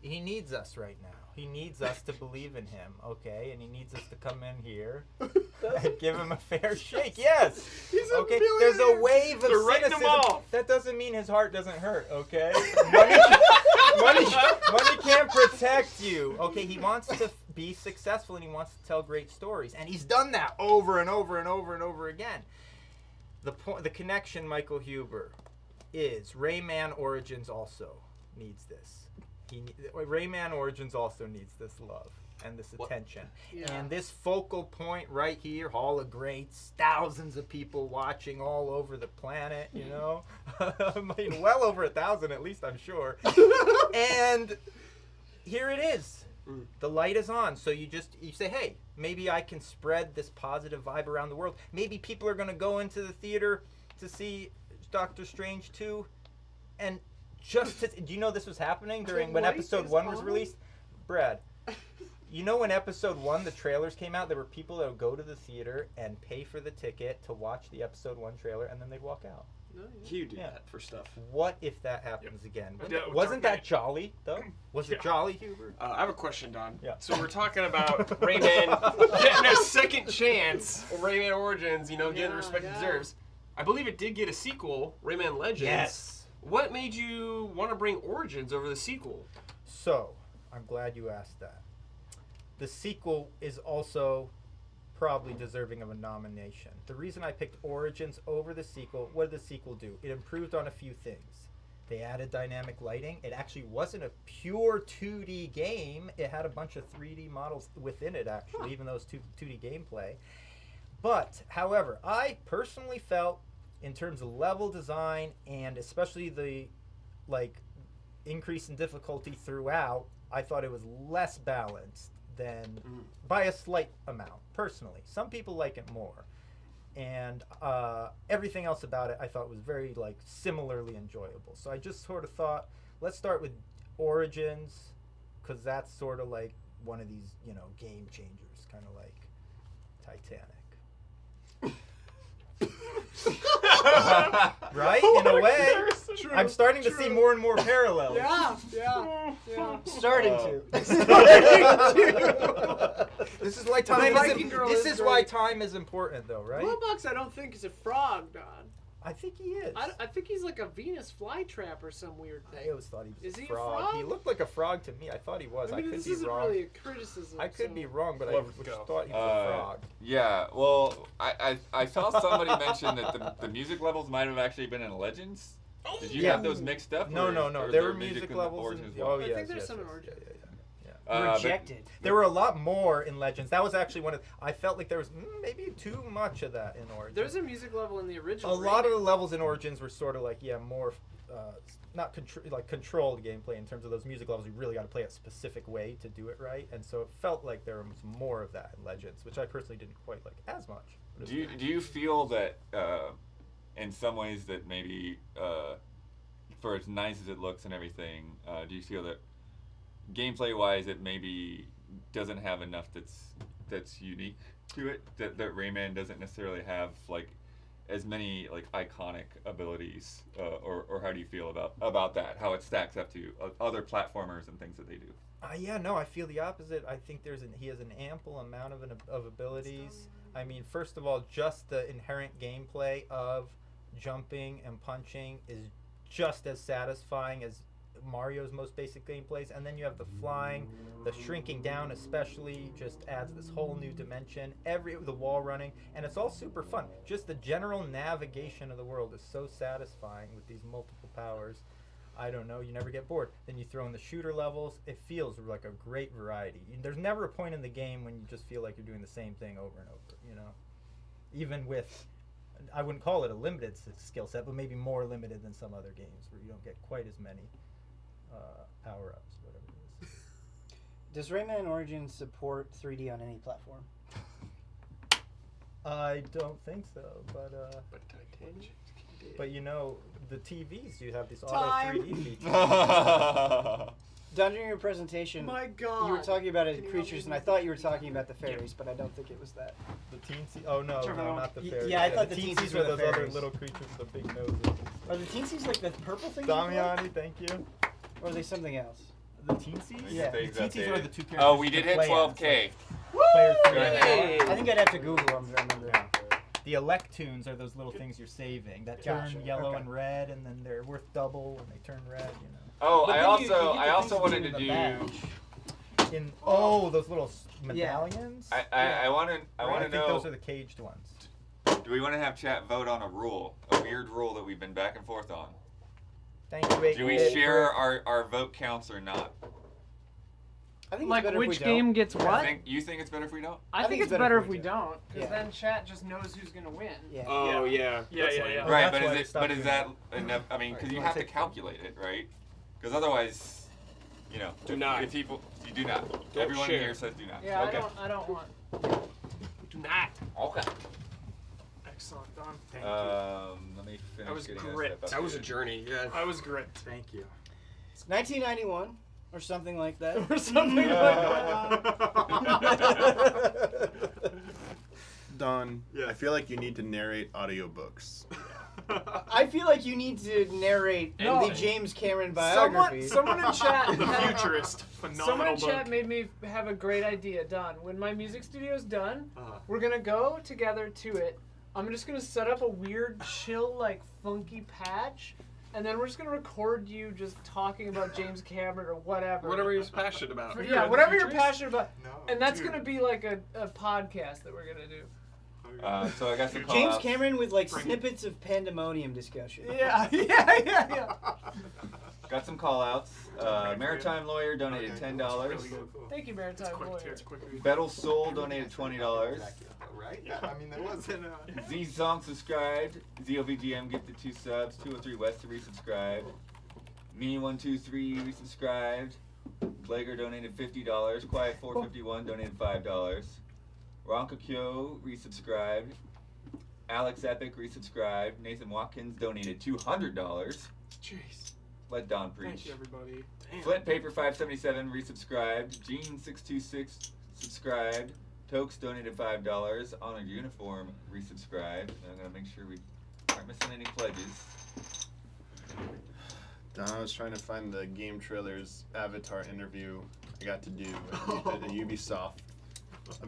he needs us right now. He needs us to believe in him, okay? And he needs us to come in here and give him a fair shake. Yes. He's a Okay. There's a billionaire. wave of They're writing him cynicism. off. That doesn't mean his heart doesn't hurt, okay? Money can't protect you. Okay, he wants to be successful and he wants to tell great stories, and he's done that over and over and over and over again. The connection, Michael Huber, is Rayman Origins also needs this. Rayman Origins also needs this love. and this attention. Yeah. And this focal point right here, Hall of Greats, thousands of people watching all over the planet, you know? I mean, well over 1,000 at least, I'm sure. And here it is. The light is on, so you say, hey, maybe I can spread this positive vibe around the world. Maybe people are going to go into the theater to see Doctor Strange 2, and do you know this was happening when episode 1 was released? Brad, you know when episode 1, the trailers came out, there were people that would go to the theater and pay for the ticket to watch the episode 1 trailer, and then they'd walk out. You do that for stuff. What if that happens again? Yeah, Wasn't that jolly, though? Was it jolly, Huber? I have a question, Don. Yeah. So we're talking about Rayman getting a second chance, or Rayman Origins, getting the respect it deserves. I believe it did get a sequel, Rayman Legends. Yes. What made you want to bring Origins over the sequel? So, I'm glad you asked that. The sequel is also probably deserving of a nomination. The reason I picked Origins over the sequel, what did the sequel do? It improved on a few things. They added dynamic lighting. It actually wasn't a pure 2D game. It had a bunch of 3D models within it, actually, even though it was 2D gameplay. But, however, I personally felt, in terms of level design and especially the increase in difficulty throughout, I thought it was less balanced than by a slight amount, personally. Some people like it more. And everything else about it I thought was very similarly enjoyable. So I just sort of thought, let's start with Origins, because that's sort of like one of these, game changers, kind of like Titanic. Right? In a way. True, I'm starting to see more and more parallels. Yeah. Starting to. This is why time is important, though, right? Blowbox, I don't think is a frog, Don. I think he is. I think he's like a Venus flytrap or some weird thing. I always thought he was Is a he a frog. frog? He looked like a frog to me. I thought he was. I mean, could this be isn't wrong. really a criticism. I could be wrong, but I Let's thought he was a frog. Yeah, well, I saw somebody mention that the music levels might have actually been in Legends. Did you have those mixed up? No. Or There there were music in levels. Origins In, as well? oh, I yes, think there's yes, some in yes, Origins. yeah. Rejected. There were a lot more in Legends. That was actually one of. I felt like there was maybe too much of that in Origins. There's a music level in the original. A lot of the levels in Origins were sort of more not controlled gameplay in terms of those music levels. You really got to play a specific way to do it right, and so it felt like there was more of that in Legends, which I personally didn't quite like as much. Do you feel that in some ways that maybe for as nice as it looks and everything, do you feel that gameplay wise it maybe doesn't have enough that's unique to it, that Rayman doesn't necessarily have as many iconic abilities, or how do you feel about that, how it stacks up to other platformers and things that they do? I feel the opposite. I think he has an ample amount of abilities. I mean, first of all, just the inherent gameplay of jumping and punching is just as satisfying as Mario's most basic gameplays, and then you have the flying, the shrinking down especially just adds this whole new dimension, the wall running, and it's all super fun. Just the general navigation of the world is so satisfying with these multiple powers. I don't know, you never get bored. Then you throw in the shooter levels, it feels like a great variety. There's never a point in the game when you just feel like you're doing the same thing over and over, even with, I wouldn't call it a limited skill set, but maybe more limited than some other games where you don't get quite as many power-ups, whatever it is. Does Rayman Origins support 3D on any platform? I don't think so, but Titanic. the TVs do have these auto Time. 3D features. Don, during your presentation, My God. you were talking about Can you help creatures, me and I with thought this? you were talking about the fairies, but I don't think it was that. The teensy. Oh no, not the fairies. Yeah, I thought the the teensies teensies were were the those other fairies. little creatures with the big noses. Are the teensies like the purple things? Damiani, thank you. Or are they something else? The teensies? Yeah. The teensies are the two characters. Oh, we did the hit play 12K. as, player 3 Good. and 4. I think I'd have to Google them to remember. Yeah. The Electoons are those little things you're saving that turn Gotcha, yellow okay. and red, and then they're worth double when they turn red. Oh, But I then you get the also things wanted in to the do. badge. Those little medallions. I want to I think know. those are the caged ones. Do we want to have chat vote on a weird rule that we've been back and forth on? Thank you. Do we share our vote counts or not? I think it's Like better if we which don't. game gets what? You think it's better if we don't? I think it's better if we don't, because Yeah. then chat just knows who's gonna win. Yeah. Oh yeah. That's lame. Well, Right, that's why we but stopped is doing that that. enough? I mean, because Alright, you you have wanna to take- calculate it, right? Because otherwise, Do not. If people, you do not. Don't Everyone share. here says do not. Yeah, Okay. I don't want. Do not. Okay. Excellent, Don. Thank you. Let me finish That was getting grit. this stuff That was a updated. journey. Yeah. I was great. Thank you. 1991 or something like that. Or something like that. Don, Yes. I feel like you need to narrate audiobooks. I feel like you need to narrate No. the James Cameron biography. Someone in chat. The Futurist. Phenomenal Someone in book. chat made me have a great idea. Don, when my music studio's done, we're gonna go together to it. I'm just gonna set up a weird, chill, like funky patch, and then we're just gonna record you just talking about James Cameron or whatever. Whatever he's passionate about. Yeah, whatever you're passionate about. No, And that's dude. gonna be like a podcast that we're gonna do. So I got some James call-outs. Cameron with like snippets of pandemonium discussion. Yeah, yeah. Got some call-outs. Maritime Lawyer donated $10. Thank you, Maritime Lawyer. It's quick. Bettle Soul donated $20. Right? Yeah, I mean, there wasn't Z Song subscribed. ZOVGM gifted 2 subs. 203 West resubscribed. Me123 resubscribed. Glager donated $50. Quiet451 donated $5. Ronkakyo resubscribed. Alex Epic resubscribed. Nathan Watkins donated $200. Jeez. Let Don preach. Thank you, everybody. Damn. Flint Paper 577 resubscribed. Gene 626 subscribed. Tokes donated $5. Honored Uniform resubscribed. I'm gonna make sure we aren't missing any pledges. Don, I was trying to find the game trailer's Avatar interview I got to do at Ubisoft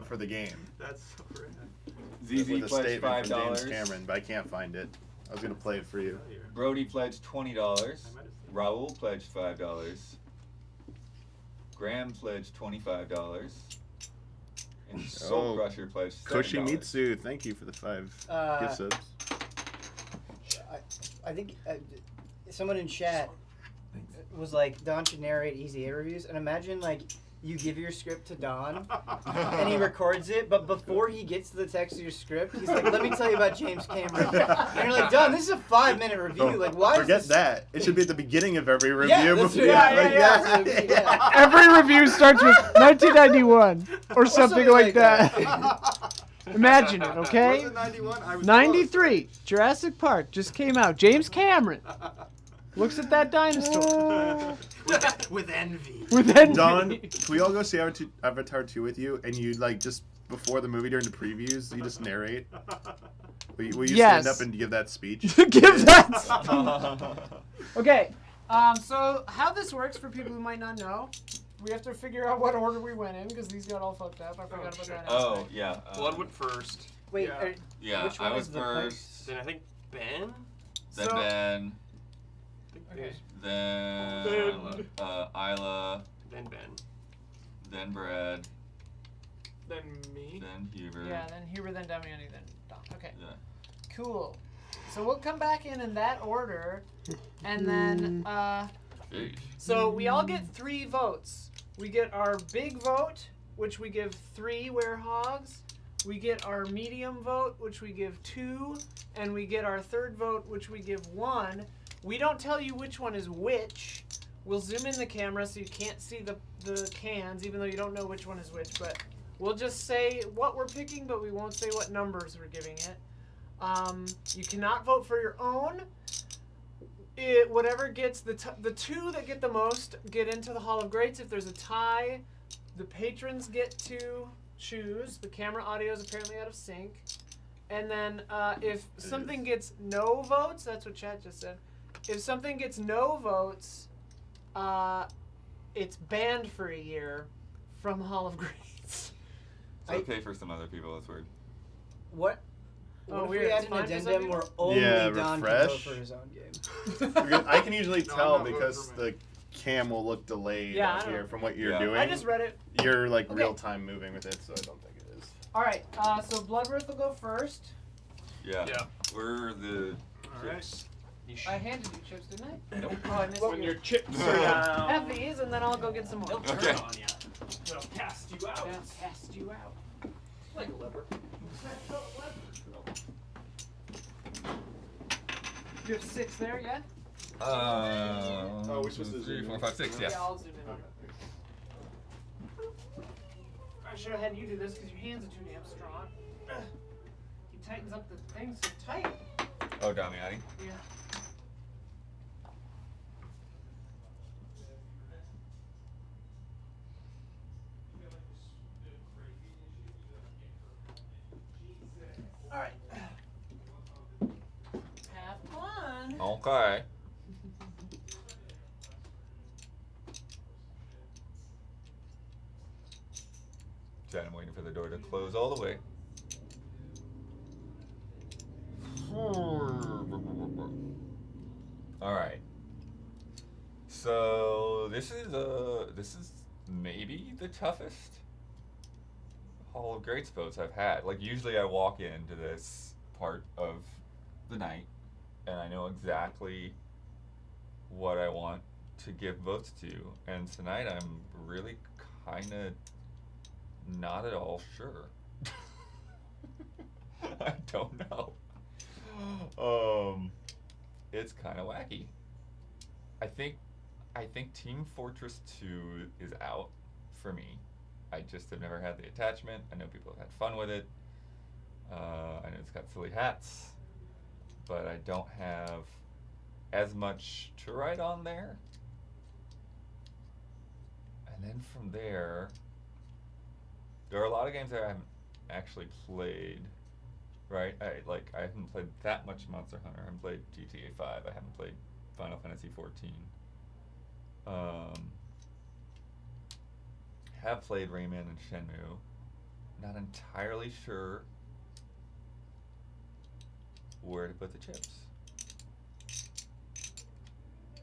for the game. That's so rad. ZZ with a pledged statement from James $5. Cameron, but I can't find it. I was gonna play it for you. Brody pledged $20. Raul pledged $5. Graham pledged $25. And Soul Oh, Crusher pledged $7. Koshimitsu, thank you for the 5 gift subs. I think someone in chat was like, Don should narrate EZA reviews, and imagine like you give your script to Don and he records it, but before he gets to the text of your script, he's like, let me tell you about James Cameron. And you're like, Don, this is a 5-minute review. Like, why Forget is this? that. It should be at the beginning of every review. Yeah, that's before- right. like, Yeah. Every review starts with 1991 or something like that. Imagine it, okay? Was it 91? I was 93, Jurassic Park just came out. James Cameron looks at that dinosaur close. With envy. with envy. Don, can we all go see Avatar 2 with you? And you, like, just before the movie during the previews, you just narrate? Will you Yes. stand up and give that speech? Give that. Okay, so how this works for people who might not know, we have to figure out what order we went in because these got all fucked up. I forgot about that. Oh, yeah. Blood went first. Wait, Yeah. Yeah, which one I was is the first. Then I think Ben. Then So- Ben. Okay. Then Isla. Then Ben. Then Brad. Then me. Then Huber. Yeah, then Huber, then Damiani, then Don. Okay. Yeah. Cool. So we'll come back in that order, and then Jeez. so we all get 3 votes. We get our big vote, which we give 3 werehogs. We get our medium vote, which we give 2, and we get our third vote, which we give 1. We don't tell you which one is which. We'll zoom in the camera so you can't see the cans, even though you don't know which one is which. But we'll just say what we're picking, but we won't say what numbers we're giving it. You cannot vote for your own. Whatever gets the 2 that get the most get into the Hall of Greats. If there's a tie, the patrons get to choose. The camera audio is apparently out of sync. And then if something gets no votes, that's what chat just said. If something gets no votes, it's banned for a year from Hall of Greats. It's okay for some other people, that's weird. what? Oh, What if weird. we It's add an fine for some addendum people? where only Yeah, Don can vote refresh. for his own game? Because I can usually No, tell I'm not voting because for the cam will look delayed Yeah, out I know. here from what you're Yeah. doing. I just read it. You're like Okay. real time moving with it, so I don't think it is. All right, so Bloodworth will go first. Yeah. Yeah. We're the All right. chips. I handed you chips, didn't I? Nope. Oh, I missed When you. your chips are down. Have these, and then I'll go get some more. Okay. They'll cast you out. They'll cast you out. Like a lever. You have 6 there yet? we're supposed to 3, zoom 4, in. 5, 6. Yes. Yeah, I'll zoom in. Okay. I should have had you do this because your hands are too damn strong. He tightens up the thing so tight. Oh, Damiani. Yeah. All right. Have fun. Okay. Chad, I'm waiting for the door to close all the way. All right. So this is maybe the toughest Hall of Greats votes I've had. Like usually I walk into this part of the night and I know exactly what I want to give votes to, and tonight I'm really kind of not at all sure. I don't know. It's kind of wacky. I think Team Fortress 2 is out for me. I just have never had the attachment. I know people have had fun with it. I know it's got silly hats, but I don't have as much to write on there. And then from there are a lot of games that I haven't actually played, right? I haven't played that much Monster Hunter. I haven't played GTA 5. I haven't played Final Fantasy 14. Have played Rayman and Shenmue. Not entirely sure where to put the chips.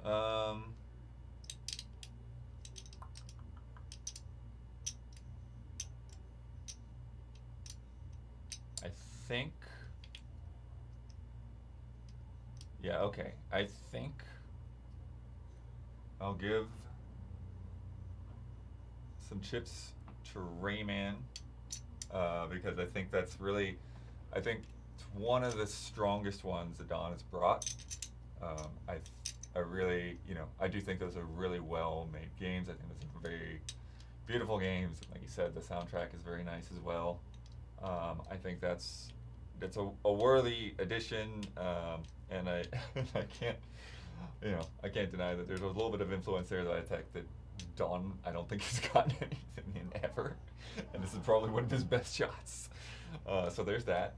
I think. Yeah, okay. I think I'll give some chips to Rayman because I think that's really, I think it's one of the strongest ones that Don has brought. I really, I do think those are really well-made games. I think those are very beautiful games. Like you said, the soundtrack is very nice as well. I think that's a worthy addition, and I I can't deny that there's a little bit of influence there that I think that Don, I don't think he's gotten anything in ever, and this is probably one of his best shots. So there's that,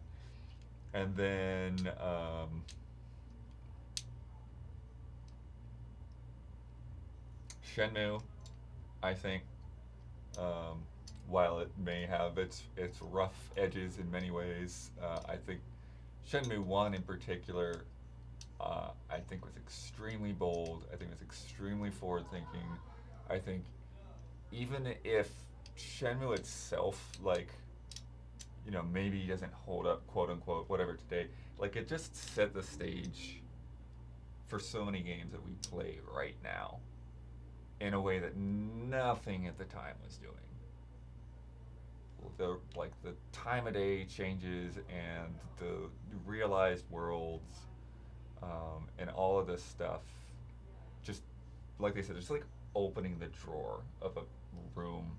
and then Shenmue, I think, while it may have its rough edges in many ways, I think Shenmue 1 in particular, I think was extremely bold. I think it was extremely forward-thinking. I think even if Shenmue itself, maybe doesn't hold up, quote-unquote, whatever today, it just set the stage for so many games that we play right now in a way that nothing at the time was doing. The time of day changes and the realized worlds, and all of this stuff, just like they said, just opening the drawer of a room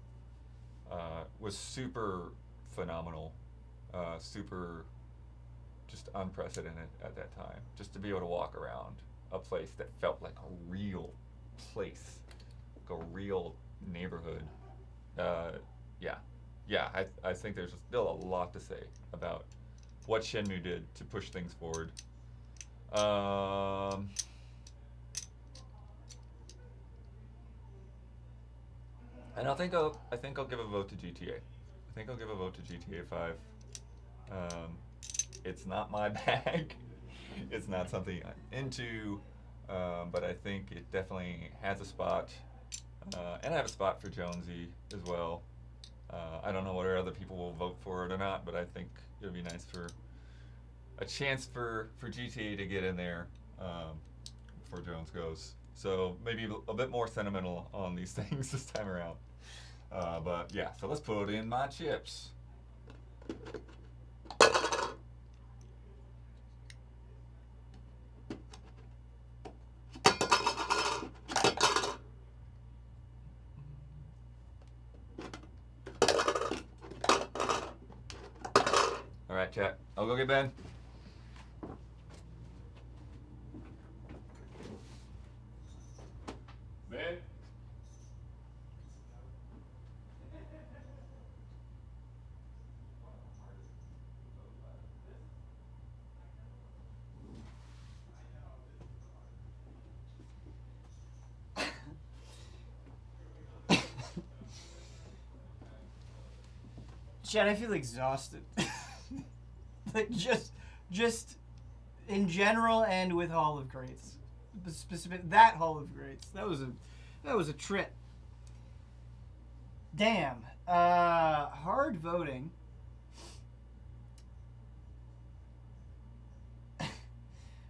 was super phenomenal, super just unprecedented at that time. Just to be able to walk around a place that felt like a real place, like a real neighborhood. I think there's still a lot to say about what Shenmue did to push things forward. And I think I'll give a vote to GTA. I think I'll give a vote to GTA 5. It's not my bag. It's not something I'm into, but I think it definitely has a spot. And I have a spot for Jonesy as well. I don't know whether other people will vote for it or not, but I think it would be nice for a chance for GTA to get in there before Jones goes. So maybe a bit more sentimental on these things this time around. But yeah, so let's put in my chips. All right, chat. I'll go get Ben. Ben? Chad, I feel exhausted. Like just in general and with Hall of Greats. Specific that Hall of Greats. That was a trip. Damn. Hard voting.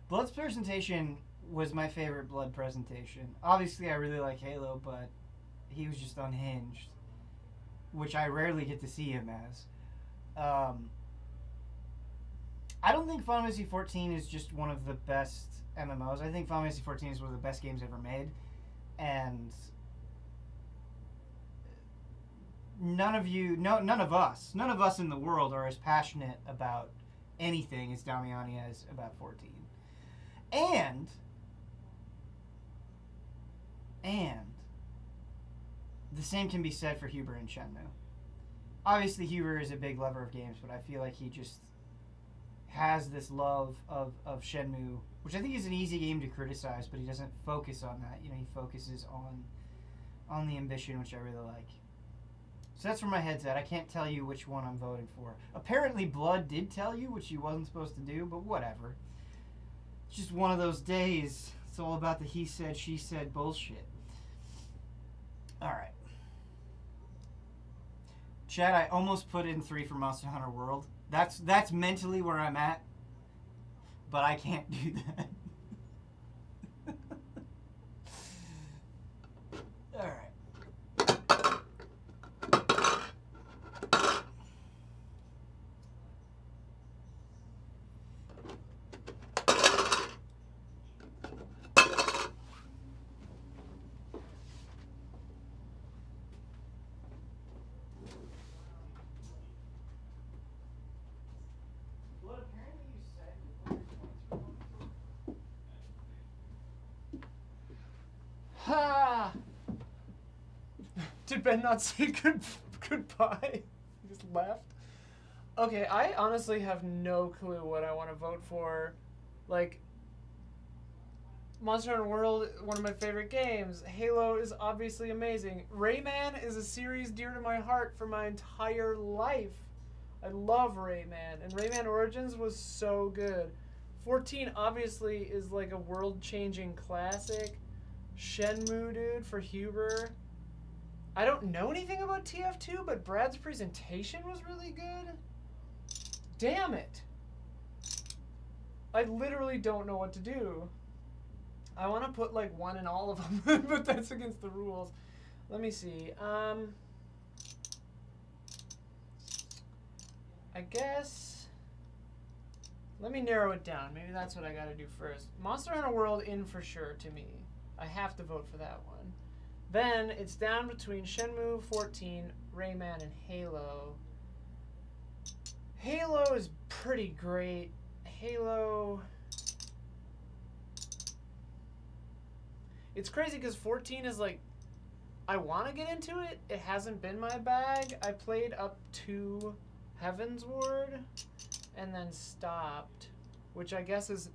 Blood's presentation was my favorite Blood presentation. Obviously, I really like Halo, but he was just unhinged, which I rarely get to see him as. I don't think Final Fantasy XIV is just one of the best MMOs. I think Final Fantasy XIV is one of the best games ever made, and none of us in the world are as passionate about anything as Damiani is about 14. And the same can be said for Huber and Shenmue. Obviously, Huber is a big lover of games, but I feel like he just has this love of Shenmue, which I think is an easy game to criticize, but he doesn't focus on that. You know, he focuses on the ambition, which I really like. So that's where my head's at. I can't tell you which one I'm voting for. Apparently, Blood did tell you, which he wasn't supposed to do, but whatever. It's just one of those days. It's all about the he said, she said bullshit. All right. Chad, I almost put in 3 for Monster Hunter World. That's mentally where I'm at, but I can't do that. All right. Ha! Did Ben not say goodbye? He just left. Okay, I honestly have no clue what I want to vote for. Like, Monster Hunter World, one of my favorite games. Halo is obviously amazing. Rayman is a series dear to my heart for my entire life. I love Rayman, and Rayman Origins was so good. 14 obviously is like a world-changing classic. Shenmue, dude, for Huber. I don't know anything about TF2, but Brad's presentation was really good. Damn it. I literally don't know what to do. I want to put like 1 in all of them, but that's against the rules. Let me see. I guess... Let me narrow it down. Maybe that's what I gotta do first. Monster Hunter World in for sure to me. I have to vote for that one. Then it's down between Shenmue, 14, Rayman, and Halo. Halo is pretty great. Halo... It's crazy because 14 is like... I want to get into it. It hasn't been my bag. I played up to Heaven's Ward and then stopped. Which I guess is...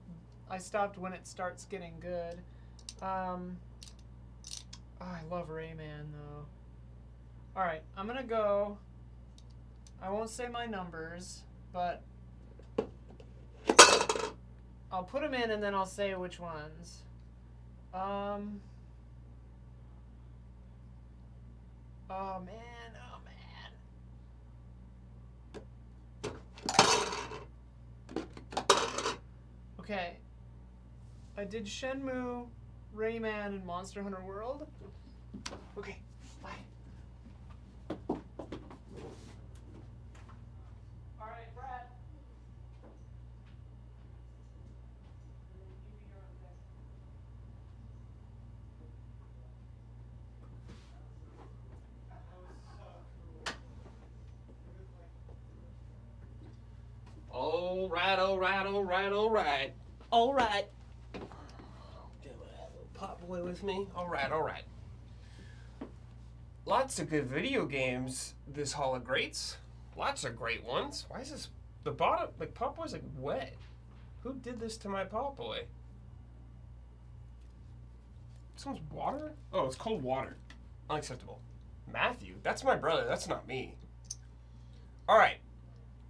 I stopped when it starts getting good. Oh, I love Rayman, though. Alright, I'm gonna go... I won't say my numbers, but... I'll put them in and then I'll say which ones. Oh, man. Okay. I did Shenmue, Rayman, and Monster Hunter World. Okay, bye. Alright, alright, alright, alright. Alright. Get my little pot boy with me. Alright, alright. Lots of good video games this Hall of Greats. Lots of great ones. Why is this the bottom like Pot Boy's like wet? Who did this to my Pot Boy? Someone's water? Oh, it's cold water. Unacceptable. Matthew? That's my brother. That's not me. Alright.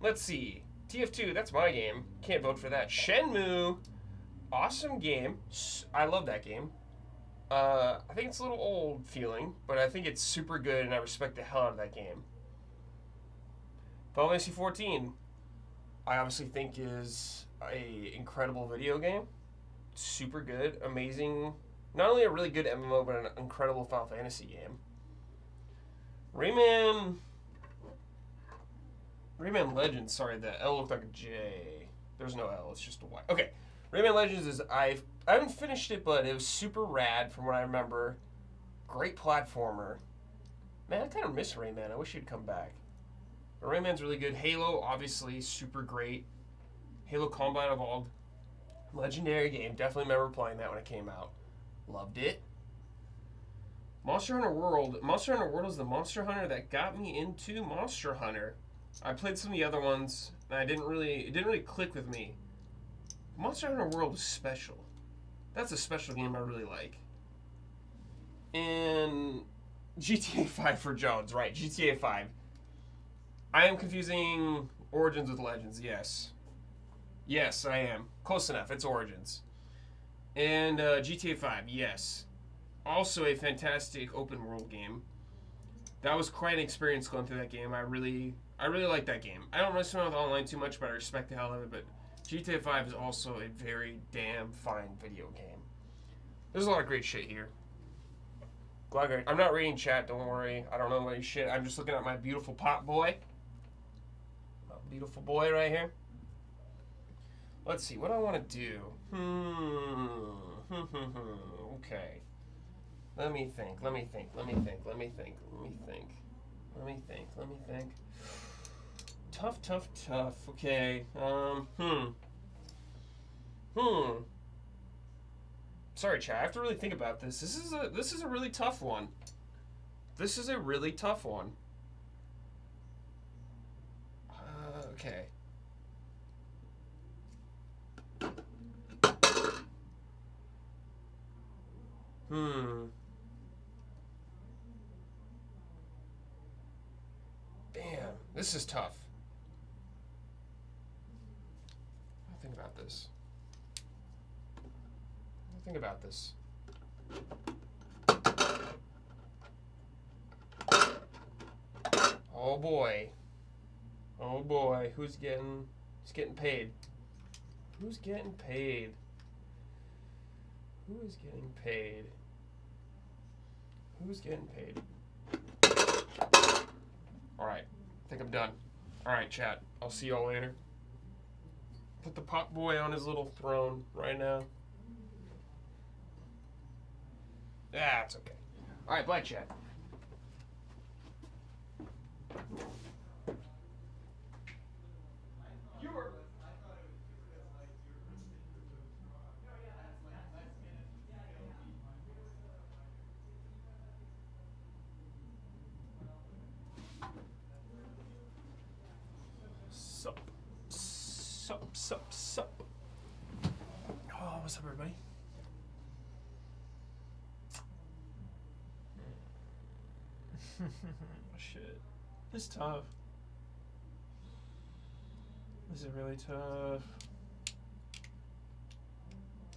Let's see. TF2, that's my game. Can't vote for that. Shenmue. Awesome game. I love that game. I think it's a little old feeling, but I think it's super good and I respect the hell out of that game. Final Fantasy 14, I obviously think is a incredible video game. Super good, amazing. Not only a really good MMO, but an incredible Final Fantasy game. Rayman Legends, sorry, the L looked like a J. There's no L, it's just a Y. Okay, Rayman Legends is, I haven't finished it, but it was super rad from what I remember. Great platformer. Man, I kind of miss Rayman. I wish he'd come back. But Rayman's really good. Halo, obviously, super great. Halo Combat Evolved. Legendary game. Definitely remember playing that when it came out. Loved it. Monster Hunter World. Monster Hunter World is the Monster Hunter that got me into Monster Hunter. I played some of the other ones, and it didn't really click with me. Monster Hunter World is special. That's a special game I really like. And GTA 5 for Jones, right? GTA 5. I am confusing Origins with Legends, yes. Yes, I am. Close enough, it's Origins. And GTA 5, yes. Also a fantastic open world game. That was quite an experience going through that game. I really like that game. I don't mess around with online too much, but I respect the hell out of it. But GTA 5 is also a very damn fine video game. There's a lot of great shit here. I'm not reading chat, don't worry. I don't know any shit. I'm just looking at my beautiful pot boy. My beautiful boy right here. Let's see, what do I want to do? Okay. Let me think. Tough. Okay. Sorry, chat. I have to really think about this. This is a really tough one. Okay. Damn, this is tough. I'll think about this. Oh boy. Who's getting paid? Alright, I think I'm done. Alright, chat. I'll see y'all later. Put the pot boy on his little throne right now. That's okay. Alright, bye, chat. Sup. Oh, what's up, everybody? Shit. This is tough. This is really tough.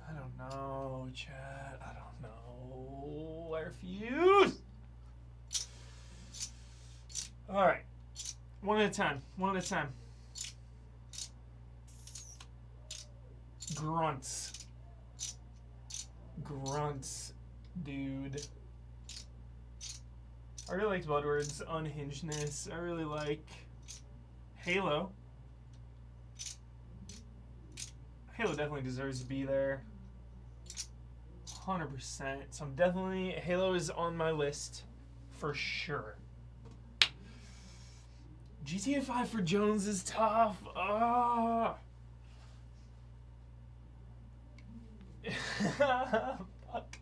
I don't know, chat. I don't know. I refuse. Alright. One at a time. Grunts, dude. I really liked Bloodward's unhingedness. I really like Halo. Halo definitely deserves to be there. 100%. So I'm definitely, Halo is on my list for sure. GTA 5 for Jones is tough. Fuck.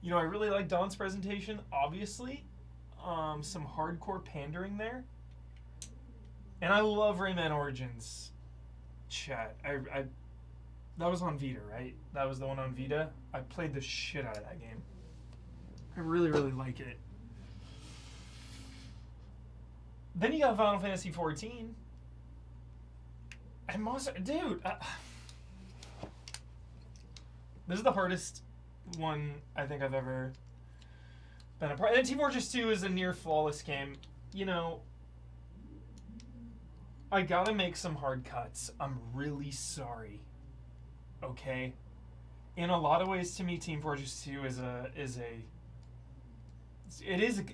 You know, I really like Don's presentation, obviously. Some hardcore pandering there. And I love Rayman Origins. Chat. I that was on Vita, right? That was the one on Vita. I played the shit out of that game. I really, really like it. Then you got Final Fantasy 14. And Monster... Dude! This is the hardest one I think I've ever been a part. And Team Fortress 2 is a near flawless game. You know, I gotta make some hard cuts. I'm really sorry. Okay? In a lot of ways, to me, Team Fortress 2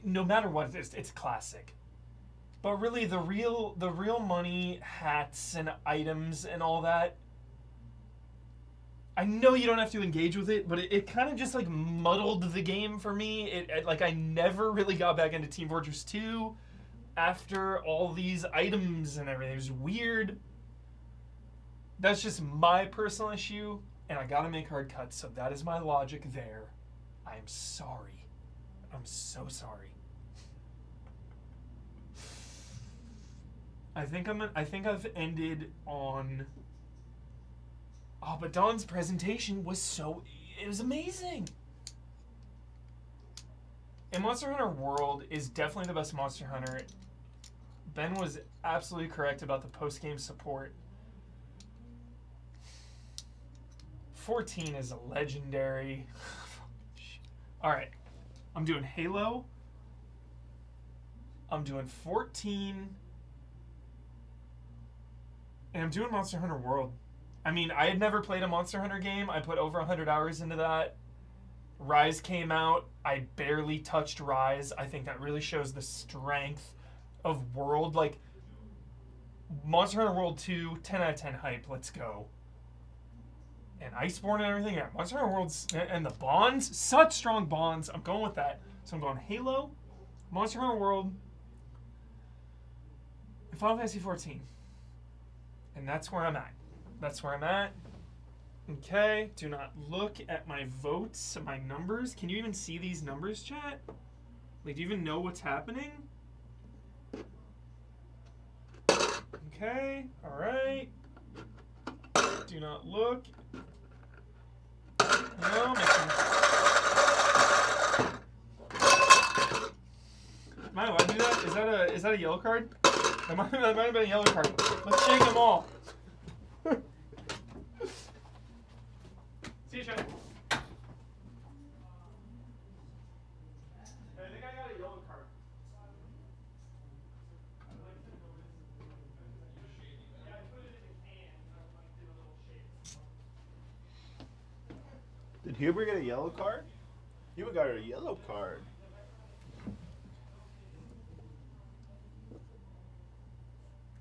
no matter what it is, it's classic. But really, the real money, hats and items and all that, I know you don't have to engage with it, but it kind of just like muddled the game for me. Like I never really got back into Team Fortress 2 after all these items and everything. It was weird. That's just my personal issue, and I gotta make hard cuts, so that is my logic there. I am sorry. I'm so sorry. I think I've ended on... Oh, but Don's presentation was it was amazing. And Monster Hunter World is definitely the best Monster Hunter. Ben was absolutely correct about the post-game support. 14 is a legendary. Alright. I'm doing Halo. I'm doing 14. And I'm doing Monster Hunter World. I mean, I had never played a Monster Hunter game. I put over 100 hours into that. Rise came out. I barely touched Rise. I think that really shows the strength of World. Like, Monster Hunter World 2, 10 out of 10 hype. Let's go. And Iceborne and everything. Yeah, Monster Hunter World's... And the bonds. Such strong bonds. I'm going with that. So I'm going Halo, Monster Hunter World, and Final Fantasy 14. And that's where I'm at. That's where I'm at. Okay, do not look at my votes, my numbers. Can you even see these numbers, chat? Like, do you even know what's happening? Okay, alright. Do not look. No, Maya, why'd you do that? Is that a yellow card? That might have been a yellow card. Let's shake them all. See you, Chad. I think I got a yellow card. Yeah, I put it in the can. I did a little shake. Did Huber get a yellow card? Huber got a yellow card.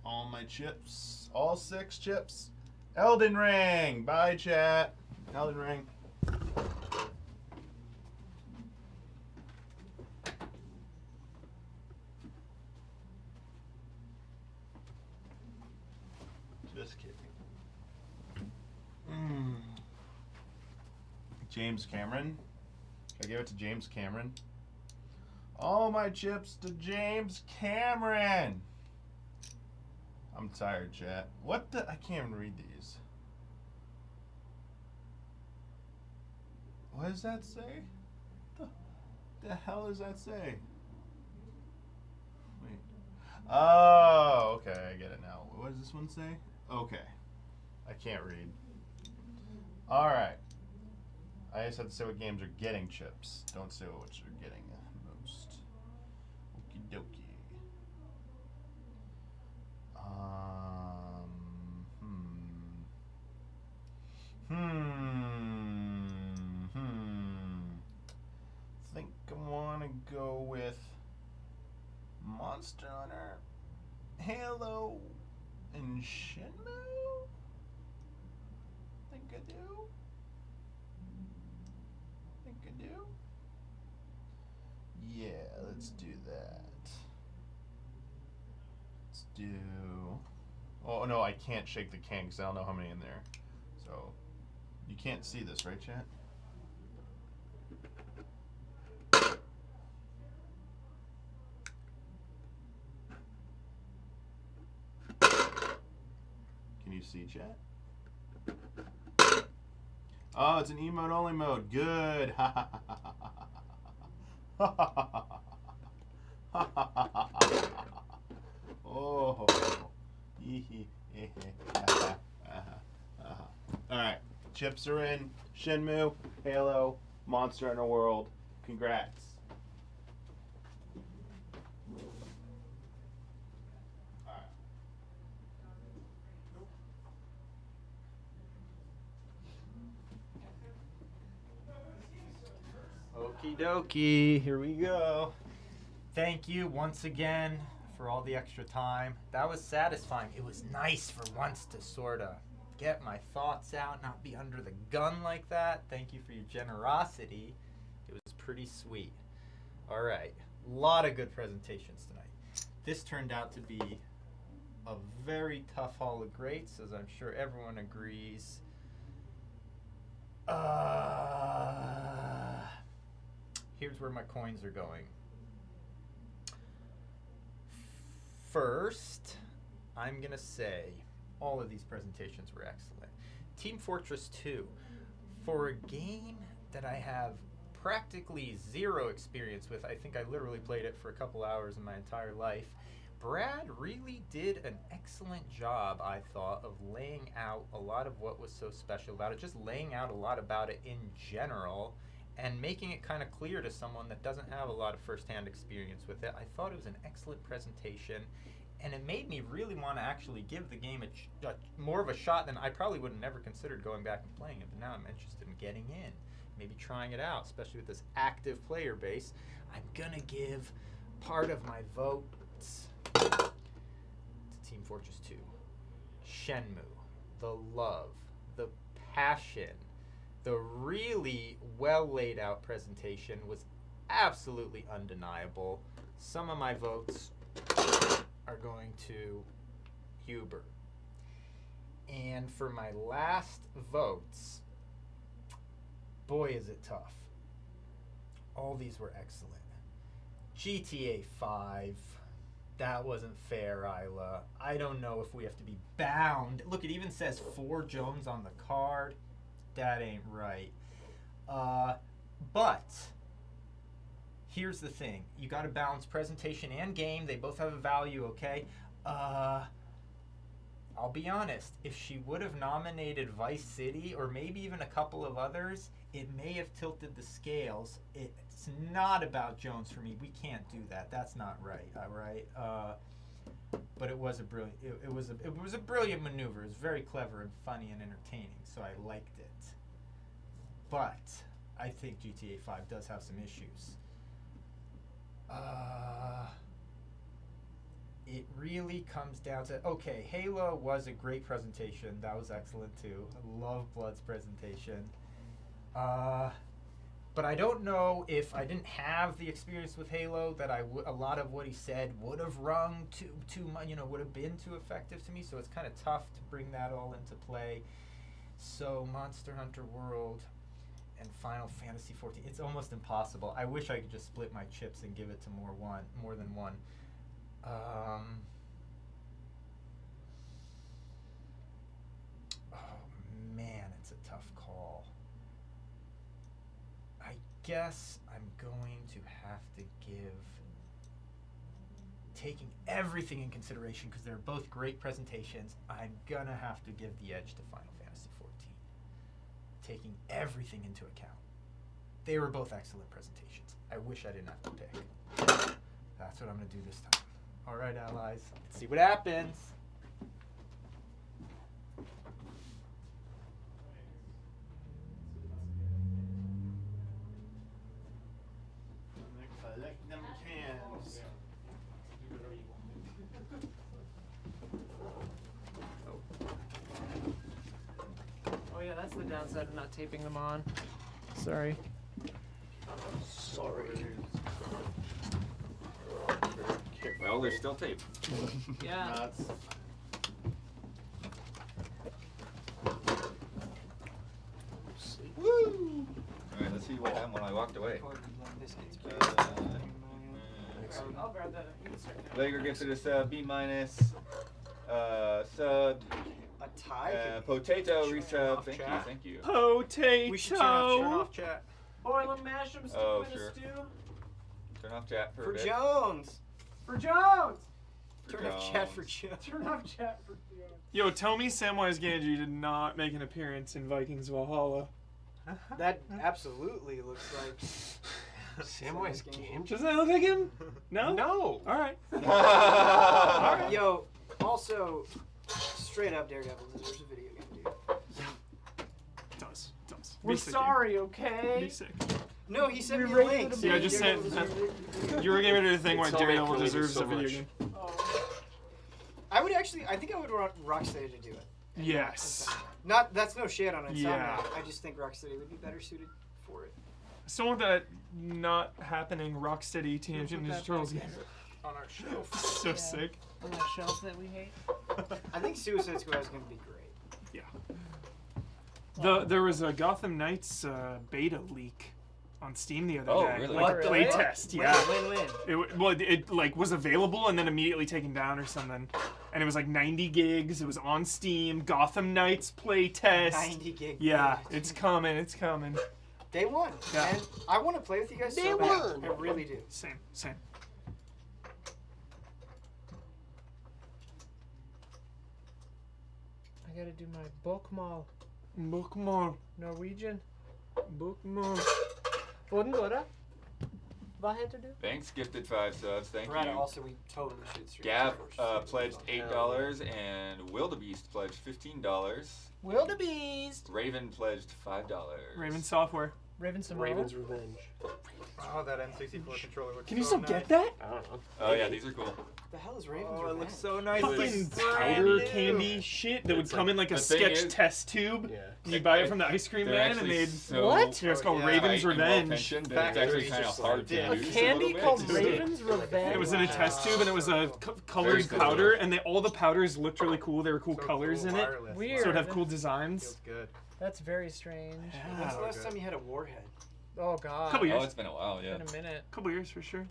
All my chips. All 6 chips. Elden Ring. Bye, chat. Elden Ring. Just kidding. James Cameron. I give it to James Cameron. All my chips to James Cameron. I'm tired, chat. What the? I can't even read these. What does that say? The hell does that say? Wait. Oh, okay. I get it now. What does this one say? Okay. I can't read. Alright. I just have to say what games are getting chips. Don't say what you're getting most. Okie dokie. Think I want to go with Monster Hunter, Halo, and Shenmue. Think I do. Think I do. Yeah, let's do that. Let's do... Oh, no, I can't shake the can because I don't know how many in there. So, You can't see this, right, chat? Can you see chat? Oh, it's an emote only mode. Good. Oh. Alright. Chips are in. Shenmue, Halo, Monster Hunter World. Congrats. Okie dokie, here we go. Thank you once again for all the extra time. That was satisfying. It was nice for once to sort of get my thoughts out, not be under the gun like that. Thank you for your generosity. It was pretty sweet. All right, a lot of good presentations tonight. This turned out to be a very tough Hall of Greats, as I'm sure everyone agrees. Here's where my coins are going. First, I'm going to say all of these presentations were excellent. Team Fortress 2, for a game that I have practically zero experience with, I think I literally played it for a couple hours in my entire life, Brad really did an excellent job, I thought, of laying out a lot of what was so special about it, just laying out a lot about it in general, and making it kind of clear to someone that doesn't have a lot of first-hand experience with it. I thought it was an excellent presentation, and it made me really want to actually give the game more of a shot than I probably would have never considered going back and playing it, but now I'm interested in getting in, maybe trying it out, especially with this active player base. I'm going to give part of my votes to Team Fortress 2. Shenmue, the love, the passion, the really well laid out presentation was absolutely undeniable. Some of my votes are going to Huber. And for my last votes, boy is it tough. All these were excellent. GTA 5, that wasn't fair, Isla. I don't know if we have to be bound. Look, it even says 4 Jones on the card. That ain't right. But here's the thing. You got to balance presentation and game. They both have a value, okay? I'll be honest. If she would have nominated Vice City or maybe even a couple of others, it may have tilted the scales. It's not about Jones for me. We can't do that. That's not right, all right? But it was a brilliant. It was a brilliant maneuver. It was very clever and funny and entertaining, so I liked it. But I think GTA 5 does have some issues. It really comes down to, okay, Halo was a great presentation. That was excellent too. I love Blood's presentation. But I don't know if I didn't have the experience with Halo that a lot of what he said would have rung too much, would have been too effective to me. So it's kind of tough to bring that all into play. So Monster Hunter World and Final Fantasy 14. It's almost impossible. I wish I could just split my chips and give it to more than one. Oh man, it's a tough call. I guess I'm going to have to give, taking everything in consideration because they're both great presentations, I'm gonna have to give the edge to Final Fantasy 14. Taking everything into account. They were both excellent presentations. I wish I didn't have to pick. That's what I'm gonna do this time. All right, allies, let's see what happens. Collect them cans. Oh yeah, that's the downside of not taping them on. Sorry. Sorry. Well, there's still tape. Yeah. Nuts. I'll grab that. You can start now. Lager gifted us a B-, sub, A tie? potato resub. off Thank you, chat. thank you. Potato. We should Turn off chat. Boil them, mash them, stick Oh, them in sure. a stew. Turn off chat for For a bit. Jones. For Jones! Turn off chat for Jones. Turn off chat for Jones. Yo, tell me Samwise Gamgee did not make an appearance in Vikings Valhalla. That absolutely looks like Samwise Gamgee. Doesn't that look like him? No? No. All right. Yo, also, straight up Daredevil deserves a video game, dude. Does. We're Be sick, sorry, dude. okay? Be sick. No, he sent We me a rated link. it a Yeah, I just said Eurogamer did a thing why It's all right, Daredevil Curly, deserves so a video much. game. Oh. I think I would want Rocksteady to do it. Yes. That's no shit on Insomniac. Yeah. I just think Rocksteady would be better suited for it. So want that not happening Rocksteady Teenage Mutant Ninja Turtles game. On our shelf. So Yeah. sick. On that shelf that we hate. I think Suicide Squad is going to be great. There was a Gotham Knights beta leak on Steam the other Oh, day. really? Like What a the play fuck? test, yeah. Win. It like was available and then immediately taken down or something. And it was like 90 gigs. It was on Steam. Gotham Knights play test. 90 gig. Yeah, it's coming. It's coming. Day one. Yeah. And I want to play with you guys Day so bad. one. I really do. Same. I gotta do my bokmål. Bookmark. Norwegian. Bookmark. Bondora. Vad heter du? Thanks, gifted 5 subs. Thank Brad, you. also, we totally should stream. Gav Force. pledged $8 and Wildebeest pledged $15. Wildebeest. Raven pledged $5. Raven Software. Raven Samoa. Raven's Revenge. Oh, that N64 controller looks Can you so still nice. get that? I don't know. Oh yeah, these are cool. The hell is Raven's Oh, it Revenge? looks so nice. Fucking It's like brand powder new. candy shit that would It's come in like a the thing sketch is- test tube. Yeah. You buy it from the ice cream They're man and actually they'd. so What? Yeah, it's called yeah. Raven's tight and well Revenge. tensioned that it's actually Factory kind of just hard like to this. A use. candy little bit. called It's- Raven's Revenge. It was in a test tube and it was a colored Very similar. powder, and all the powders looked really cool. There were cool So colors cool, in it, wireless. Weird. so it'd have cool designs. Feels good. That's very strange. When's the Yeah. last time you had a warhead? Oh god. Couple years. Oh, it's been a while, yeah. In a minute. Couple years for sure.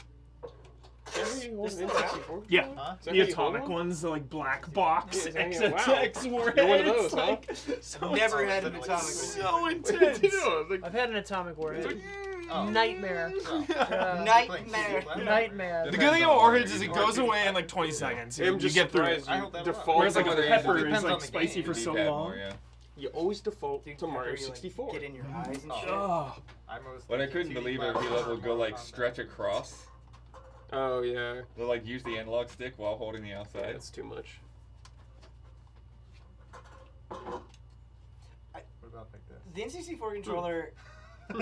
Is This that is N64? Yeah. Huh? Is that The how you hold atomic one? ones, the like black box Yeah, wow. XXX warheads. You're one of those, huh? like, so Never intense. had an atomic So warhead. intense. I've had an atomic warhead. Oh. Nightmare. Nightmare. Nightmare. The good thing about warheads is it goes away in like 20 seconds. I'm You just get through surprised it. I you hope that default. Whereas like Some a other pepper reasons, it is depends like on the spicy game. for so D-pad long. more, yeah. You always default Dude, to Mario pepper, you, 64. Get in your eyes and shit. Oh, I was What I thinking couldn't 2D believe it, platformer he would go like Mortal Kombat. stretch across. Oh yeah. They'll like use the analog stick while holding the outside. That's too much. What about like this? The N64 controller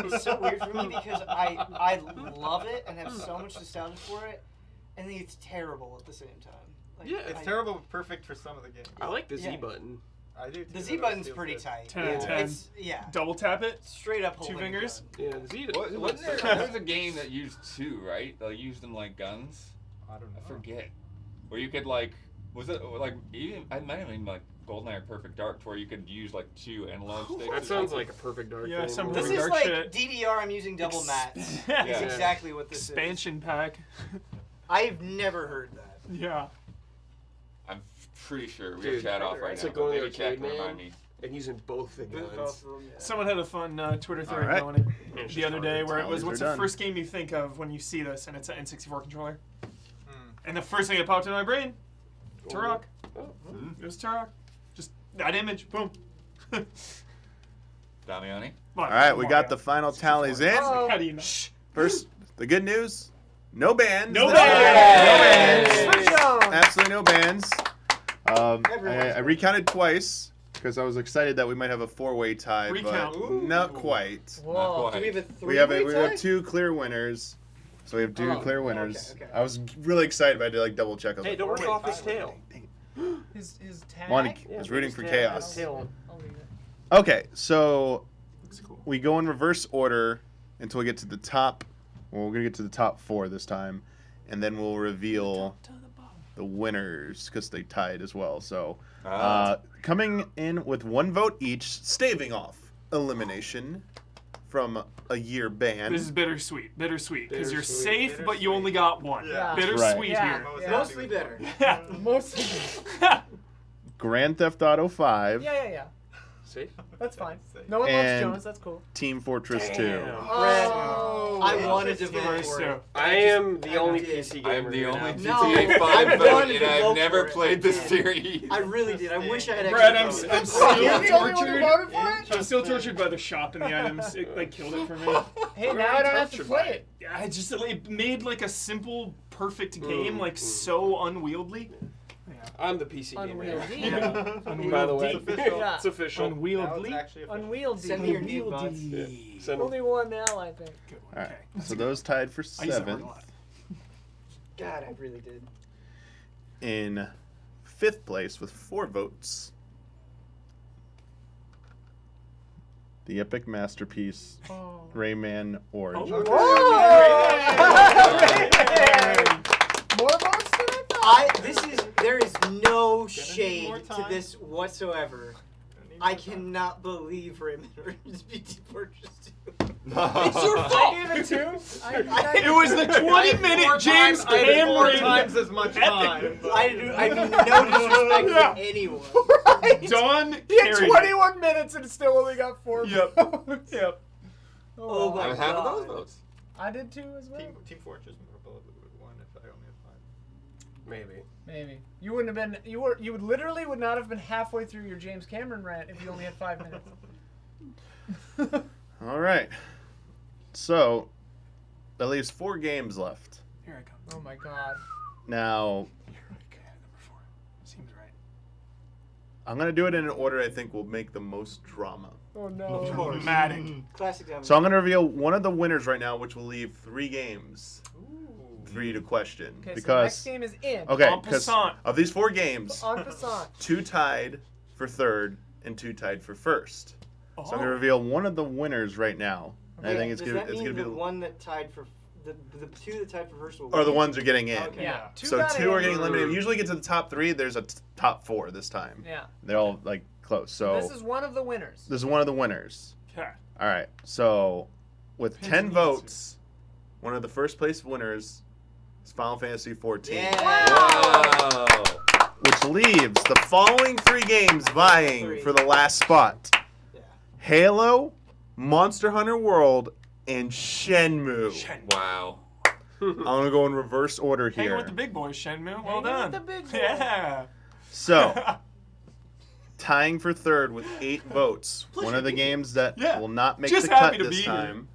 is so weird for me because I love it and have so much nostalgia for it, and then it's terrible at the same time. Like, Yeah. It's terrible, but perfect for some of the games. I like the Yeah. Z button. I do. Too. The It Z always button's feels pretty good. tight. 10 out of 10. It's, yeah, double tap it. straight up Two holding fingers? gun. Yeah, the Z. Wasn't there was a game that used two, right? They used them like guns. I don't know. I forget. Where you could like, was it like even I might have been like GoldenEye or Perfect Dark, where you could use like two analog sticks. That sounds like a perfect dark Yeah, game. some This Perfect is Dark like shit. DDR. I'm using double mats. Yeah. Is exactly what this Expansion pack. is. I've never heard that. Yeah. I'm pretty sure we Dude, have chat off right it's now. like but going to maybe the chat arcade, can man. remind me. And using both the guns. Both of them, yeah. Someone had a fun Twitter thread Alright. going Yeah, it's the just other day where it was, Tallies are what's the done. first game you think of when you see this and it's an N64 controller? Hmm. And the first thing that popped in my brain, Turok. Oh. It was Turok. Just that image, boom. Damiani. All right, we got the final tallies in. How do you know? First, the good news: no bans. No this bans! time. No bans! For Jones! Absolutely no bans. Everyone's I recounted twice because I was excited that we might have a four-way tie, Recount. but Ooh. not quite. Whoa. Not Do we quite. have a three? We have two clear winners. So we have two Oh, clear winners. okay. I was really excited, but I had to like double check. I was Hey, like, don't rip wait, off his finally. tail. His tag? Wanted- Yeah, was rooting his for tail. chaos. Tail. I'll leave it. Okay, so we go in reverse order until we get to the top. Well, we're gonna get to the top four this time, and then we'll reveal the winners because they tied as well. So coming in with one vote each, staving off elimination from a year ban. This is bittersweet. Bittersweet. Because you're Bittersweet. safe, but you only got one. Yeah. Bittersweet Right. here. Yeah. Mostly better. Mostly. Grand Theft Auto 5, Yeah. Safe. That's fine. No one And- loves Jones. That's cool. Team Fortress 2. Oh. I wanted to vote First for two. it. I am the only did. PC gamer. I'm the only here now. No, GTA 5 I vote, wanted and to I've vote never for it. played the I did. series. I really did. I wish I had Brad, extra I'm votes. still You're the only one who tortured. voted for it? I'm still tortured by the shop and the items. It like killed it for me. Hey, now I don't have to tortured play by it. Yeah, it just it made like a simple, perfect game like so unwieldy. I'm the PC gamer. Unwieldy. Yeah. By the way, It's official. Yeah. it's official. Unwieldy. Unwieldy. Send me your nude bots. Send Only one now, I think. All right. So those tied for I use that word 7th. a lot. God, I really did. In 5th place with 4 votes, the epic masterpiece, Oh. Rayman Origins. Oh. More votes than I thought. There is no need shade more to time. this whatsoever. I cannot believe Rayman Origins PT purchased 2. It's your I gave it 2. It was the 20-minute James I had 4 Cameron. times as much time. I mean no disrespect Yeah. to anyone. Done. He had Carried. 21 minutes and still only got 4 Yep. votes. Yep. Oh my I'm half of those God. votes. I did 2 as well. Team Fortress would have won if I only had 5. Maybe. Maybe. You wouldn't have been. You would literally would not have been halfway through your James Cameron rant if you only had 5 minutes. All right. So that leaves 4 games left. Here I come. Oh my God. Now, Okay, number 4. Seems right. I'm going to do it in an order I think will make the most drama. Oh no. Dramatic. Classic Damiani. So I'm going to reveal one of the winners right now, which will leave 3 games for you to question. Okay, so the because next game is in. okay, En because passant. of these 4 games, En passant. 2 tied for 3rd and 2 tied for 1st. Oh. So I'm going to reveal one of the winners right now. And I Okay, think it's does gonna that it's mean gonna be the one that tied for the 2 that tied for first will or the win? ones are getting in. Okay. Yeah. So got 2 are in. getting eliminated. We usually get to the top 3. There's a top 4 this time. Yeah. They're all like close. So This is one of the winners. this is one of the winners. Okay. All right. So with Depends 10 on the votes, one of the first place winners is Final Fantasy 14. Yeah. Wow. Which leaves the following 3 games vying 3. for the last spot. Yeah. Halo, Monster Hunter World, and Shenmue. Wow. I'm going to go in reverse order Hanging here. with the big boys, Shenmue. Well Hanging done. with the big boys. Yeah. So, tying for 3rd with 8 votes. Plus One you of the beat games that Yeah. will not make Just the cut happy to this be here. time.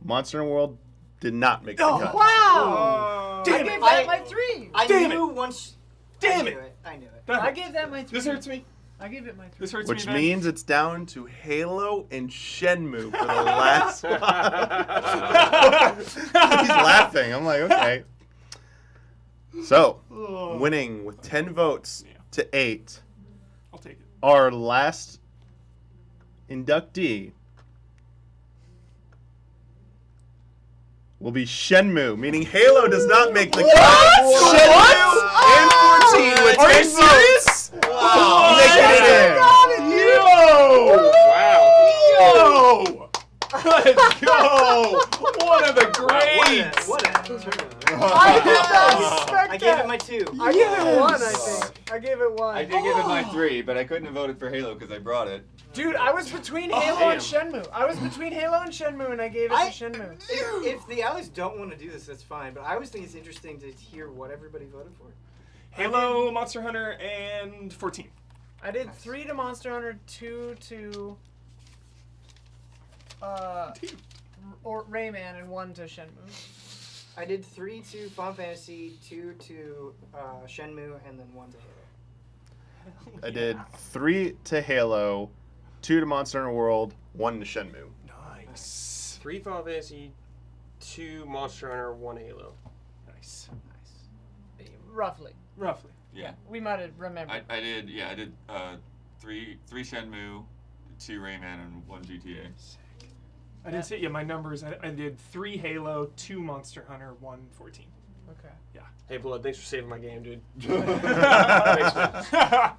Monster Hunter World did not make the Oh, cut. Wow. Damn I it. gave that my 3. I Damn knew once. Damn I it. knew it. I knew it. I gave that my 3. This hurts me. I gave it my 3. This hurts Which me. Ben. means it's down to Halo and Shenmue for the last one. He's laughing. I'm like, okay. So, winning with 10 votes to 8, I'll take it. our last inductee will be Shenmue, meaning Halo does not make the cut. Shenmue and 14 with Are 10 you serious? votes. Making it in. Yo! Wow. Yo! Let's go! One of the greats! What a tournament. I did not expect I gave that. it my 2. I gave it 1, I think. I gave it 1. I did give it my 3, but I couldn't have voted for Halo because I brought it. Dude, I was between Halo and Shenmue. I was between Halo and Shenmue, and I gave it to Shenmue. If the allies don't want to do this, that's fine. But I always think it's interesting to hear what everybody voted for. Halo, Monster Hunter, and 14. I did 3 to Monster Hunter, 2 to or Rayman, and 1 to Shenmue. I did 3 to Final Fantasy, 2 to Shenmue, and then 1 to Halo. I did 3 to Halo, 2 to Monster Hunter World, 1 to Shenmue. Nice. 3 Final Fantasy, 2 Monster Hunter, 1 Halo. Nice. Roughly. Roughly. Yeah. We might have remembered. I did 3 Shenmue, 2 Rayman, and 1 GTA. I didn't say, yeah, my numbers. I did 3 Halo, 2 Monster Hunter, 1 14. Okay. Hey, Blood, thanks for saving my game, dude.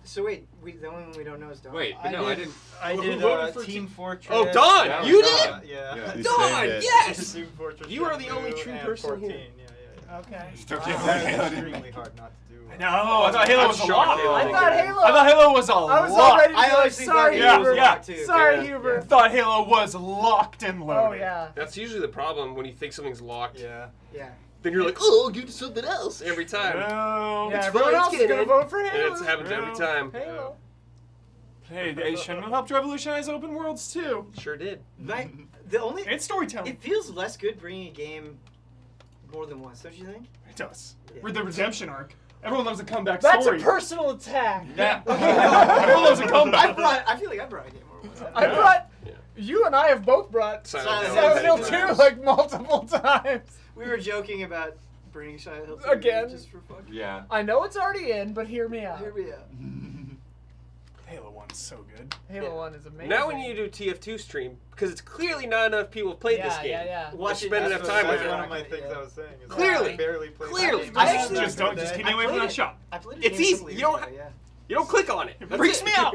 So wait, the only one we don't know is Dawn. Wait, but no, I didn't. I Who did voted for Team Fortress. Oh, Dawn! Yeah, You Dawn. did? Yeah. You Dawn, saved it. yes! Team Fortress. You are the only Shampoo true and person 14. who- Yeah. Okay. Still That can't was believe I didn't. extremely hard not to do. No, I thought Halo I'm was a shocked lock. Halo I didn't thought get it. Halo. I thought Halo was a I was lock. all ready to I go. honestly Sorry, thought Huber. yeah. too. Sorry, Yeah. Huber. Thought Halo was locked and loaded. Oh yeah. That's usually the problem when you think something's locked. Yeah. Yeah. Then you're like, oh, I'll give it to something else every time. No. Yeah, It's everyone fine, else is get gonna it. vote for And Halo. it happens every time. Halo. Hey, they shouldn't have helped revolutionize open worlds too. Sure did. The only And storytelling. it feels less good bringing a game more than once, don't you think? It does. Yeah. With the redemption arc. Everyone loves a comeback That's story. a personal attack. Yeah. Everyone loves a comeback. I feel like I brought a game more than once. I brought. Yeah. You and I have both brought Silent Silent Hill. Silent Hill Hill 2 like multiple times. We were joking about bringing Silent Hill 2 Again. just for fun. Yeah. I know it's already in, but hear me out. Here we are. Halo 1's so good. Halo Yeah. 1 is amazing. Now we need to do TF2 stream because it's clearly not enough people have played yeah, this game. Yeah. Watch it. spend enough That's time what- with That's it. one of my things I was saying. is Clearly. I barely played Clearly. that game. I back actually- in Just the don't. day. Just keep I me away from played that it. shop. I played it It's again a easy. couple You years don't ago, ha- yeah. You don't click on it. It That's freaks it. me out.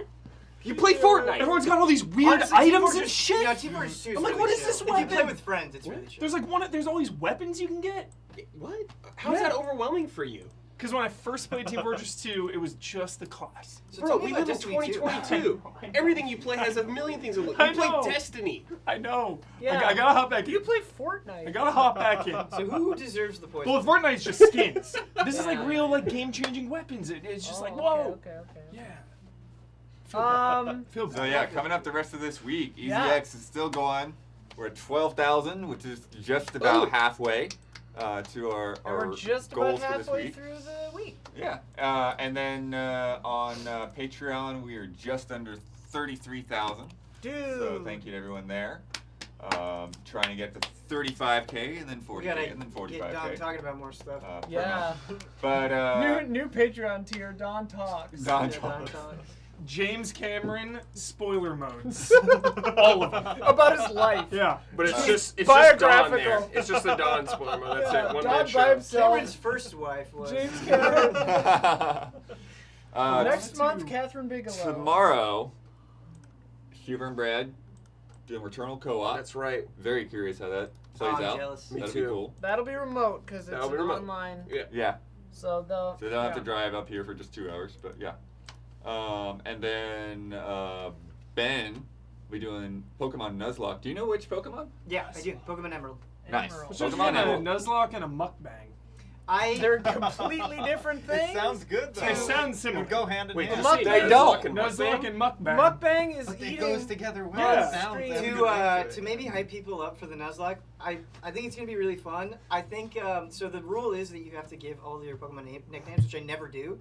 You play Fortnite. Everyone's got all these weird Honestly, Team items and Fortress- shit. You know, Team Fortress 2 is I'm like, really what is chill. this If you play weapon? with friends, it's really chill. There's like there's all these weapons you can get. What? How's Yeah. that overwhelming for you? Because when I first played Team Fortress 2, it was just the class. So Bro, tell me we about live in Destiny 2. 2022. I know. Everything you play has a million things to look. I You play know. Destiny. I know. Yeah. I gotta hop back in. You play Fortnite. I gotta hop back in. So who deserves the poison? Well, with Fortnite, it's just skins. This is like Yeah. real, like game-changing weapons. It's just like, Oh, whoa. Okay. Yeah. Um. Feels So yeah, coming up the rest of this week, Yeah. EZX is still going. We're at 12,000, which is just about Ooh. halfway to our And we're just about goals for this halfway week. through the week. Yeah, and then on Patreon, we are just under 33,000. Dude. So thank you to everyone there. Trying to get to 35K and then we 40K gotta and then get Don 45K. talking about more stuff. Per Yeah. month. But New Patreon tier, Don Talks. Don Yeah, Talks. James Cameron spoiler modes. All of them. About his life. Yeah. But it's just Don there. Biographical. It's just the Don spoiler mode. That's Yeah, it. One Don man by show. himself. Cameron's first wife was. James Cameron. uh, Next month, two. Catherine Bigelow. tomorrow, Huber and Brad doing Returnal Co-op. That's right. Very curious how that Oh, plays I'm out. jealous. Me That'll too. be cool. That'll be remote because it's That'll be remote. online. Yeah. Yeah. So they'll. So they don't have to yeah. drive up here for just 2 hours, but yeah. And then Ben, we doing Pokemon Nuzlocke. Do you know which Pokemon? Yeah, I do. Pokemon Emerald. Nice. Emerald. So Pokemon a Emerald. Nuzlocke and a mukbang. They're completely different things. It sounds good though. It sounds It similar. would go hand in Wait, hand. did you say Mukbang. Nuzlocke and Nuzlocke Mukbang? and mukbang. Mukbang is But it eating. goes together well. Yeah. It sounds To, have a good ring To it. maybe hype people up for the Nuzlocke, I think it's gonna be really fun. I think so. The rule is that you have to give all your Pokemon nicknames, which I never do.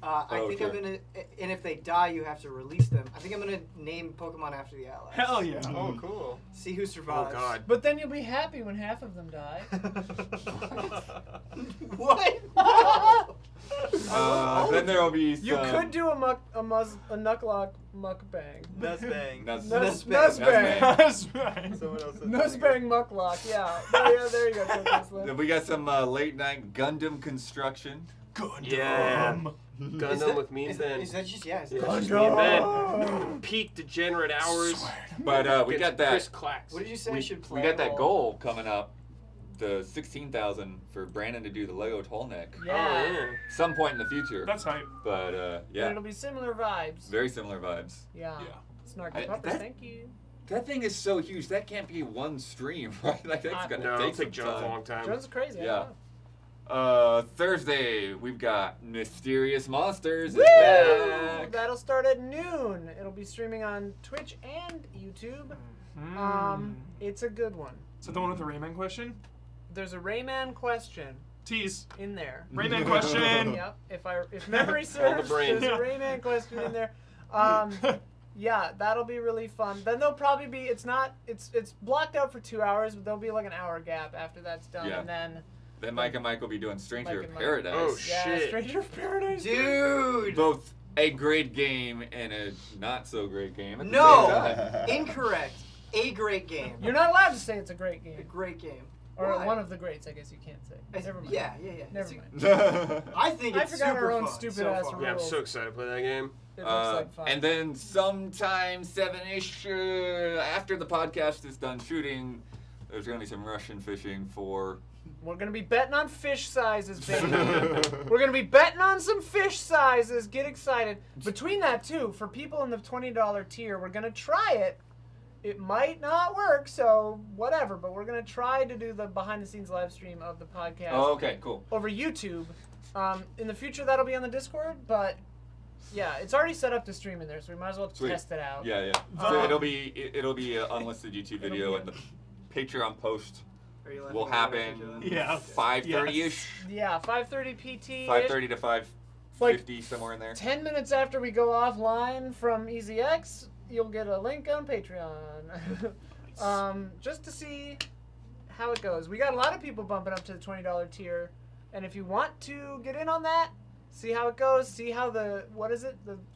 I think sure. I'm gonna, and if they die, you have to release them. I think I'm gonna name Pokemon after the allies. Hell yeah. Oh, cool. See who Oh survives. God. But then you'll be happy when half of them die. What? Then there will be some. You could do a Nucklock mukbang. Nuzbang. Nuzbang. Nuzbang. Someone else said Nuzbang mucklock. Yeah. There you go. Tesla. We got some late night Gundam construction. Yeah. Is Gundam that- with me and Ben. Is that just Yeah, Is it's that just just me and Ben. Peak degenerate hours. But we Gets got that. Chris Clacks. What did you say I should play? We got that goal coming up. The 16,000 for Brandon to do the Lego tall neck. Yeah. Oh, Some point in the future. That's hype. But But yeah, it'll be similar vibes. very similar vibes. Yeah. Yeah. Snarky Puppers, that- thank you. That thing is so huge. That can't be one stream, right? Like that's gonna No, it'll take some take Jones a time. long time. Jones is crazy. I Yeah. know. Thursday we've got Mysterious Monsters. is Woo! back. That'll start at noon. It'll be streaming on Twitch and YouTube. It's a good one. Is that the one with the Rayman question? There's a Rayman question Tease. in there. Rayman question. Yep. If memory serves, brain. there's a Rayman question in there. Yeah, that'll be really fun. Then there'll probably be it's blocked out for 2 hours, but there'll be like an hour gap after that's done, Yeah. and then Then Mike and Mike will be doing Stranger Mike of and Mike. Paradise. Oh, yeah, shit. Stranger of Paradise. Dude. Both a great game and a not so great game. At the No. same time. Incorrect. A great game. You're not allowed to say it's a great A game. great game. Or Why? one of the greats, I guess you can't say. Never mind. Yeah. Never It's- mind. I think I it's forgot super our own fun stupid so ass far. rules. Yeah, I'm so excited to play that game. It looks like fun. And then sometime 7-ish after the podcast is done shooting, there's going to be some Russian fishing for... We're going to be betting on fish sizes, baby. We're going to be betting on some fish sizes. Get excited. Between that, too, for people in the $20 tier, we're going to try it. It might not work, so whatever. But we're going to try to do the behind-the-scenes live stream of the podcast Oh, okay, cool. over YouTube. In the future, that'll be on the Discord, but... Yeah, it's already set up to stream in there, so we might as well Sweet. test it out. Yeah. So it'll be an unlisted YouTube video, It'll and the Patreon post Are you letting will me know happen what to do? Yeah. 5:30ish, Yeah, 5:30 PT. 5:30 to 5:50, somewhere in there. 10 minutes after we go offline from EZX, you'll get a link on Patreon. Just to see how it goes. We got a lot of people bumping up to the $20 tier, and if you want to get in on that, see how it goes, see how the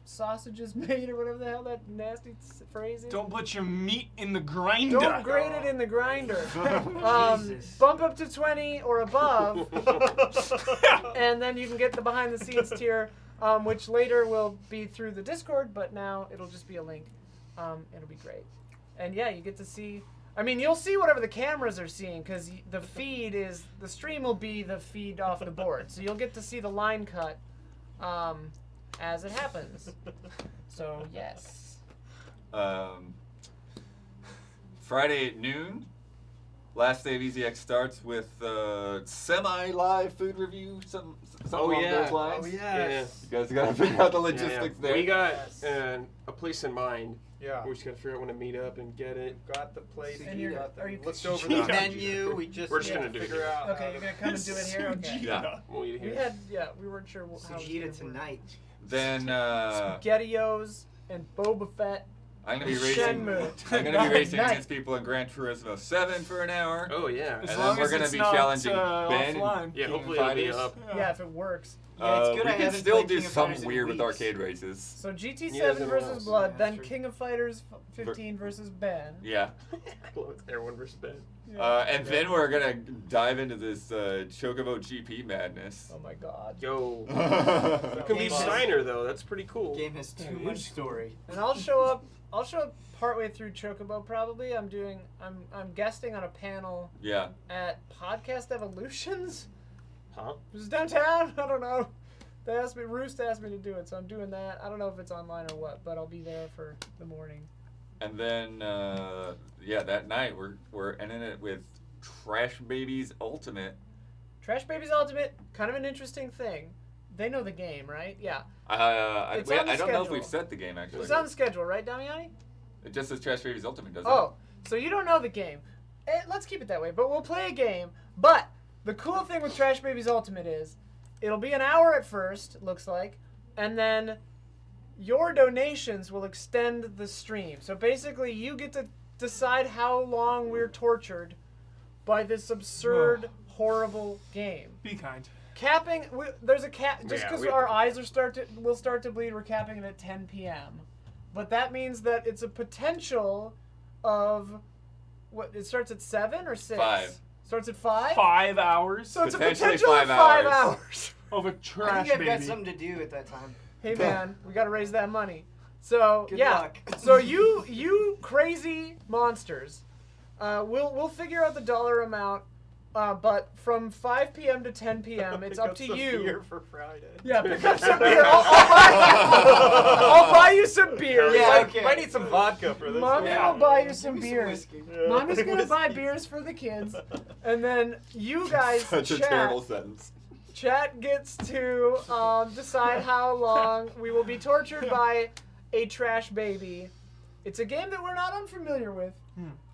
sausage is made, or whatever the hell that nasty phrase is. Don't put your meat in the grinder. Don't grate it in the grinder. Jesus. Bump up to 20 or above, and then you can get the behind the scenes tier, which later will be through the Discord, but now it'll just be a link. It'll be great. And yeah, you get to see, I mean, you'll see whatever the cameras are seeing, because the stream will be the feed off the board. So you'll get to see the line cut as it happens. So, yes. Friday at noon, last day of EZX starts with semi-live food review, something along those lines. Yeah. You guys got to figure out the logistics there. We got a place in mind. Yeah. We just gotta figure out when to meet up and get it. Got the place. And you're- got the, are you- looked over the menu. We just We're just need gonna to do it figure here. out. Okay, you're going to come and do it here? Okay. Yeah. We'll eat it here. We weren't sure how it was Sujita gonna work. tonight. Then SpaghettiOs and Boba Fett. I'm gonna be and racing. Shenmue. I'm gonna be racing Nice. against people in Gran Turismo 7 for an hour. Oh yeah. And then we're gonna be challenging Ben. offline. Yeah, King hopefully it'll be Fighters. up. Yeah, if it works. Yeah, it's good I we can haven't still played do King of something Fighters in weird with weeks. arcade races. So Yeah, GT7 there's versus else. Blood, Yeah, then that's King of Fighters 15 versus Ben. Yeah. Everyone versus Ben. And then we're gonna dive into this Chocobo GP madness. Oh my god. Yo. You yeah, can leave Game Steiner though. That's pretty cool. Game has too much story. And I'll show up partway through Chocobo probably. I'm guesting on a panel at Podcast Evolutions. Huh? This is downtown. I don't know. Roost asked me to do it, so I'm doing that. I don't know if it's online or what, but I'll be there for the morning. And then that night we're ending it with Trash Babies Ultimate. Trash Babies Ultimate, kind of an interesting thing. They know the game, right? Yeah. I It's on the don't know if schedule. we've set the game actually. It's on the schedule, right, Damiani? It just says Trash Babies Ultimate, doesn't Oh, so you don't know the game. Let's keep it that way, but we'll play a game. But the cool thing with Trash Babies Ultimate is it'll be an hour at first, it looks like, and then your donations will extend the stream. So basically, you get to decide how long we're tortured by this absurd, horrible game. Be kind. Capping, there's a cap. Just Yeah, because we- our eyes will start to bleed, we're capping it at 10 p.m. But that means that it's a potential of what? It starts at 7 or 6. 5. Starts at 5. 5 hours So it's a Potentially potential of 5 5 hours. hours. of a I trash think I've got baby. something to do at that time. Hey man, we got to raise that money. So Good yeah. luck. So you crazy monsters, we'll figure out the dollar amount. But from 5 p.m. to 10 p.m., it's up to you. Beer for Friday. Yeah, pick up some beer. I'll buy you some beer. Yeah, Might- okay. Might need some vodka for this. Mommy one. will buy you some Give me beer. whiskey. Mommy's gonna buy Whiskey. beers for the kids, and then you guys Such a terrible sentence. Chat gets to decide how long we will be tortured by a trash baby. It's a game that we're not unfamiliar with,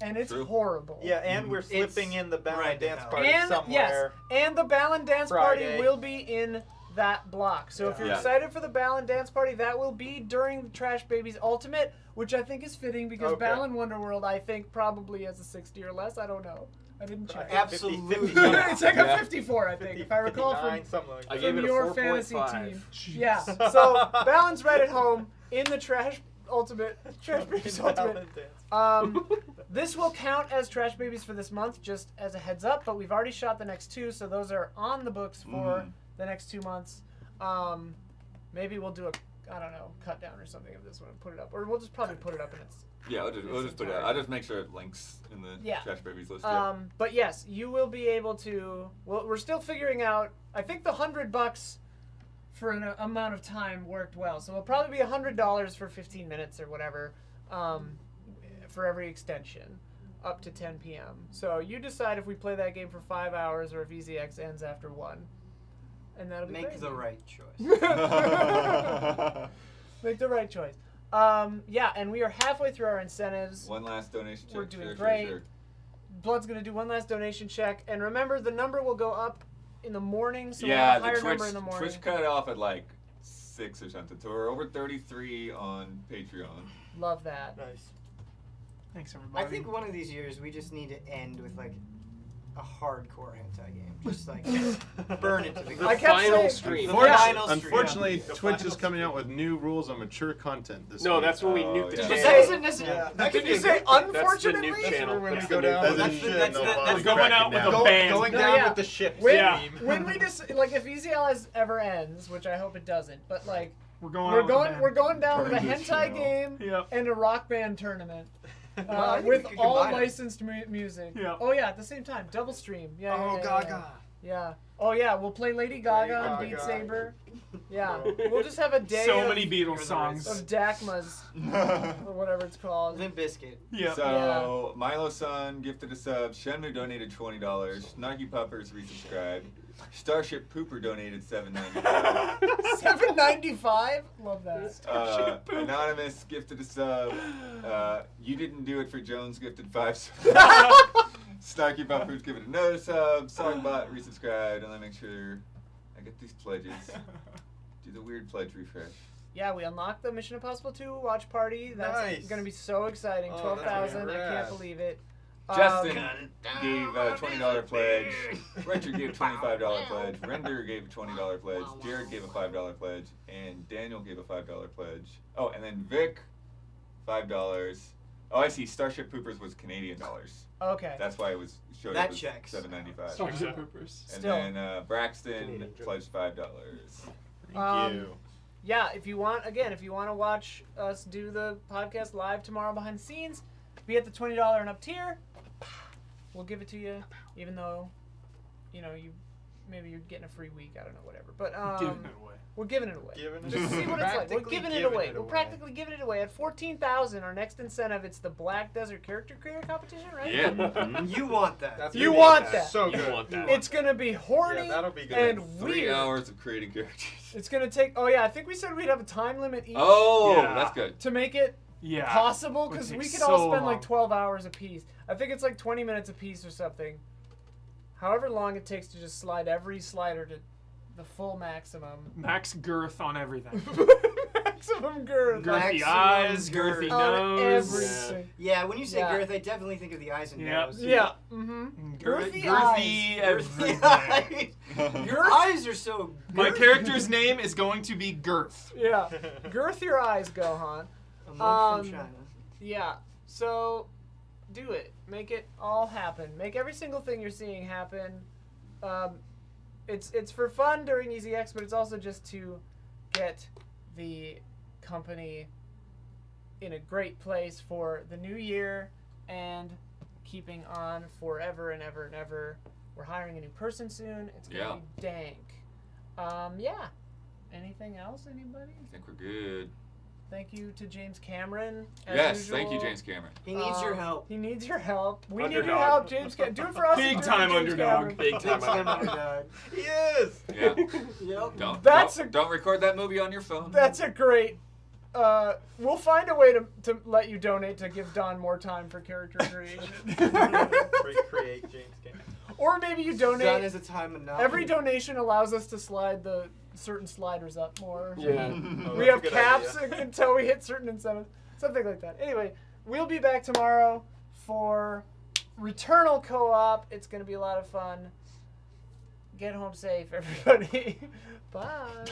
and it's True. horrible. Yeah, and we're slipping in the Ballad right Dance now. Party and somewhere. and the Ballon Dance Friday. Party will be in that block. So if you're Yeah. excited for the Ballon Dance Party, that will be during the Trash Babies Ultimate, which I think is fitting because Okay. Ballon Wonderworld, I think, probably has a 60 or less. I don't know. I didn't check. Absolutely. 50, It's like yeah. a 54, I think, if I recall 59, from something like I that. gave it a your fantasy 4.5. team. Yeah. So Ballon's right at home in the Trash Babies Ultimate. Ballad Dance This will count as Trash Babies for this month, just as a heads up, but we've already shot the next 2, so those are on the books for the next 2 months. Maybe we'll do a, I don't know, cut down or something of this one and put it up. Or we'll just probably put it up in its... Yeah, we'll just put it out. I'll just make sure it links in the Trash Babies list. But yes, you will be able to... Well, we're still figuring out... I think the $100 for an amount of time worked well. So it'll probably be $100 for 15 minutes or whatever for every extension up to 10 p.m. So you decide if we play that game for 5 hours or if EZX ends after 1. And that'll be Make crazy. the right choice. Make the right choice. Yeah, and we are halfway through our incentives. One last donation check. We're doing Sure, great. Sure. Blood's going to do one last donation check. And remember, the number will go up in the morning, so Yeah, we'll have a higher the number in the morning. Twitch cut off at like 6 or something. So we're over 33 on Patreon. Love that. Nice. Thanks, everybody. I think one of these years we just need to end with like a hardcore hentai game. Just like burn it to the The ground. final stream. Unfortunately, Twitch is coming out with new rules on mature content this No, week. that's when we Oh, nuke the yeah. That channel. isn't necessarily. That could Did you be say good. That's the unfortunately? nuke channel. When we That's go the nuke down As with in the shit, ship. no that's bombs the- cracking out with down. a bang. Going No, down yeah. with the ship Yeah. theme. When we just like if EZLS ever ends, which I hope it doesn't, but like We're going. we're going down with a Burn this hentai channel. game Yep. and a rock band tournament. Well, I think With we could all combine 'em. licensed music. Yeah. Oh yeah, at the same time, double stream. Yeah. Oh, yeah, Gaga. Yeah. Oh yeah, we'll play Lady Gaga Lady and Beat Gaga. Saber. Yeah. We'll just have a day So of, many Beatles songs. of Dakmas or whatever it's called. Limp Bizkit. Yeah. So Milo Sun gifted a sub. Shenmue donated $20. Snarky Puppers resubscribed. Starship Pooper donated $7.95. $7.95. Love that. Anonymous gifted a sub. You didn't do it for Jones gifted 5 subs. Snarky Puppers gifted another sub. Songbot resubscribed. And let me make sure I get these pledges. Do the weird pledge refresh. Yeah, we unlocked the Mission Impossible 2 watch party. That's Nice. going to be so exciting. Oh, 12,000. that's I rad. can't believe it. Justin gave a $20 pledge. Richard gave a $25 pledge. Render gave a $20 pledge. Jared gave a $5 pledge. And Daniel gave a $5 pledge. Oh, and then Vic, $5. Oh, I see. Starship Poopers was Canadian dollars. Okay. That's why it was showed That up as checks. $7.95. Starship Poopers. And Still. then Braxton Canadian joke. pledged $5. Thank you. Yeah, if you want to watch us do the podcast live tomorrow behind the scenes, be at the $20 and up tier. We'll give it to you, even though, maybe you're getting a free week. I don't know, whatever. But Giving it away. we're giving it away. Giving it Just to see what it's like. We're Practically giving it giving away. it We're away. practically giving it away at 14,000. Our next incentive, it's the Black Desert Character Creator Competition, right? Yeah. You want that. That's You gonna be want that. So You good. want that. It's gonna be horny Yeah, that'll be good. and 3 weird. hours of creating characters. It's gonna take. Oh yeah, I think we said we'd have a time limit each Oh, Yeah. that's good. to make it Yeah. possible Would because take we could so all spend long. like 12 hours a piece. I think it's like 20 minutes a piece or something. However long it takes to just slide every slider to the full maximum. Max girth on everything. Maximum girth. Girthy Maximum eyes, girth. girthy On nose. everything. Yeah, when you say Yeah. girth, I definitely think of the eyes and Yep. nose. Yeah. Mm-hmm. Girthy girthy eyes. everything. Your eyes are so My girthy. character's name is going to be Girth. Yeah. Girth your eyes, Gohan. A monk from Um, China. Yeah. So, do it. Make it all happen. Make every single thing you're seeing happen. It's for fun during EZX, but it's also just to get the company in a great place for the new year and keeping on forever and ever and ever. We're hiring a new person soon. It's gonna be dank. Yeah. Anything else, anybody? I think we're good. Thank you to James Cameron. As Yes, usual. thank you, James Cameron. He needs your help. He needs your help. We need your Underdog. help, James Cameron. Do it for us. Big and do it time for James underdog. Cameron. Big time Underdog. He is. Yeah. Yep. Don't That's don't record that movie on your phone. That's a great. We'll find a way to let you donate to give Don more time for character creation. Recreate James Cameron. Or maybe you Done donate. as a time monopoly. Every donation allows us to slide the certain sliders up more. Yeah. Oh, We that's have a good caps idea. until we hit certain incentives. Something like that. Anyway, we'll be back tomorrow for Returnal Co-op. It's going to be a lot of fun. Get home safe, everybody. Bye.